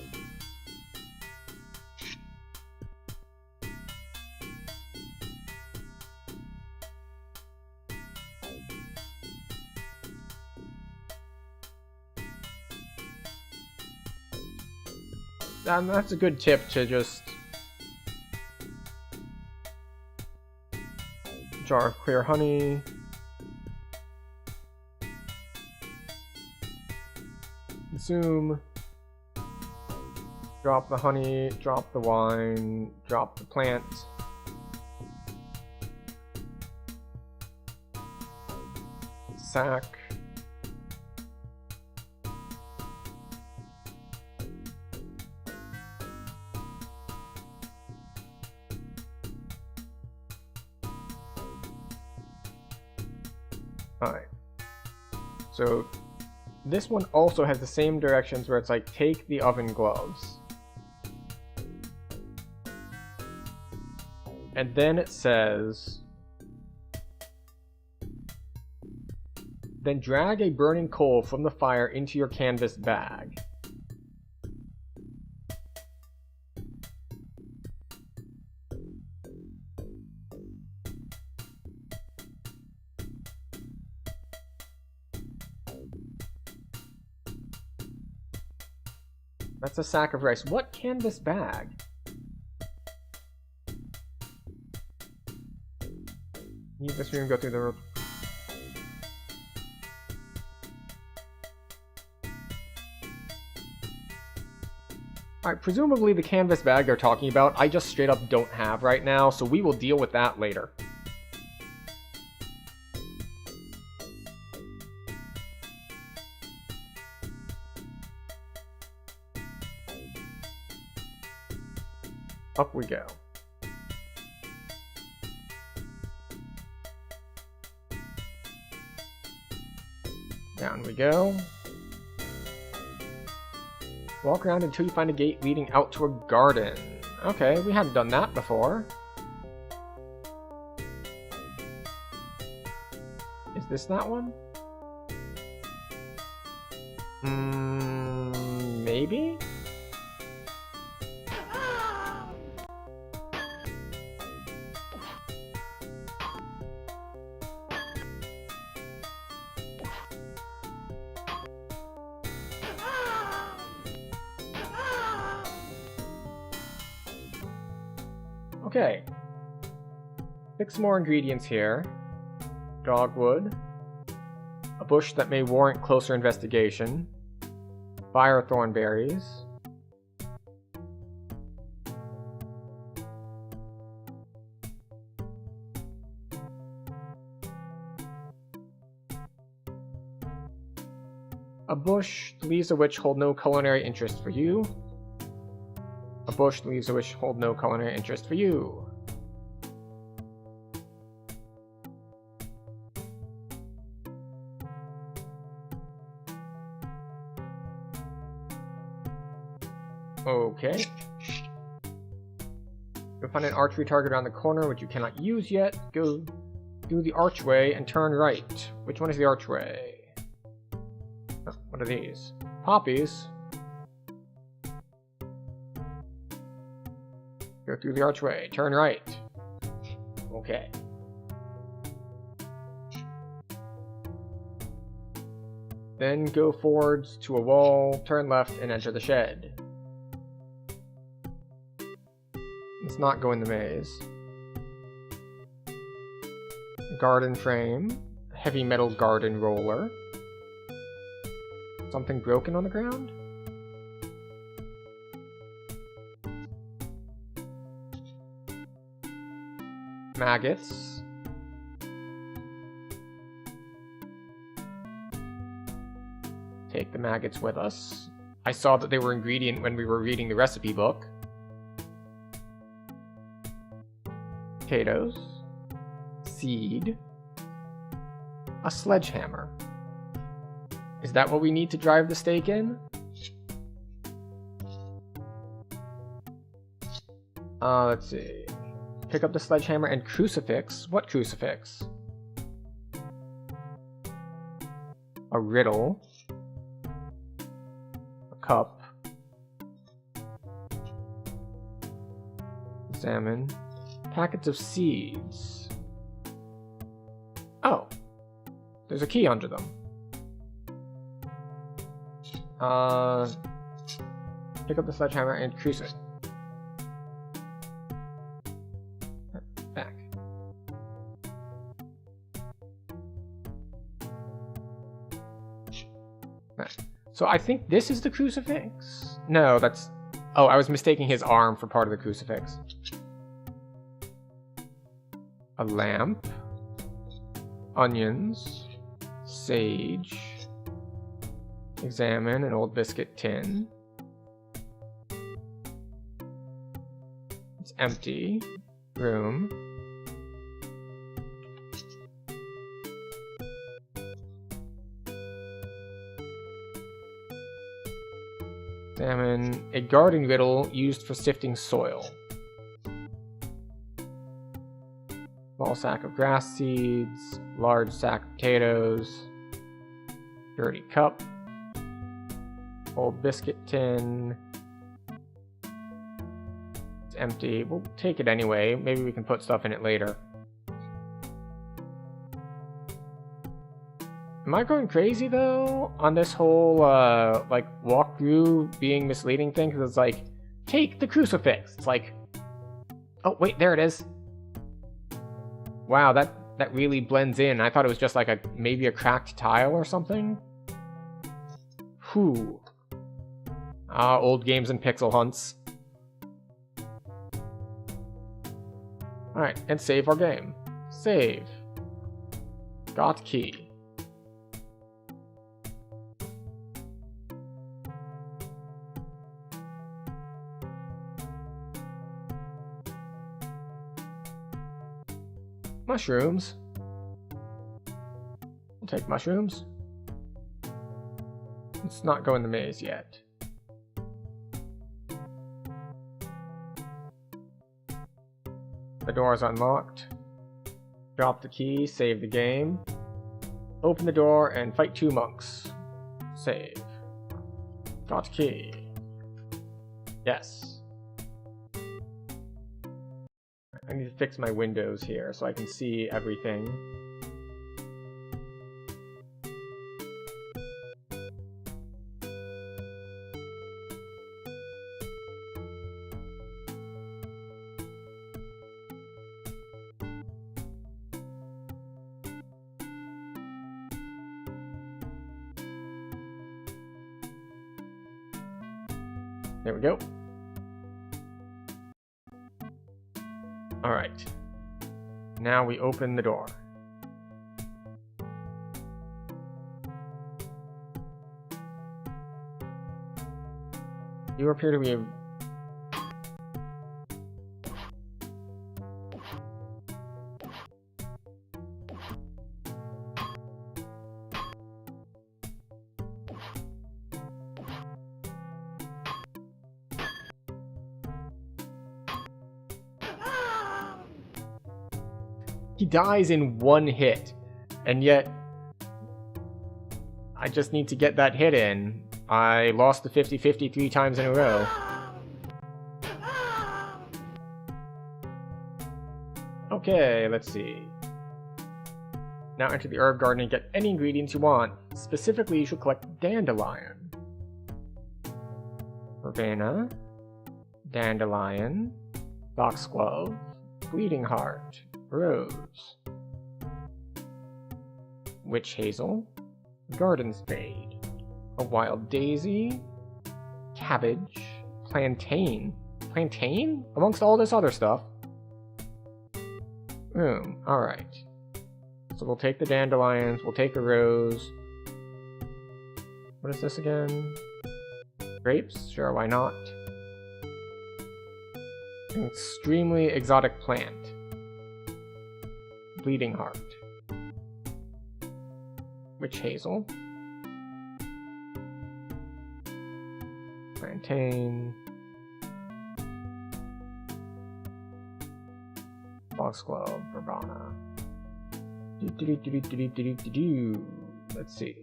And that's a good tip to just jar of clear honey. Consume. Drop the honey, drop the wine, drop the plant. Sack. Alright. So this one also has the same directions where it's like, take the oven gloves. And then it says, then drag a burning coal from the fire into your canvas bag. That's a sack of rice. What canvas bag? Leave this room, go through the room. Alright, presumably the canvas bag they're talking about, I just straight up don't have right now, so we will deal with that later. Up we go. Down we go. Walk around until you find a gate leading out to a garden. Okay, we hadn't done that before. Is this that one? Maybe? Okay. 6 more ingredients here. Dogwood, bush that may warrant closer investigation. Fire thornberries. A bush, the leaves of which hold no culinary interest for you. A bush, the leaves of which hold no culinary interest for you. Okay. You'll find an archery target around the corner, which you cannot use yet. Go through the archway and turn right. Which one is the archway? Oh, what are these? Poppies. Go through the archway, turn right. Okay. Then go forwards to a wall, turn left, and enter the shed. Let's not go in the maze. Garden frame. Heavy metal garden roller. Something broken on the ground? Maggots. Take the maggots with us. I saw that they were ingredient when we were reading the recipe book. Potatoes. Seed. A sledgehammer. Is that what we need to drive the stake in? Let's see. Pick up the sledgehammer and crucifix. What crucifix? A riddle. A cup. Examine. Packets of seeds. Oh. There's a key under them. Pick up the sledgehammer and crucifix. Back. So I think this is the crucifix? No, that's... Oh, I was mistaking his arm for part of the crucifix. A lamp. Onions. Sage. Examine an old biscuit tin. It's empty. Room. Examine a garden riddle used for sifting soil. Small sack of grass seeds. Large sack of potatoes. Dirty cup. Old biscuit tin. It's empty. We'll take it anyway. Maybe we can put stuff in it later. Am I going crazy though on this whole like walkthrough being misleading thing? Because it's like, take the crucifix. It's like, oh wait, there it is. Wow, that really blends in. I thought it was just like maybe a cracked tile or something. Whew. Ah, old games and pixel hunts. Alright, and save our game. Save. Got key. Mushrooms. We'll take mushrooms. Let's not go in the maze yet. The door is unlocked. Drop the key, save the game. Open the door and fight 2 monks. Save. Got key. Yes. I need to fix my windows here so I can see everything. There we go. Alright. Now we open the door. You appear to be... He dies in one hit, and yet I just need to get that hit in. I lost the 50-50 3 times in a row. Okay, let's see. Now enter the herb garden and get any ingredients you want. Specifically, you should collect dandelion. Verbena, dandelion, foxglove, bleeding heart, rose, witch hazel, garden spade, a wild daisy, cabbage, plantain. Plantain? Amongst all this other stuff. Alright. So we'll take the dandelions, we'll take a rose. What is this again? Grapes? Sure, why not? An extremely exotic plant. Bleeding heart. Witch hazel. Plantain. Foxglove, verbena. Let's see.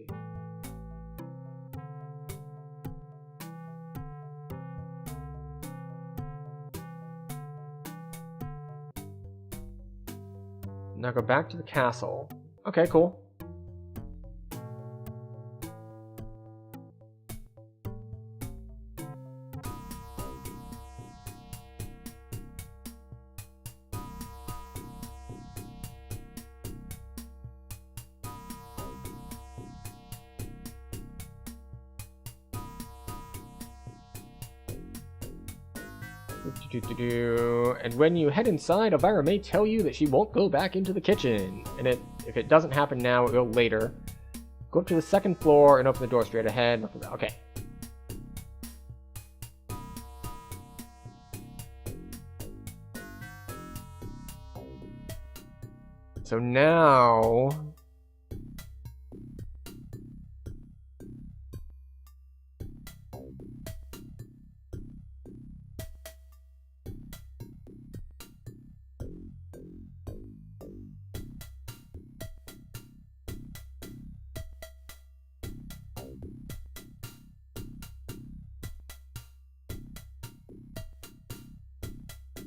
Now go back to the castle. Okay, cool. And when you head inside, Elvira may tell you that she won't go back into the kitchen. And if it doesn't happen now, it will later. Go up to the 2nd floor and open the door straight ahead. Okay. So now...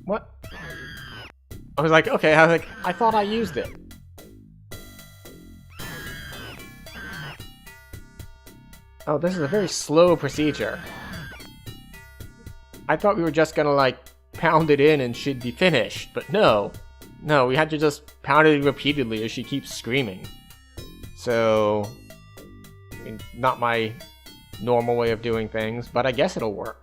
What? I was like, okay, I thought I used it. Oh, this is a very slow procedure. I thought we were just gonna, like, pound it in and she'd be finished, but no. No, we had to just pound it repeatedly as she keeps screaming. So, I mean, not my normal way of doing things, but I guess it'll work.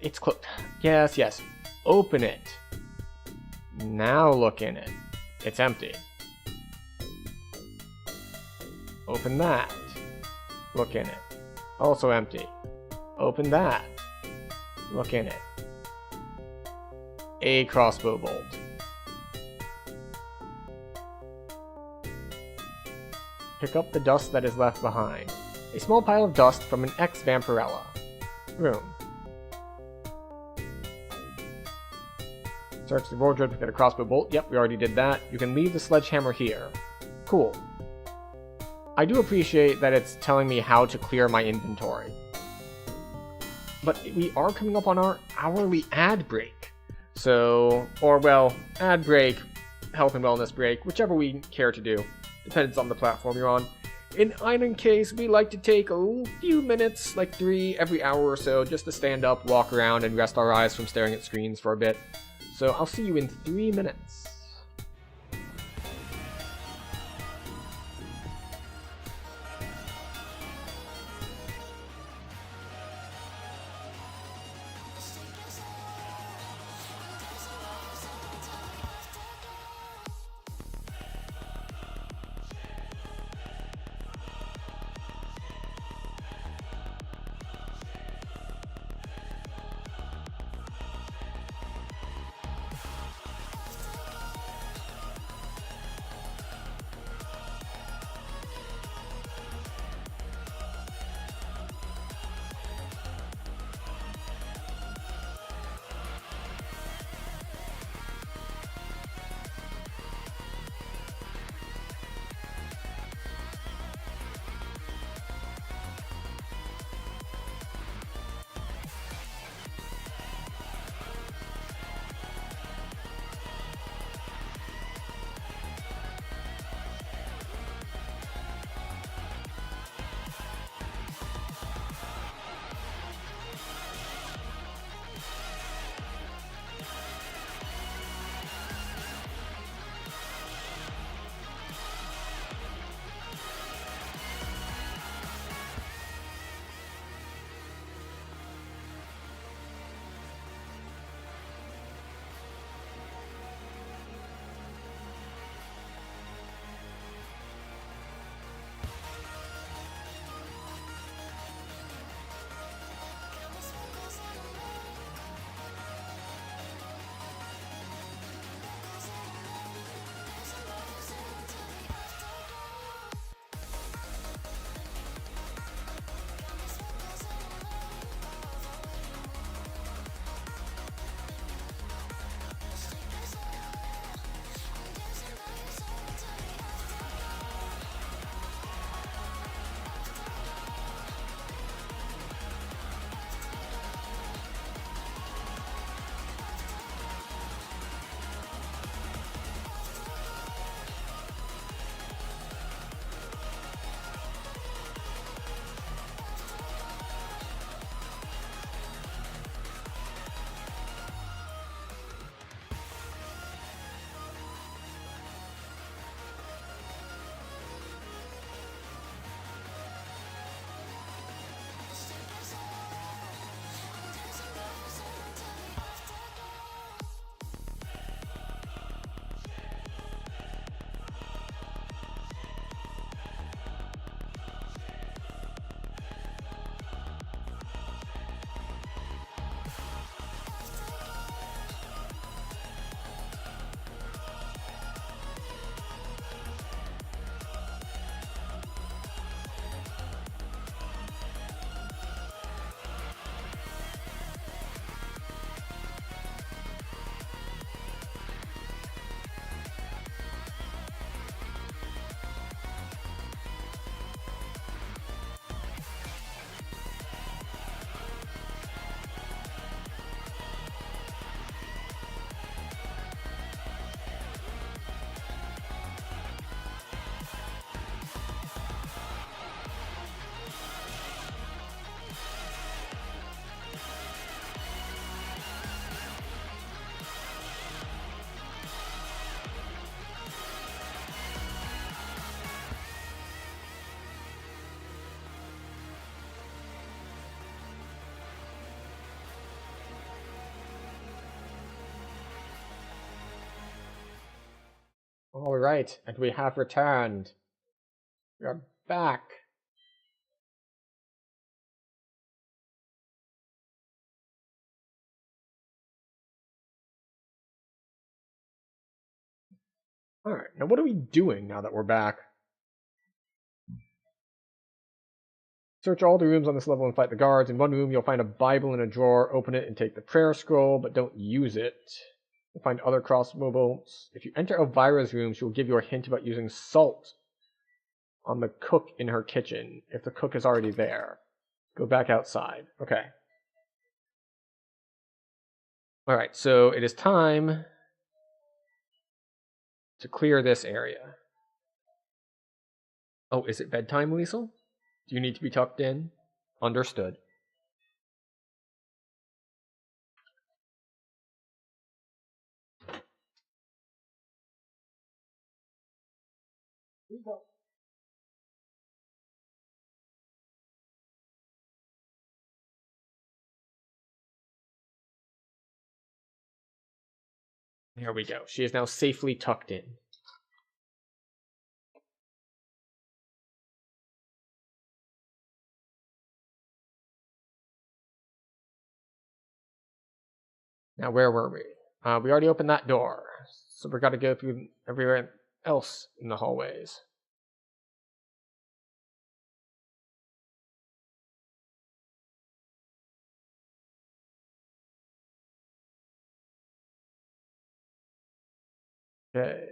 It's closed. Yes, yes. Open it. Now look in it. It's empty. Open that. Look in it. Also empty. Open that. Look in it. A crossbow bolt. Pick up the dust that is left behind. A small pile of dust from an ex-vampirella. Room. Search the wardrobe to get a crossbow bolt. Yep, we already did that. You can leave the sledgehammer here. Cool. I do appreciate that it's telling me how to clear my inventory. But we are coming up on our hourly ad break. So, or well, ad break, health and wellness break, whichever we care to do. Depends on the platform you're on. In either case, we like to take a few minutes, like 3 every hour or so, just to stand up, walk around, and rest our eyes from staring at screens for a bit. So I'll see you in 3 minutes. Alright, and we have returned. We are back. Alright, now what are we doing now that we're back? Search all the rooms on this level and fight the guards. In one room, you'll find a Bible in a drawer. Open it and take the prayer scroll, but don't use it. You'll find other crossbow bolts. If you enter Elvira's room, she will give you a hint about using salt on the cook in her kitchen, if the cook is already there. Go back outside. Okay. Alright, so it is time to clear this area. Oh, is it bedtime, Liesel? Do you need to be tucked in? Understood. Here we go. She is now safely tucked in. Now, where were we? We already opened that door, so we got to go through everywhere else in the hallways. Okay.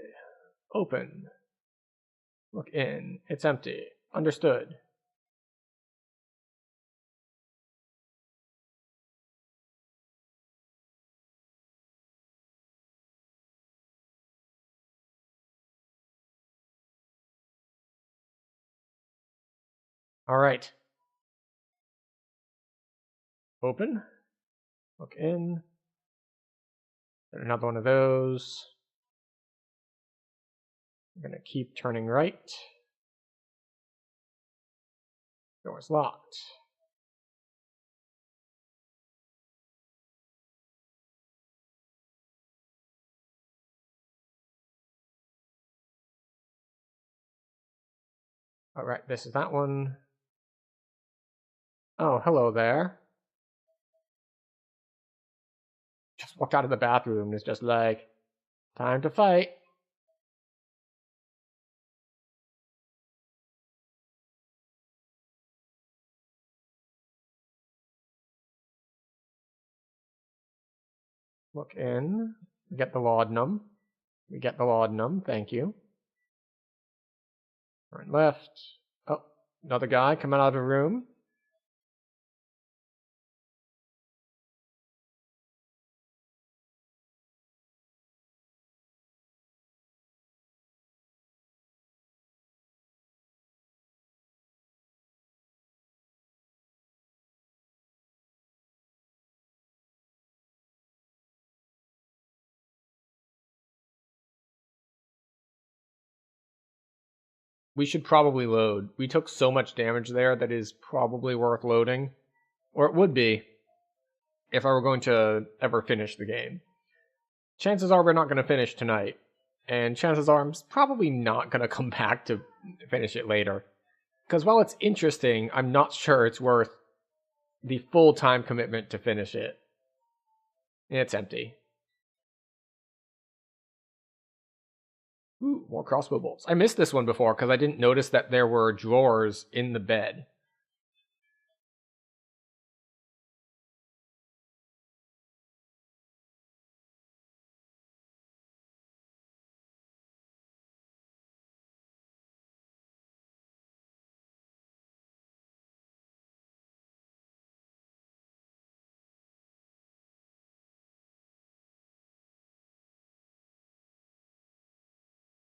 Open. Look in. It's empty. Understood. Alright. Open. Look in. Another one of those. I'm going to keep turning right. Door's locked. Alright, this is that one. Oh, hello there. Just walked out of the bathroom and it's just like, time to fight. Look in. We get the laudanum. We get the laudanum, thank you. Turn left. Oh, another guy coming out of a room. We should probably load. We took so much damage there that is probably worth loading. Or it would be, if I were going to ever finish the game. Chances are we're not going to finish tonight. And chances are I'm probably not going to come back to finish it later. Because while it's interesting, I'm not sure it's worth the full time commitment to finish it. It's empty. Ooh, more crossbow bolts. I missed this one before because I didn't notice that there were drawers in the bed.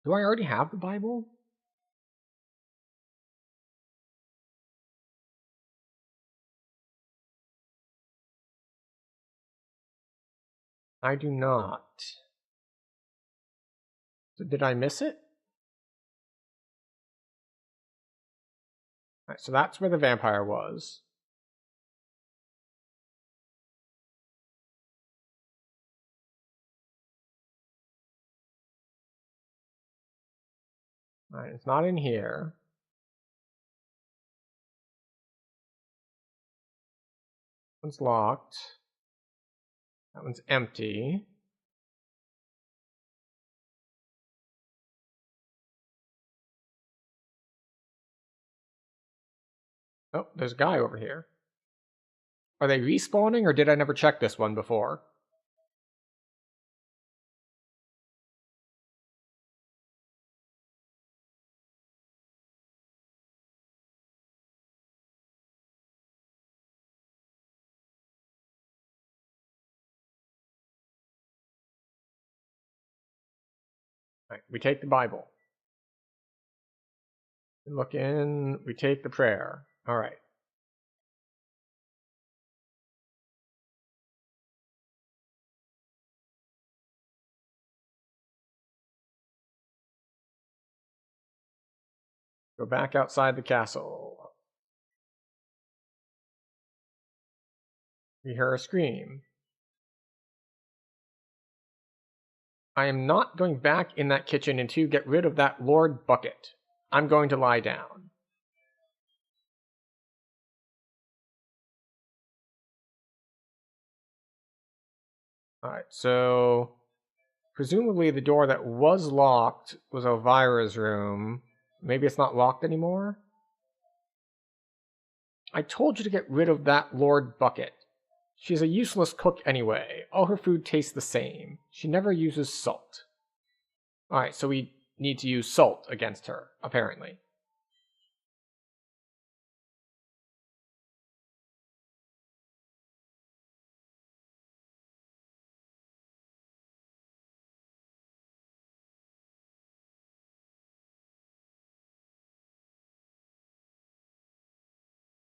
Do I already have the Bible? I do not. So did I miss it? Alright, so that's where the vampire was. Alright, it's not in here. One's locked. That one's empty. Oh, there's a guy over here. Are they respawning, or did I never check this one before? Right, we take the Bible. We look in, we take the prayer. Alright. Go back outside the castle. We hear a scream. I am not going back in that kitchen until you get rid of that Lord Bucket. I'm going to lie down. Alright, so presumably the door that was locked was Elvira's room. Maybe it's not locked anymore? I told you to get rid of that Lord Bucket. She's a useless cook anyway. All her food tastes the same. She never uses salt. Alright, so we need to use salt against her, apparently.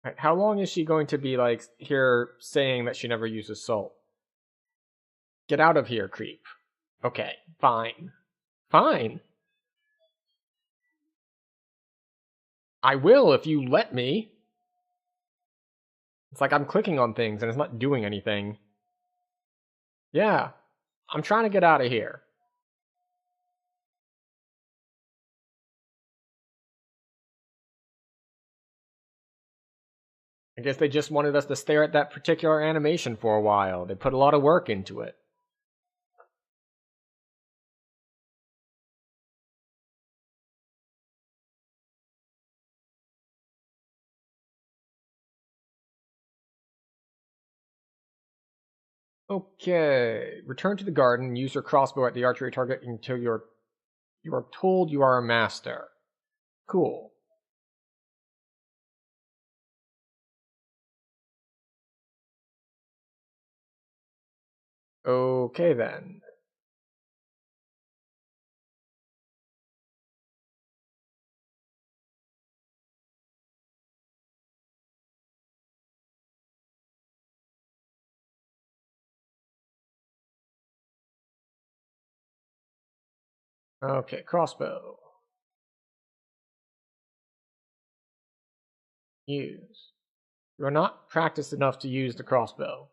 Right, how long is she going to be, like, here saying that she never uses salt? Get out of here, creep. Okay, fine. Fine. I will if you let me. It's like I'm clicking on things and it's not doing anything. Yeah, I'm trying to get out of here. I guess they just wanted us to stare at that particular animation for a while. They put a lot of work into it. Okay, return to the garden, use your crossbow at the archery target until you are told you are a master. Cool. Okay then. Okay, crossbow. Use. You are not practiced enough to use the crossbow.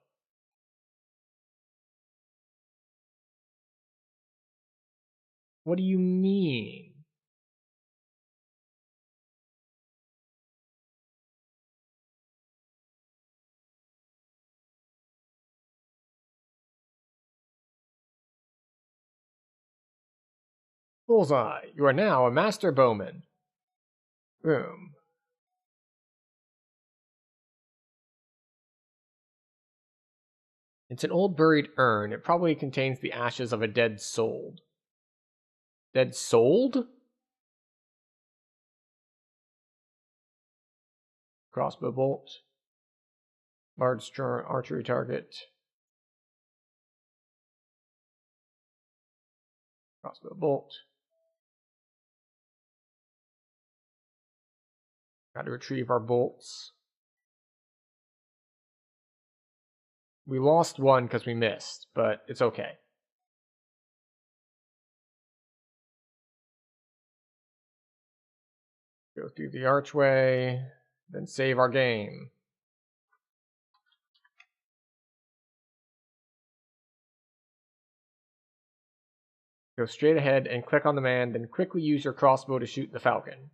What do you mean? Bullseye, you are now a master bowman. Room. It's an old buried urn. It probably contains the ashes of a dead soul. Dead soul? Crossbow bolt. Large archery target. Crossbow bolt. Got to retrieve our bolts. We lost one because we missed, but it's okay. Go through the archway, then save our game. Go straight ahead and click on the man, then quickly use your crossbow to shoot the falcon.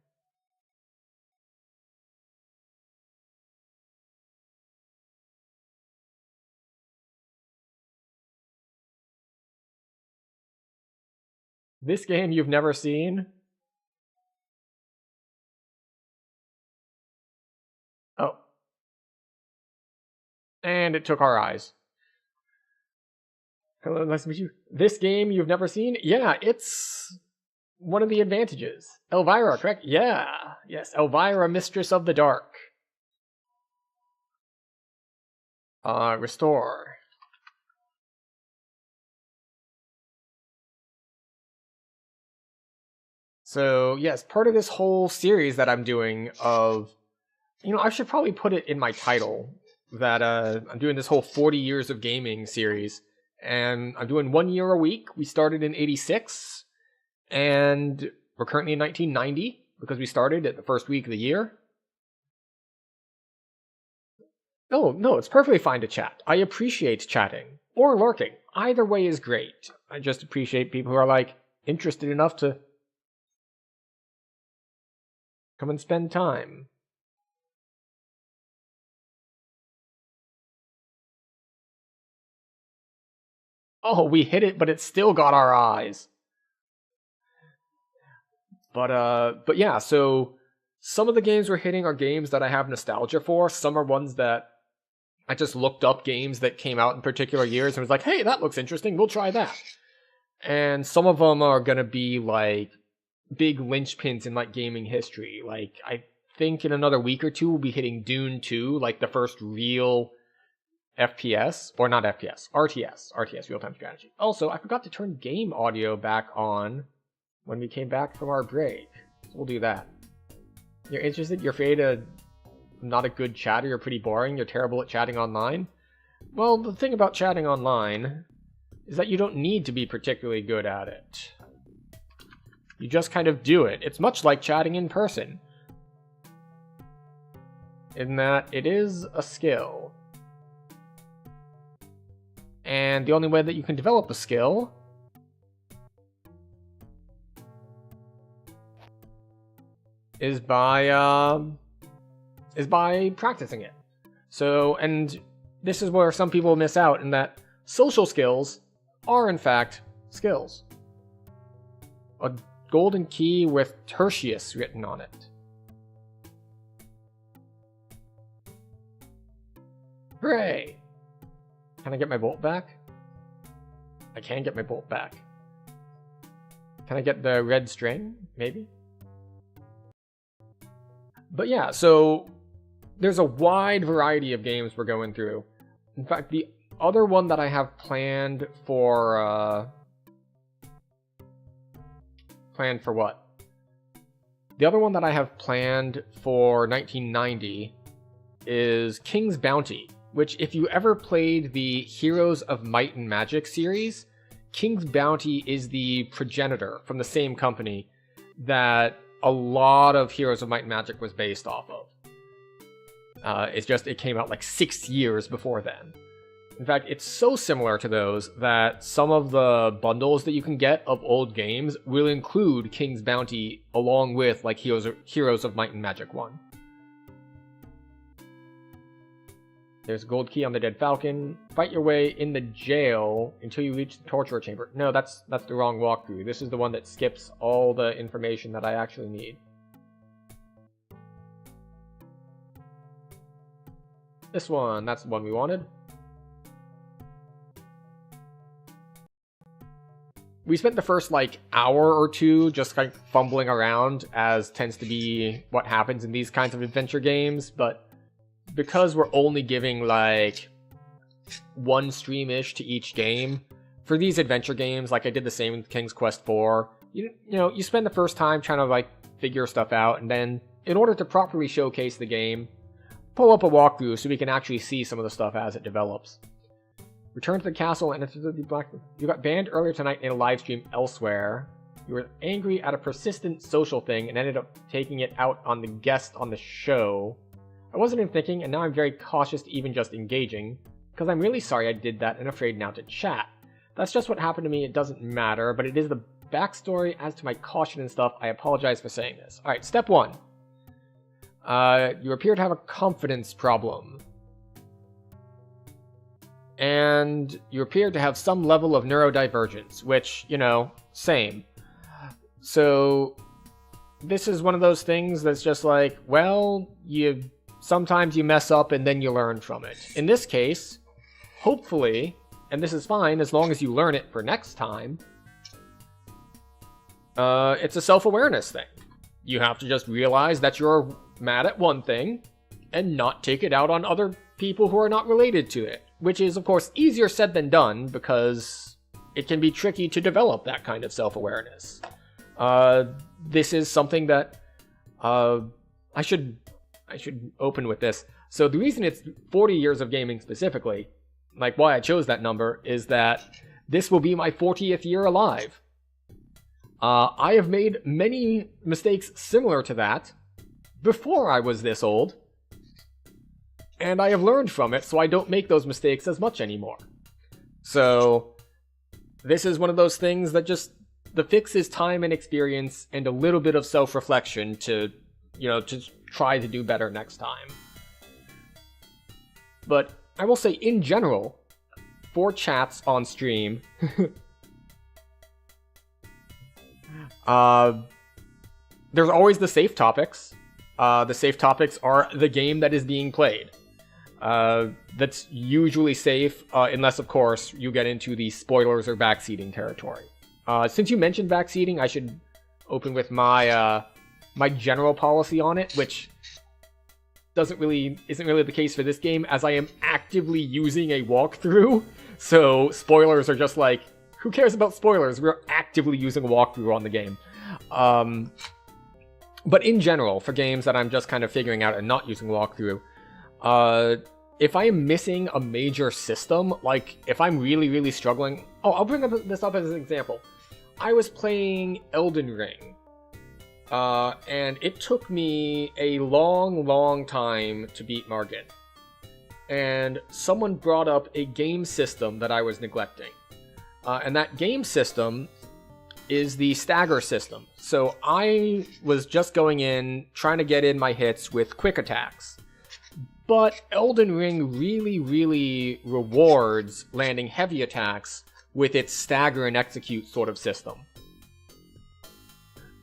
This game you've never seen? Oh. And it took our eyes. Hello, nice to meet you. This game you've never seen? Yeah, it's one of the advantages. Elvira, correct? Yeah. Yes, Elvira, Mistress of the Dark. Restore. So, yes, part of this whole series that I'm doing of... I should probably put it in my title that I'm doing this whole 40 years of gaming series. And I'm doing 1 year a week. We started in 86. And we're currently in 1990 because we started at the first week of the year. No, it's perfectly fine to chat. I appreciate chatting. Or lurking. Either way is great. I just appreciate people who are, interested enough to come and spend time. Oh, we hit it, but it still got our eyes. But yeah, so some of the games we're hitting are games that I have nostalgia for. Some are ones that I just looked up games that came out in particular years and was like, hey, that looks interesting, we'll try that. And some of them are gonna be big linchpins in gaming history. I think in another week or two we'll be hitting Dune II, the first real FPS, or not FPS, RTS, real-time strategy. Also, I forgot to turn game audio back on when we came back from our break. So we'll do that. You're interested? You're afraid of not a good chatter? You're pretty boring? You're terrible at chatting online? Well, the thing about chatting online is that you don't need to be particularly good at it. You just kind of do it. It's much like chatting in person, in that it is a skill. And the only way that you can develop a skill is by practicing it. So, and this is where some people miss out, in that social skills are in fact skills. A golden key with Tertius written on it. Hooray! Can I get my bolt back? I can get my bolt back. Can I get the red string? Maybe? But yeah, so there's a wide variety of games we're going through. In fact, the other one that I have planned for... planned for what? The other one that I have planned for 1990 is King's Bounty, which, if you ever played the Heroes of Might and Magic series, King's Bounty is the progenitor from the same company that a lot of Heroes of Might and Magic was based off of. It's just, it came out 6 years before then. In fact, it's so similar to those that some of the bundles that you can get of old games will include King's Bounty along with Heroes of Might and Magic 1. There's a gold key on the dead falcon. Fight your way in the jail until you reach the torture chamber. No, that's the wrong walkthrough. This is the one that skips all the information that I actually need. This one, that's the one we wanted. We spent the first hour or two just fumbling around, as tends to be what happens in these kinds of adventure games, but because we're only giving one stream-ish to each game, for these adventure games, I did the same with King's Quest IV, you spend the first time trying to figure stuff out, and then in order to properly showcase the game, pull up a walkthrough so we can actually see some of the stuff as it develops. Return to the castle and enter the black room. You got banned earlier tonight in a live stream elsewhere. You were angry at a persistent social thing and ended up taking it out on the guest on the show. I wasn't even thinking, and now I'm very cautious to even just engaging, because I'm really sorry I did that and afraid now to chat. That's just what happened to me, it doesn't matter, but it is the backstory as to my caution and stuff. I apologize for saying this. Alright, step 1. You appear to have a confidence problem. And you appear to have some level of neurodivergence, which, you know, same. So, this is one of those things that's just like, well, sometimes you mess up and then you learn from it. In this case, hopefully, and this is fine as long as you learn it for next time, it's a self-awareness thing. You have to just realize that you're mad at one thing and not take it out on other people who are not related to it. Which is, of course, easier said than done because it can be tricky to develop that kind of self-awareness. This is something that I should open with this. So the reason it's 40 years of gaming specifically, like why I chose that number, is that this will be my 40th year alive. I have made many mistakes similar to that before I was this old, and I have learned from it, so I don't make those mistakes as much anymore. So, this is one of those things that just, the fix is time and experience and a little bit of self-reflection to, you know, to try to do better next time. But I will say, in general, for chats on stream, there's always the safe topics. The safe topics are the game that is being played. That's usually safe, unless, of course, you get into the spoilers or backseating territory. Since you mentioned backseating, I should open with my my general policy on it, which isn't really the case for this game, as I am actively using a walkthrough. So spoilers are just like, who cares about spoilers? We're actively using a walkthrough on the game. But in general, for games that I'm just kind of figuring out and not using a walkthrough, if I am missing a major system, like if I'm really, really struggling... Oh, I'll bring this up as an example. I was playing Elden Ring, and it took me a long, long time to beat Margit. And someone brought up a game system that I was neglecting. And that game system is the stagger system. So I was just going in, trying to get in my hits with quick attacks. But Elden Ring really, really rewards landing heavy attacks with its stagger and execute sort of system.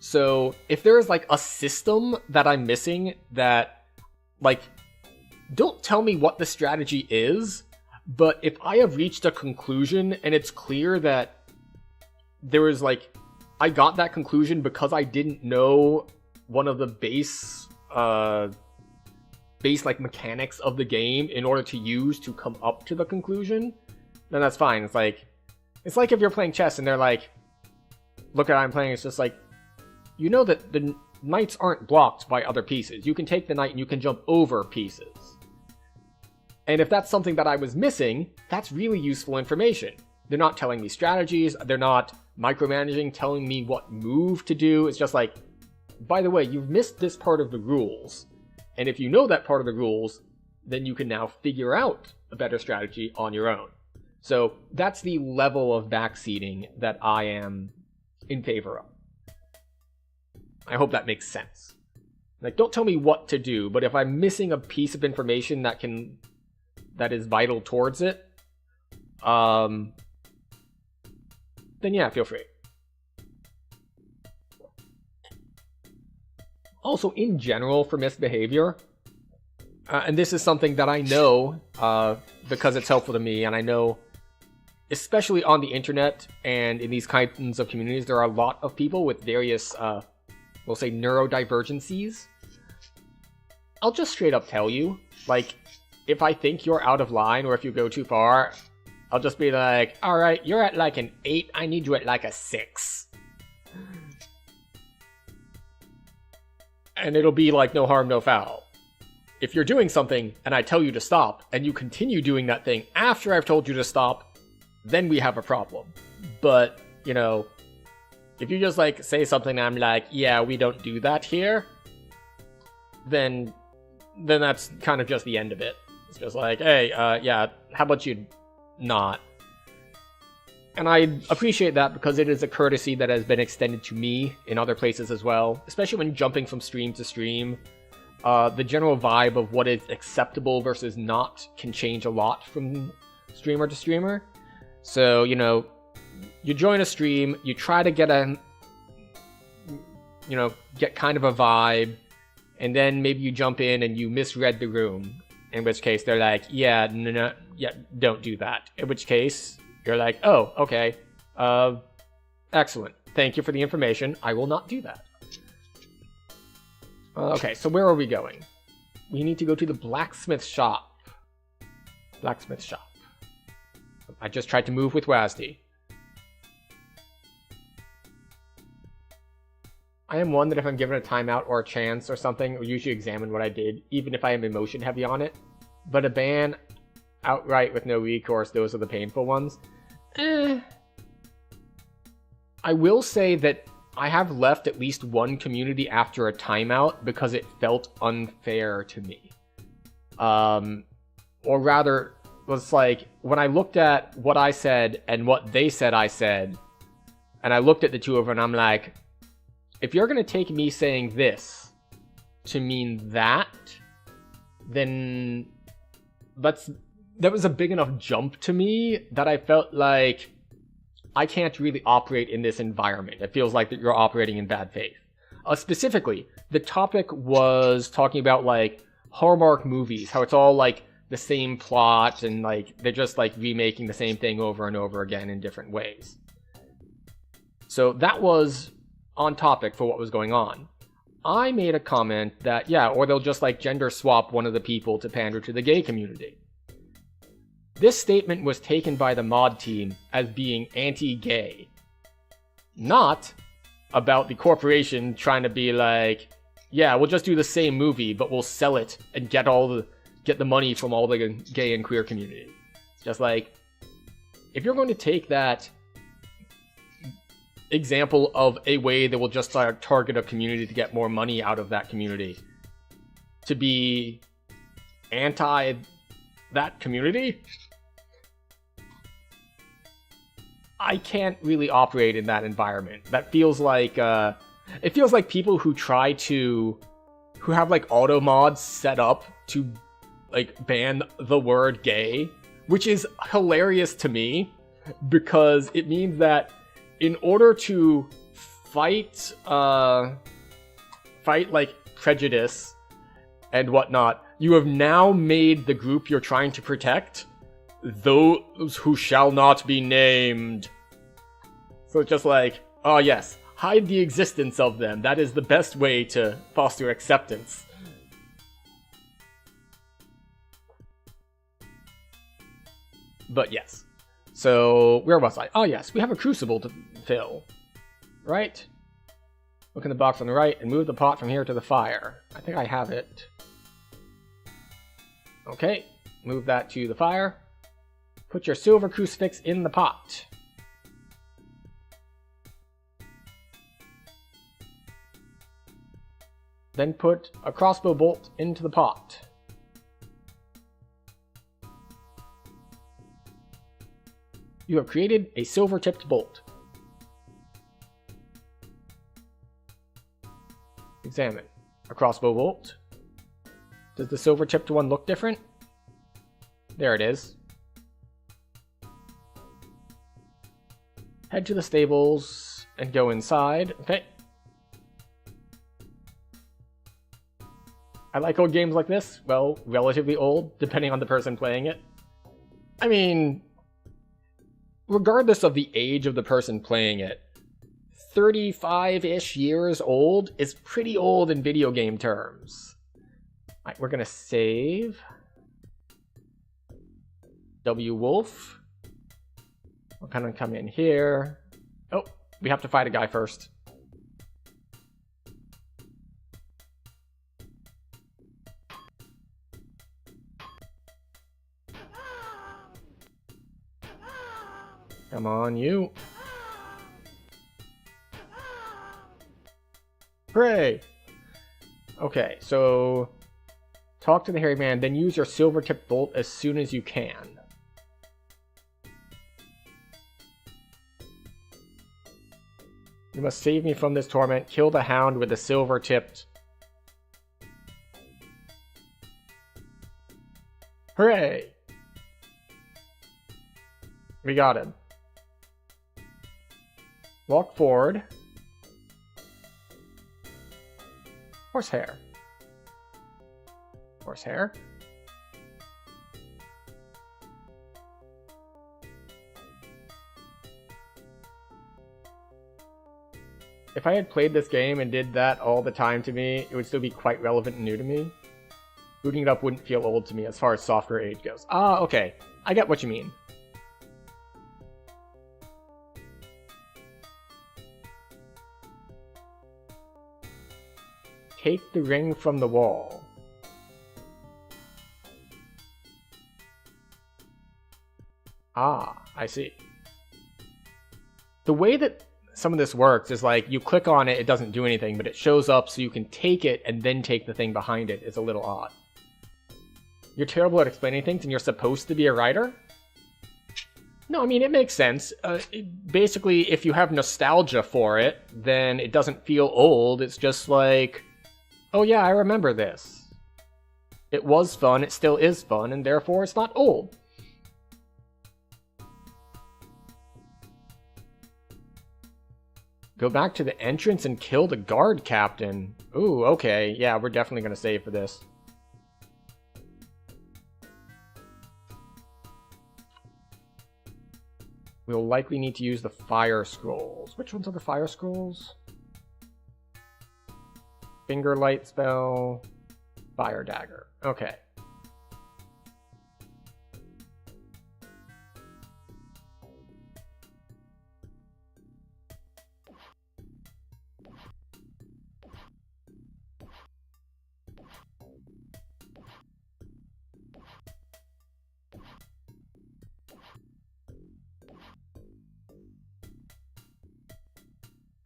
So if there is like a system that I'm missing that, like, don't tell me what the strategy is, but if I have reached a conclusion and it's clear that there is like, I got that conclusion because I didn't know one of the base like mechanics of the game in order to use to come up to the conclusion, then that's fine. It's like if you're playing chess and they're like, look at how I'm playing, it's just like, you know that the knights aren't blocked by other pieces. You can take the knight and you can jump over pieces. And if that's something that I was missing, that's really useful information. They're not telling me strategies, they're not micromanaging, telling me what move to do. It's just like, by the way, you've missed this part of the rules. And if you know that part of the rules, then you can now figure out a better strategy on your own. So that's the level of backseating that I am in favor of. I hope that makes sense. Like, don't tell me what to do, but if I'm missing a piece of information that is vital towards it, then yeah, feel free. Also, in general, for misbehavior, and this is something that I know because it's helpful to me, and I know, especially on the internet and in these kinds of communities, there are a lot of people with various, we'll say, neurodivergencies. I'll just straight up tell you, like, if I think you're out of line or if you go too far, I'll just be like, alright, you're at like an 8, I need you at like a 6. And it'll be like no harm, no foul. If you're doing something and I tell you to stop, and you continue doing that thing after I've told you to stop, then we have a problem. But, you know, if you just like say something and I'm like, yeah, we don't do that here, then that's kind of just the end of it. It's just like, hey, yeah, how about you not? And I appreciate that because it is a courtesy that has been extended to me in other places as well, especially when jumping from stream to stream. The general vibe of what is acceptable versus not can change a lot from streamer to streamer. So, you know, you join a stream, you try to get get kind of a vibe, and then maybe you jump in and you misread the room, in which case they're like, yeah, no, yeah, don't do that. In which case, you're like, oh, okay, excellent. Thank you for the information. I will not do that. Okay, so where are we going? We need to go to the blacksmith shop. Blacksmith shop. I just tried to move with WASD. I am one that if I'm given a timeout or a chance or something, I'll usually examine what I did, even if I am emotion heavy on it. But a ban outright with no recourse, those are the painful ones. I will say that I have left at least one community after a timeout because it felt unfair to me. Or rather, was like, when I looked at what I said and what they said I said, and I looked at the two of them and I'm like, if you're going to take me saying this to mean that, then that was a big enough jump to me that I felt like I can't really operate in this environment. It feels like that you're operating in bad faith. Specifically, the topic was talking about like Hallmark movies, how it's all like the same plot and like they're just like remaking the same thing over and over again in different ways. So that was on topic for what was going on. I made a comment that, yeah, or they'll just like gender swap one of the people to pander to the gay community. This statement was taken by the mod team as being anti-gay. Not about the corporation trying to be like, yeah, we'll just do the same movie, but we'll sell it and get the money from all the gay and queer community. Just like, if you're going to take that example of a way that will just target a community to get more money out of that community to be anti that community, I can't really operate in that environment. That feels like it feels like people who have like auto mods set up to like ban the word gay, which is hilarious to me because it means that in order to fight like prejudice and whatnot, you have now made the group you're trying to protect those who shall not be named. So it's just like, oh yes, hide the existence of them. That is the best way to foster acceptance. But yes. So, where was I? Oh yes, we have a crucible to fill. Right? Look in the box on the right and move the pot from here to the fire. I think I have it. Okay, move that to the fire. Put your silver crucifix in the pot. Then put a crossbow bolt into the pot. You have created a silver-tipped bolt. Examine. A crossbow bolt. Does the silver-tipped one look different? There it is. Head to the stables and go inside. Okay. I like old games like this. Well, relatively old, depending on the person playing it. I mean, regardless of the age of the person playing it, 35-ish years old is pretty old in video game terms. Alright, we're gonna save. W Wolf. We'll kind of come in here. Oh, we have to fight a guy first. Come on, you. Hooray! Okay, so talk to the hairy man, then use your silver-tipped bolt as soon as you can. You must save me from this torment. Kill the hound with the silver-tipped. Hooray! We got him. Walk forward. Horsehair. Horsehair. If I had played this game and did that all the time to me, it would still be quite relevant and new to me. Booting it up wouldn't feel old to me as far as software age goes. Ah, okay. I get what you mean. Take the ring from the wall. Ah, I see. The way that some of this works is like you click on it, it doesn't do anything, but it shows up so you can take it and then take the thing behind it. Is a little odd. You're terrible at explaining things and you're supposed to be a writer? No, I mean, it makes sense. Basically, if you have nostalgia for it, then it doesn't feel old. It's just like, oh yeah, I remember this. It was fun, it still is fun, and therefore it's not old. Go back to the entrance and kill the guard captain. Ooh, okay. Yeah, we're definitely going to save for this. We'll likely need to use the fire scrolls. Which ones are the fire scrolls? Finger light spell. Fire dagger. Okay.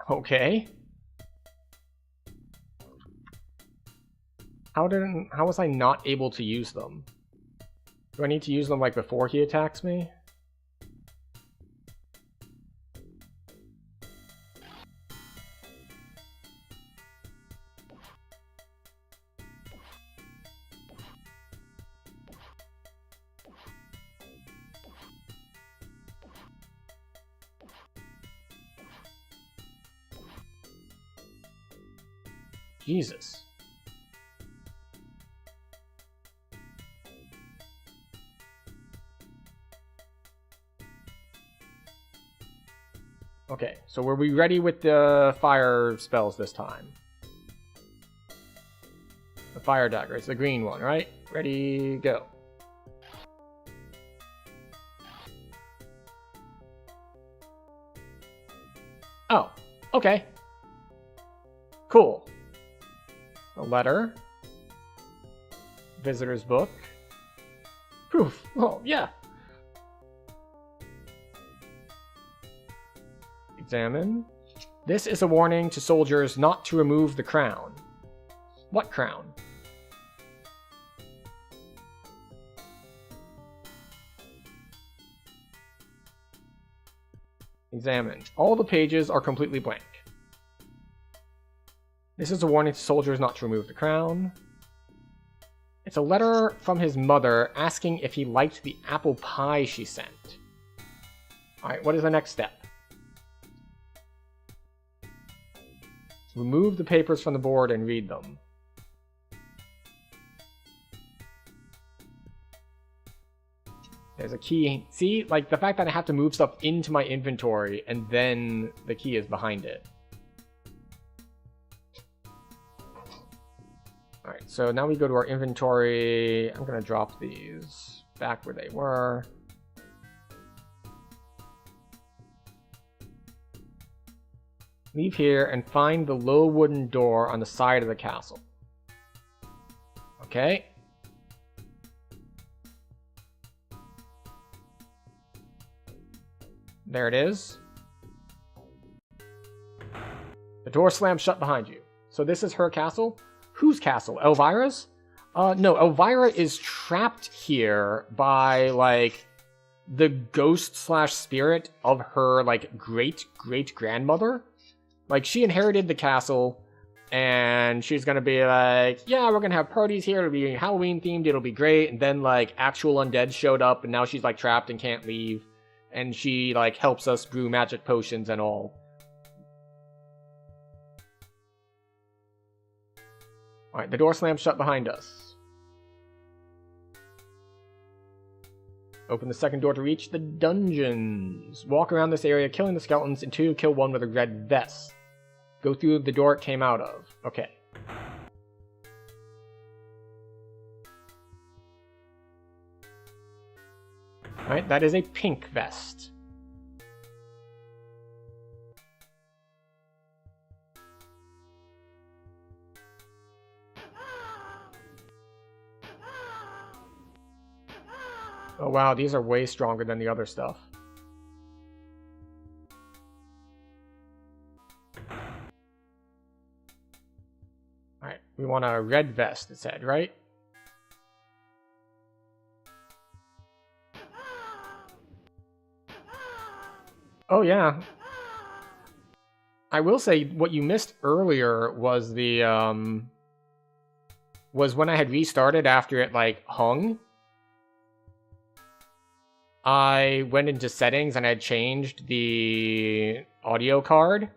Okay. How was I not able to use them? Do I need to use them like before he attacks me? Jesus. Okay, so were we ready with the fire spells this time? The fire dagger, it's the green one, right? Ready, go. Oh, okay. Cool. A letter. Visitor's book. Proof. Oh, yeah. Examine. This is a warning to soldiers not to remove the crown. What crown? Examine. All the pages are completely blank. This is a warning to soldiers not to remove the crown. It's a letter from his mother asking if he liked the apple pie she sent. Alright, what is the next step? Remove the papers from the board and read them. There's a key. See, like the fact that I have to move stuff into my inventory and then the key is behind it. Alright, so now we go to our inventory. I'm going to drop these back where they were. Leave here and find the low wooden door on the side of the castle. Okay. There it is. The door slams shut behind you. So this is her castle? Whose castle? Elvira's? No, Elvira is trapped here by, like, the ghost slash spirit of her, like, great-great-grandmother. Like, she inherited the castle, and she's gonna be like, yeah, we're gonna have parties here, it'll be Halloween themed, it'll be great, and then, like, actual undead showed up, and now she's, like, trapped and can't leave, and she, like, helps us brew magic potions and all. Alright, the door slams shut behind us. Open the second door to reach the dungeons. Walk around this area, killing the skeletons until you kill one with a red vest. Go through the door it came out of. Okay. Alright, that is a pink vest. Oh wow, these are way stronger than the other stuff. Alright, we want a red vest, it said, right? Oh yeah. I will say, what you missed earlier was the, was when I had restarted after it, like, hung. I went into settings and I changed the audio card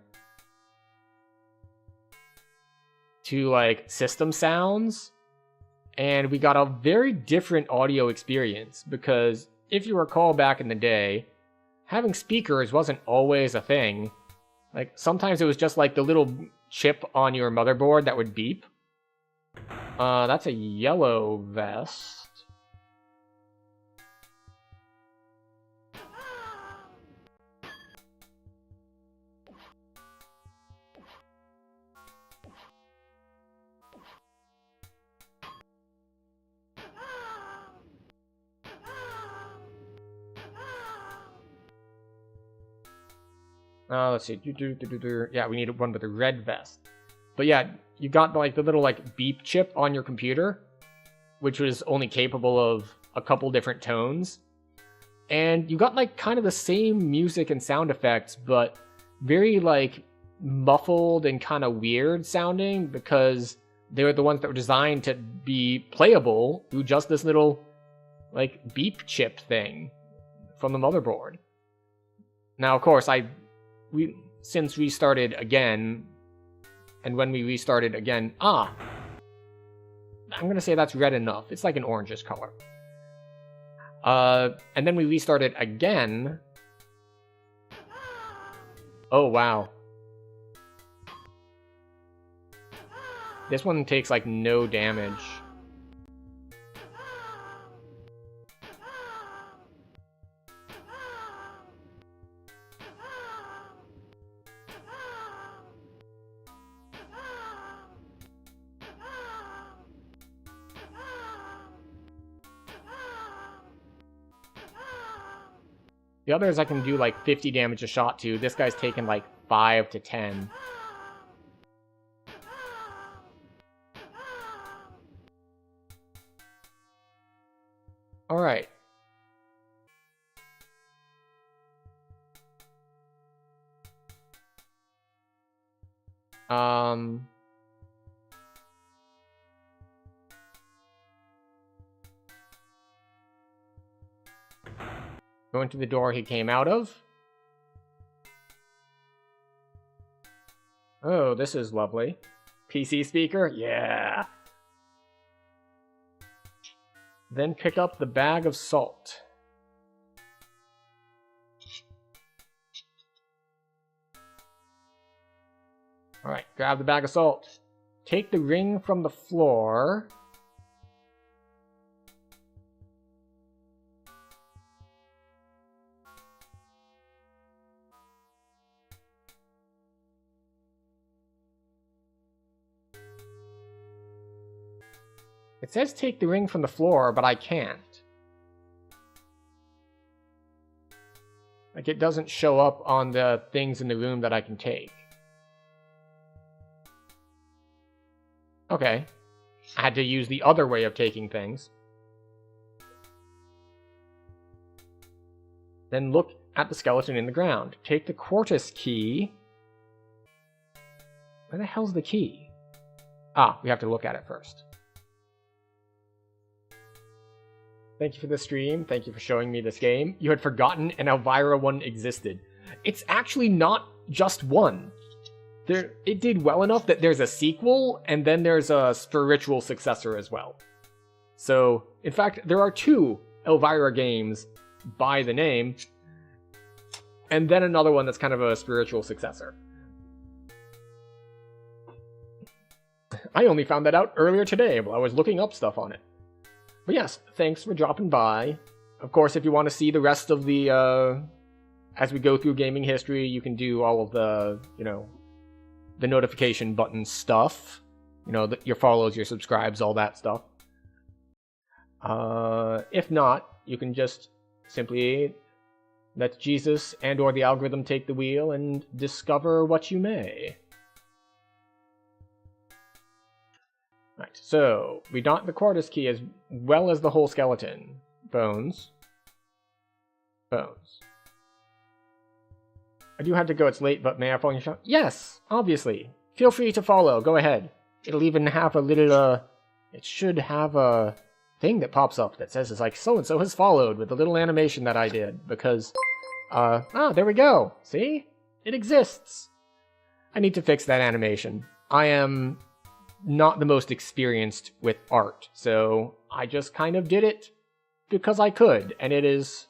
to, like, system sounds, and we got a very different audio experience, because if you recall back in the day, having speakers wasn't always a thing. Like, sometimes it was just like the little chip on your motherboard that would beep. That's a yellow vest. Let's see. Yeah, we need one with a red vest. But yeah, you got like the little like beep chip on your computer, which was only capable of a couple different tones. And you got like kind of the same music and sound effects, but very like muffled and kind of weird sounding, because they were the ones that were designed to be playable through just this little like beep chip thing from the motherboard. Now, of course, we since restarted again, and when we restarted again, I'm gonna say that's red enough. It's like an orangish color. And then we restarted again. Oh wow. This one takes like no damage. The others I can do like 50 damage a shot to. This guy's taking like 5 to 10. Alright. Going to the door he came out of. Oh, this is lovely. PC speaker? Yeah. Then pick up the bag of salt. Alright, grab the bag of salt. Take the ring from the floor. It says take the ring from the floor, but I can't. Like, it doesn't show up on the things in the room that I can take. Okay. I had to use the other way of taking things. Then look at the skeleton in the ground. Take the Quartus key Where the hell's the key? Ah, we have to look at it first. Thank you for the stream. Thank you for showing me this game. You had forgotten an Elvira one existed. It's actually not just one. It did well enough that there's a sequel, and then there's a spiritual successor as well. So, in fact, there are 2 Elvira games by the name, and then another one that's kind of a spiritual successor. I only found that out earlier today while I was looking up stuff on it. But yes, thanks for dropping by. Of course, if you want to see the rest of the, as we go through gaming history, you can do all of the, the notification button stuff. Your follows, your subscribes, all that stuff. If not, you can just simply let Jesus and or the algorithm take the wheel and discover what you may. Right, so we got the Quartus key as well as the whole skeleton. Bones. Bones. I do have to go, it's late, but may I follow your shot? Yes, obviously. Feel free to follow, go ahead. It'll even have a little, it should have a thing that pops up that says it's like, so-and-so has followed with the little animation that I did, because, there we go. See? It exists. I need to fix that animation. I am not the most experienced with art, so I just kind of did it because I could, and it is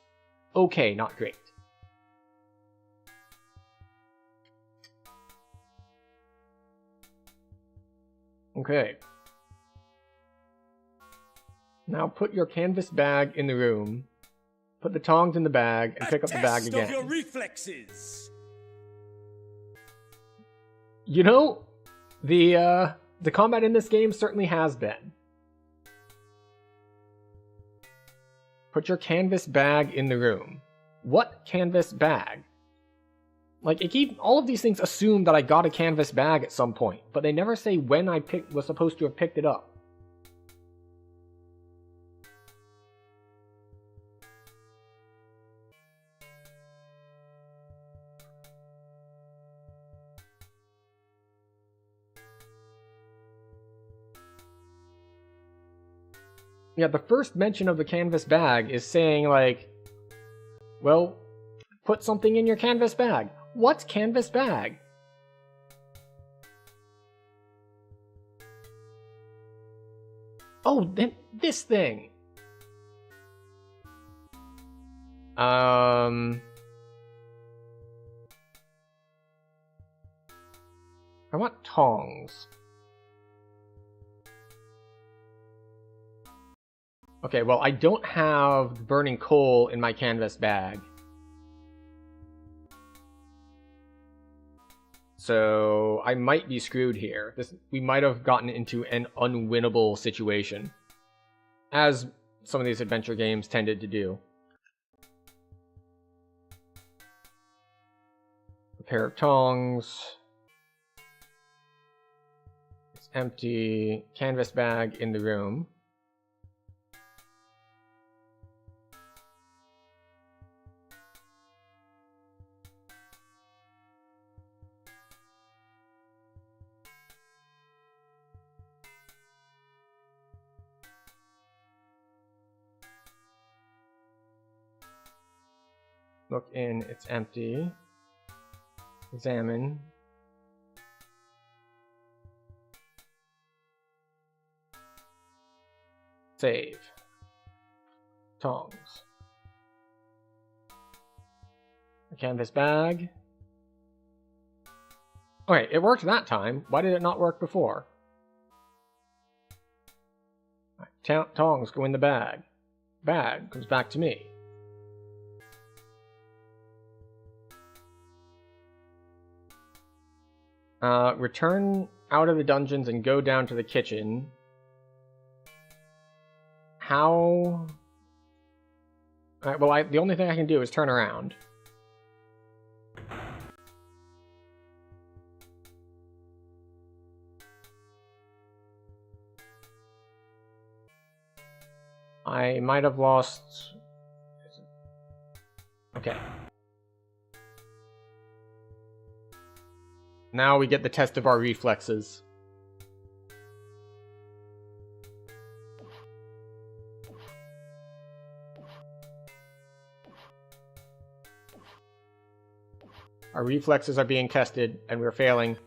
okay, not great. Okay. Now put your canvas bag in the room, put the tongs in the bag, and pick up the bag again. Of your reflexes. The combat in this game certainly has been. Put your canvas bag in the room. What canvas bag? Like, all of these things assume that I got a canvas bag at some point, but they never say when I was supposed to have picked it up. Yeah, the first mention of the canvas bag is saying, like, well, put something in your canvas bag. What canvas bag? Oh, this thing. I want tongs. Okay, well, I don't have burning coal in my canvas bag. So I might be screwed here. We might have gotten into an unwinnable situation, as some of these adventure games tended to do. A pair of tongs. It's empty. Canvas bag in the room. Look in, it's empty. Examine. Save. Tongs. A canvas bag. Okay, it worked that time. Why did it not work before? Right, tongs go in the bag. Bag comes back to me. Return out of the dungeons and go down to the kitchen. How? Alright, well, the only thing I can do is turn around. I might have lost... Okay. Now we get the test of our reflexes. Our reflexes are being tested, and we're failing.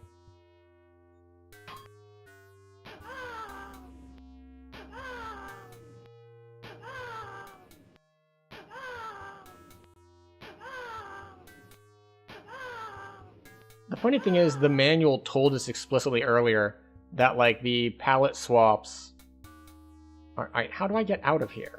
The funny thing is, the manual told us explicitly earlier that, like, the palette swaps... Alright, how do I get out of here?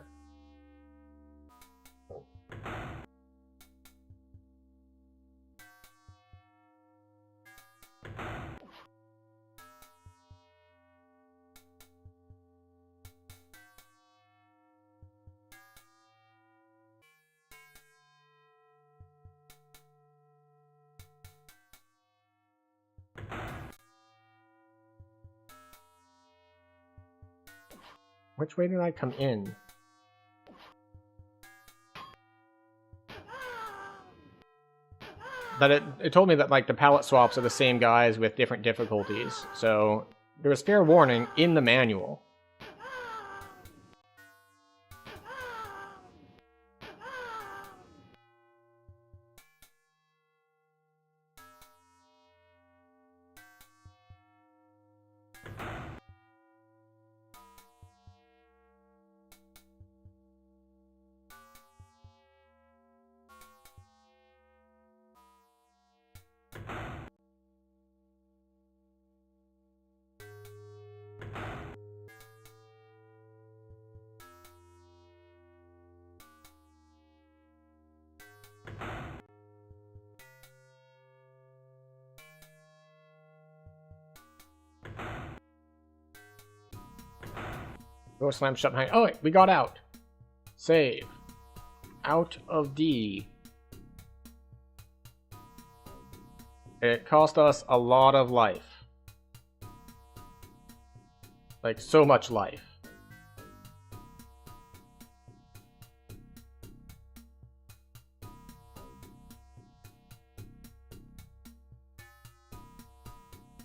Which way did I come in? But it told me that, like, the palette swaps are the same guys with different difficulties. So there was fair warning in the manual. Door slam shut behind. Oh, wait, we got out. Save. Out of D. It cost us a lot of life. Like, so much life.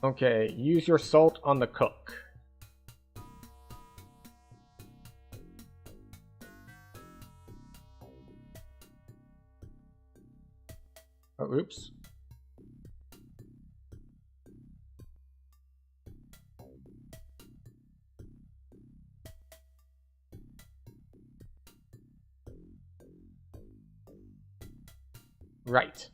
Okay, use your salt on the cook. Oh, oops. Right.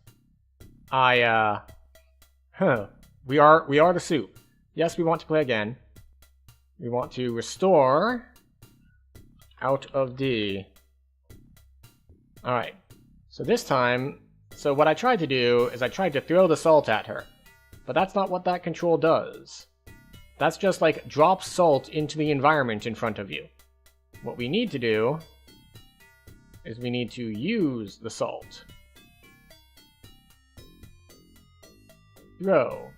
We are the soup. Yes, we want to play again. We want to restore out of D. Alright. So this time, so what I tried to do is I tried to throw the salt at her. But that's not what that control does. That's just like drop salt into the environment in front of you. What we need to do is we need to use the salt. Throw.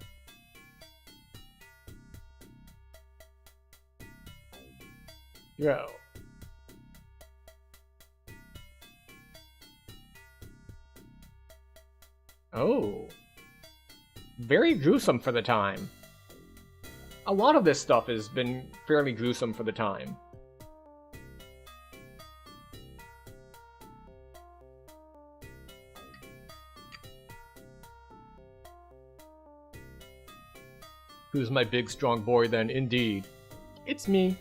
Throw. Oh. Very gruesome for the time. A lot of this stuff has been fairly gruesome for the time. Who's my big strong boy then? Indeed. It's me.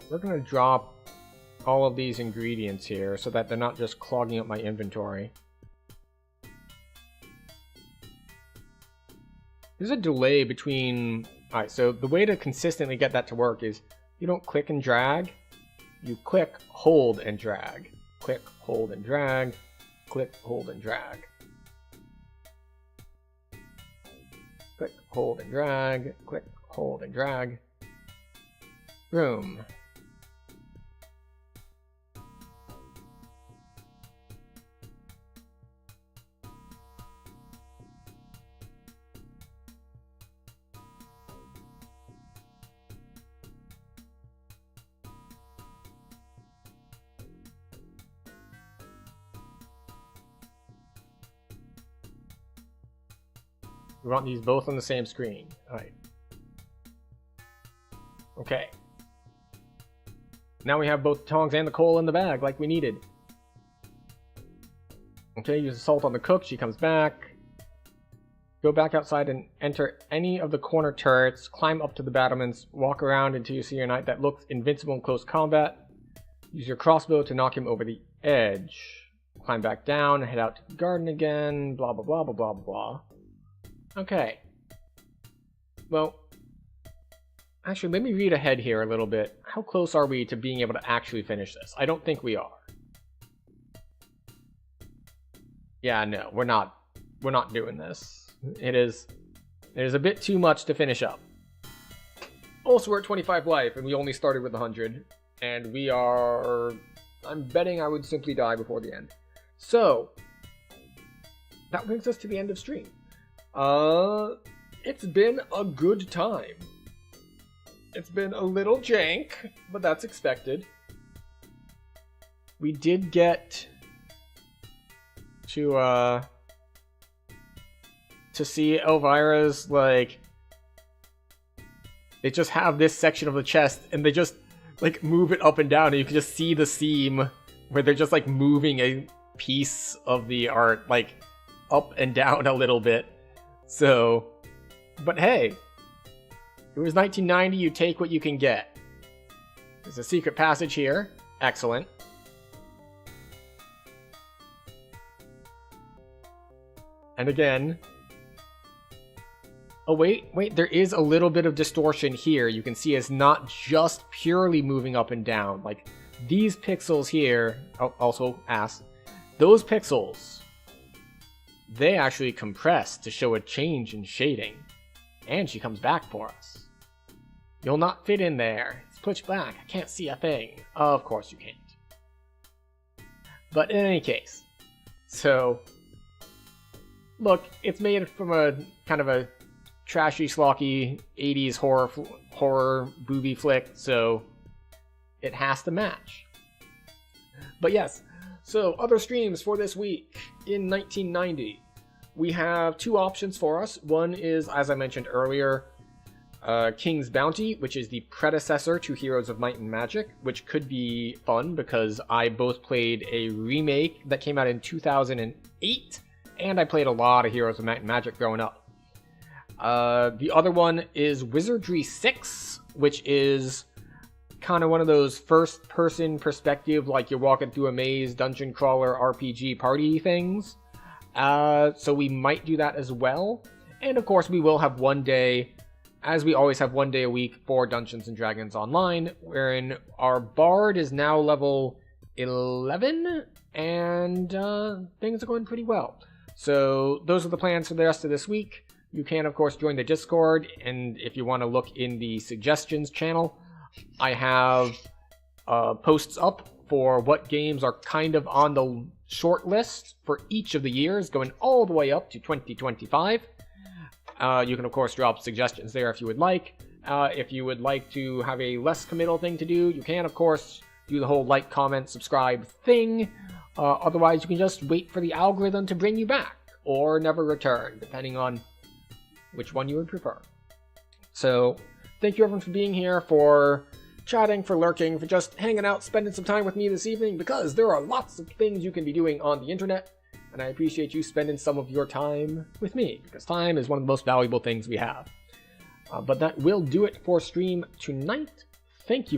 We're going to drop all of these ingredients here so that they're not just clogging up my inventory. There's a delay between... Alright, so the way to consistently get that to work is you don't click and drag, you click, hold, and drag. Click, hold, and drag. Click, hold, and drag. Click, hold, and drag. Click, hold, and drag. Boom. We want these both on the same screen. Alright. Okay. Now we have both the tongs and the coal in the bag, like we needed. Okay, use the salt on the cook. She comes back. Go back outside and enter any of the corner turrets. Climb up to the battlements. Walk around until you see a knight that looks invincible in close combat. Use your crossbow to knock him over the edge. Climb back down. Head out to the garden again. Blah, blah, blah, blah, blah, blah. Okay. Well, actually, let me read ahead here a little bit. How close are we to being able to actually finish this? I don't think we are. Yeah, no, we're not doing this. It is a bit too much to finish up. Also, we're at 25 life, and we only started with 100. And we are... I'm betting I would simply die before the end. So, that brings us to the end of stream. It's been a good time. It's been a little jank, but that's expected. We did get to see Elvira's, like, they just have this section of the chest and they just like move it up and down, and you can just see the seam where they're just like moving a piece of the art like up and down a little bit. So, but hey, it was 1990, you take what you can get. There's a secret passage here. Excellent. And again... Oh, wait, there is a little bit of distortion here. You can see it's not just purely moving up and down. Like, these pixels here... Oh, also, those pixels, they actually compress to show a change in shading. And she comes back for us. You'll not fit in there. It's pitch black. I can't see a thing. Of course you can't. But in any case, so... Look, it's made from a kind of a trashy, schlocky 80s horror booby flick, so it has to match. But yes, so other streams for this week in 1990. We have two options for us. One is, as I mentioned earlier, King's Bounty, which is the predecessor to Heroes of Might and Magic, which could be fun because I both played a remake that came out in 2008, and I played a lot of Heroes of Might and Magic growing up. The other one is Wizardry 6, which is kind of one of those first-person perspective, like you're walking through a maze, dungeon crawler, RPG party things. So we might do that as well. And of course, we will have one day, as we always have one day a week, for Dungeons & Dragons Online, wherein our Bard is now level 11, and things are going pretty well. So those are the plans for the rest of this week. You can, of course, join the Discord, and if you want to look in the suggestions channel, I have posts up for what games are kind of on the short list for each of the years, going all the way up to 2025. You can, of course, drop suggestions there if you would like. If you would like to have a less committal thing to do, you can, of course, do the whole like, comment, subscribe thing. Otherwise, you can just wait for the algorithm to bring you back, or never return, depending on which one you would prefer. So, thank you everyone for being here, for chatting, for lurking, for just hanging out, spending some time with me this evening, because there are lots of things you can be doing on the internet, and I appreciate you spending some of your time with me, because time is one of the most valuable things we have. But that will do it for stream tonight. Thank you very much.